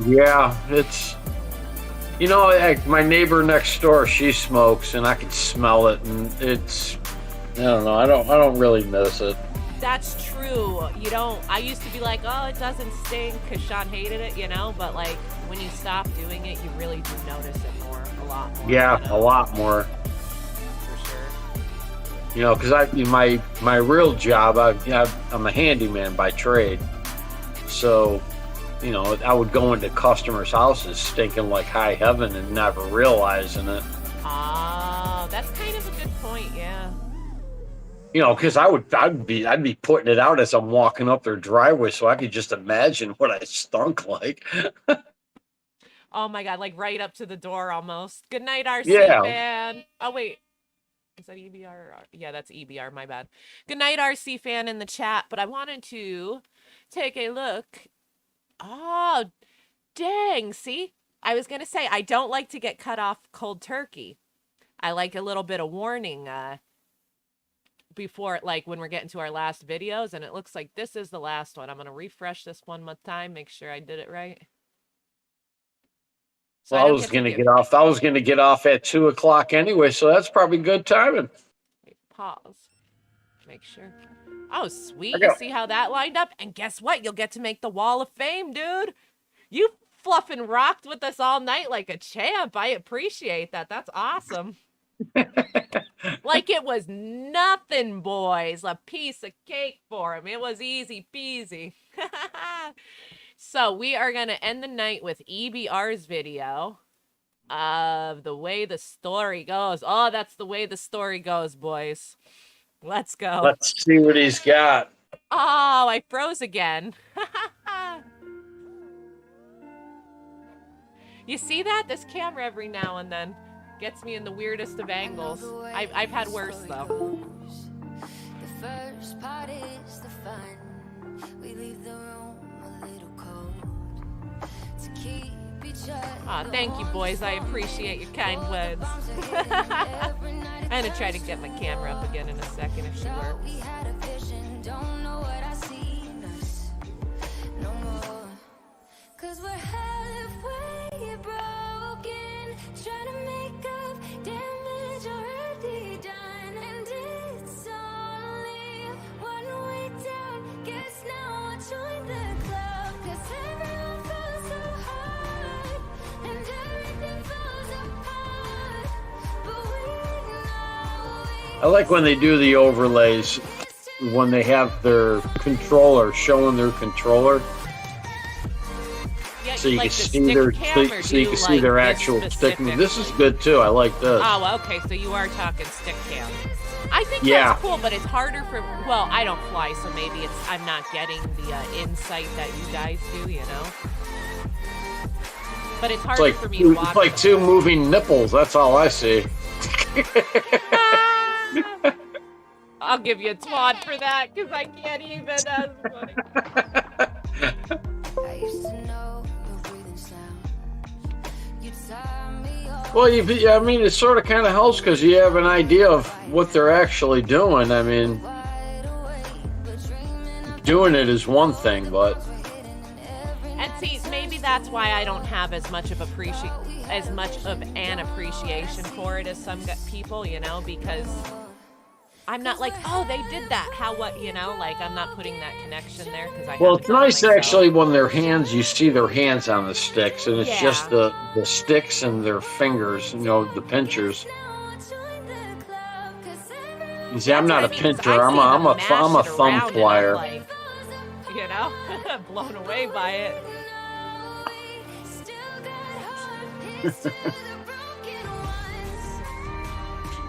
Yeah, it's, you know, my neighbor next door, she smokes and I can smell it, and it's, I don't know, I don't really miss it. That's true. You don't, I used to be like, oh, it doesn't stink because Sean hated it, you know, but like when you stop doing it, you really do notice it more, a lot more. Yeah, you know? a lot more. For sure. You know, because my real job, I'm a handyman by trade. So, you know, I would go into customers' houses stinking like high heaven and never realizing it. Ah, that's kind of a good point, yeah. You know, because I'd be putting it out as I'm walking up their driveway, so I could just imagine what I stunk like. Oh my God, like right up to the door almost. Good night, RC fan. Oh wait, is that EBR? Yeah, that's EBR, my bad. Good night, RC fan in the chat, but I wanted to take a look. Oh, dang, see? I was gonna say, I don't like to get cut off cold turkey. I like a little bit of warning, before, like when we're getting to our last videos, and it looks like this is the last one. I'm going to refresh this one more time, make sure I did it right. So well, I was going to get off. I was going to get off at 2 o'clock anyway, so that's probably good timing. Wait, pause. Make sure. Oh, sweet. You see how that lined up? And guess what? You'll get to make the Wall of Fame, dude. You fluffing rocked with us all night like a champ. I appreciate that. That's awesome. Like it was nothing, boys. A piece of cake for him. It was easy peasy. So we are going to end the night with EBR's video. The way the story goes. Oh, that's the way the story goes, boys. Let's go. Let's see what he's got. Oh, I froze again. You see that? This camera every now and then gets me in the weirdest of angles. I've had worse, though. The first part is the fun. We leave the room a little cold to keep each other. Aw, thank you, boys. I appreciate your kind words. I'm gonna try to get my camera up again in a second if she works. Don't know what I see no more. 'Cause we're halfway broken, trying to make up damage already done. And it's only one way down. Guess now I'll join the club. 'Cause everyone falls so hard, and everything falls apart. But we know I like when they do the overlays, when they have their controller, showing their controller. Yeah, So you like can the see stick their cam, or so you do can see like their this actual stick. specific? This is good too. I like this. Oh, okay, so you are talking stick cam. I think Yeah. that's cool, but it's harder for, well, I don't fly, so maybe it's, I'm not getting the insight that you guys do, you know? But it's harder for me to watch. It's like two moving nipples. That's all I see. I'll give you a twat for that, because I can't even. That's funny. I used to know your breathing sound. You tie me up. Well, I mean, it sort of kind of helps because you have an idea of what they're actually doing. I mean, doing it is one thing, but And see, maybe that's why I don't have as much of an appreciation for it as some people, you know, because I'm not like, oh, they did that. How, what, you know, like I'm not putting that connection there because I. well, haven't it's done it nice myself. actually when their hands, you see their hands on the sticks, and it's Yeah. just the sticks and their fingers, you know, the pinchers. You see, I'm not a That's what I mean, 'cause pincher. I I'm see them a mash I'm a it thumb around and I'm flyer. like, you know, blown away by it.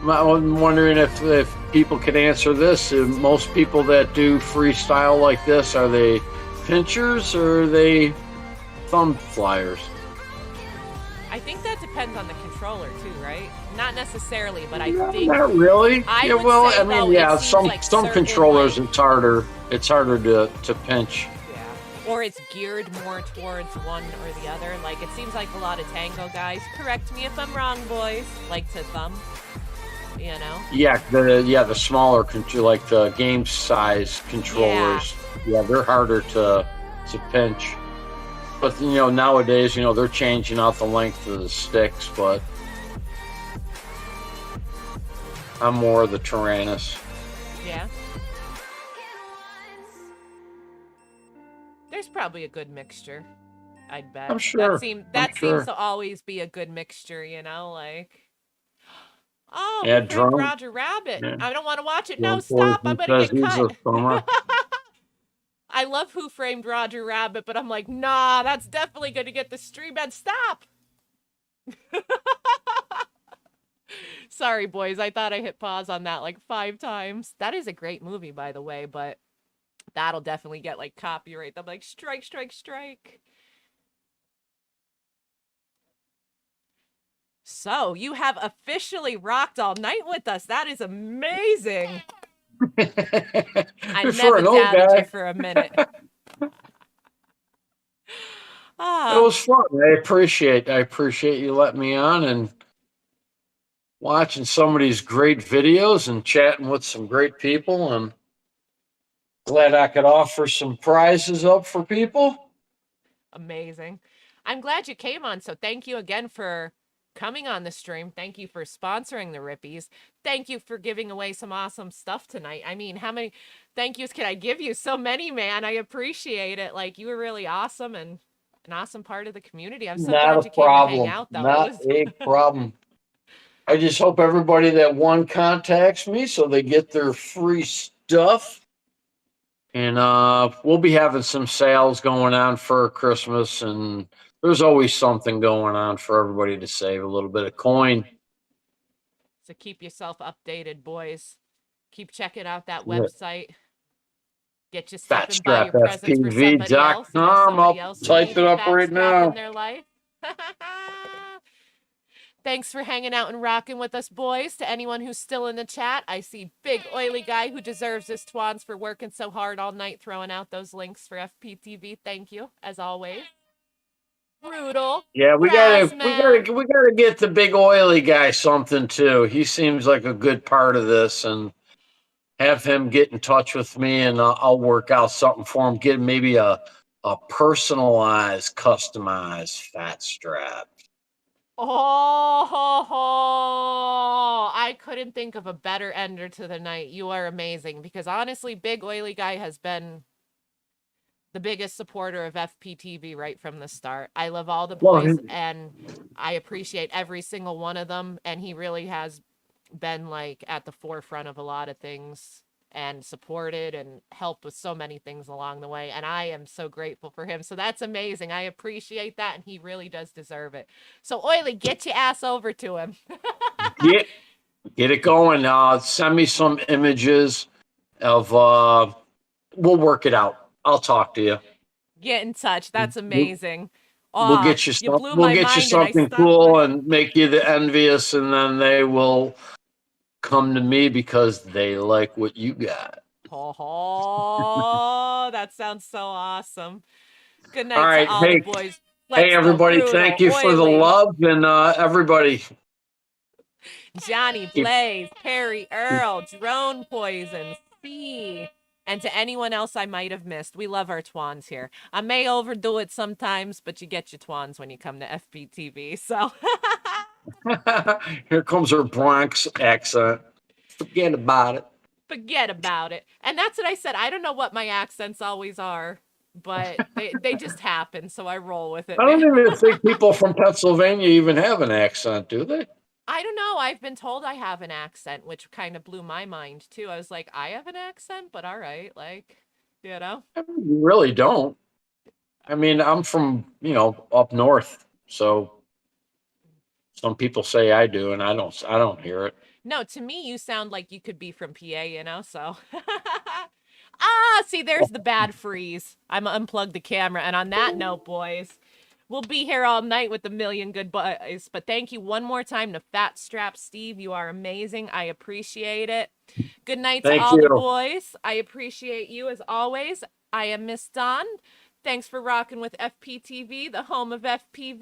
I'm wondering if people could answer this. Most people that do freestyle like this, are they pinchers or are they thumb flyers? I think that depends on the controller too, right? Not necessarily, but I think Not really. I Yeah, would well, say, I mean, though, yeah, it seems some like some certain, controllers like, it's harder to pinch. yeah, or it's geared more towards one or the other. Like it seems like a lot of tango guys. Correct me if I'm wrong, boys. Like to thumb, you know. Yeah, the smaller like the game size controllers. Yeah, they're harder to pinch. But you know, nowadays, you know, they're changing out the length of the sticks, but I'm more of the Tyrannus. Yeah. There's probably a good mixture, I'd bet. I'm sure. That I'm sure. seems to always be a good mixture, you know, like. Oh, Yeah, Who Framed drum. Roger Rabbit. Yeah. I don't want to watch it. No, One stop. person I'm gonna says get he's a cut. thumber. I love Who Framed Roger Rabbit, but I'm like, nah, that's definitely gonna get the stream and stop. Sorry, boys. I thought I hit pause on that like 5 times. That is a great movie, by the way, but that'll definitely get like copyright. I'm like, strike, strike, strike. So you have officially rocked all night with us. That is amazing. I For never an old doubted guy. you for a minute. It Ah, was fun. I appreciate you letting me on and watching some of these great videos and chatting with some great people, and glad I could offer some prizes up for people. amazing. I'm glad you came on. So thank you again for coming on the stream. Thank you for sponsoring the Rippies. Thank you for giving away some awesome stuff tonight. I mean, how many thank yous can I give you? So many, man. I appreciate it. Like, you were really awesome and an awesome part of the community. I'm so glad Not you a came to hang problem. out, though. Not a problem. I just hope everybody that won contacts me so they get their free stuff. And we'll be having some sales going on for Christmas, and there's always something going on for everybody to save a little bit of coin. So keep yourself updated, boys. Keep checking out that website. Get you stepping by your presents for somebody else. You know, somebody else type it up right now in their life. Thanks for hanging out and rocking with us, boys. To anyone who's still in the chat, I see Big Oily Guy who deserves his twans for working so hard all night throwing out those links for FPTV. Thank you, as always. Brutal. Yeah, we gotta get the Big Oily Guy something too. He seems like a good part of this, and have him get in touch with me, and I'll work out something for him. Get maybe a personalized, customized fat strap. Oh, I couldn't think of a better ender to the night. You are amazing, because honestly, Big Oily Guy has been the biggest supporter of FPTV right from the start. I love all the boys, and I appreciate every single one of them, and he really has been like at the forefront of a lot of things and supported and helped with so many things along the way, and I am so grateful for him. So that's amazing. I appreciate that, and he really does deserve it. So Oily, get your ass over to him. Get it going. Send me some images of we'll work it out. I'll talk to you. Get in touch. That's amazing. We'll get you something cool and make you the envious, and then they will come to me because they like what you got. Oh, that sounds so awesome. Good night all right, to all the boys. Hey, everybody, thank you for the love, and everybody. Johnny Blaze, Perry Earl, Drone Poison, C, and to anyone else I might have missed. We love our twans here. I may overdo it sometimes, but you get your twans when you come to FPTV, so... Here comes her Bronx accent. Forget about it. Forget about it. And that's what I said. I don't know what my accents always are, but they just happen, so I roll with it. I don't even think people from Pennsylvania even have an accent, do they? I don't know. I've been told I have an accent, which kind of blew my mind, too. I was like, I have an accent? But all right, like, you know? You really don't. I mean, I'm from, up north, so some people say I do, and I don't hear it. No, to me, you sound like you could be from PA, so. See, there's the bad freeze. I'm unplugged the camera. And on that note, boys, we'll be here all night with a million good boys. But thank you one more time to Fatstrap Steve. You are amazing. I appreciate it. Good night to all the boys. I appreciate you as always. I am Miss Dawn. Thanks for rocking with FPTV, the home of FPV.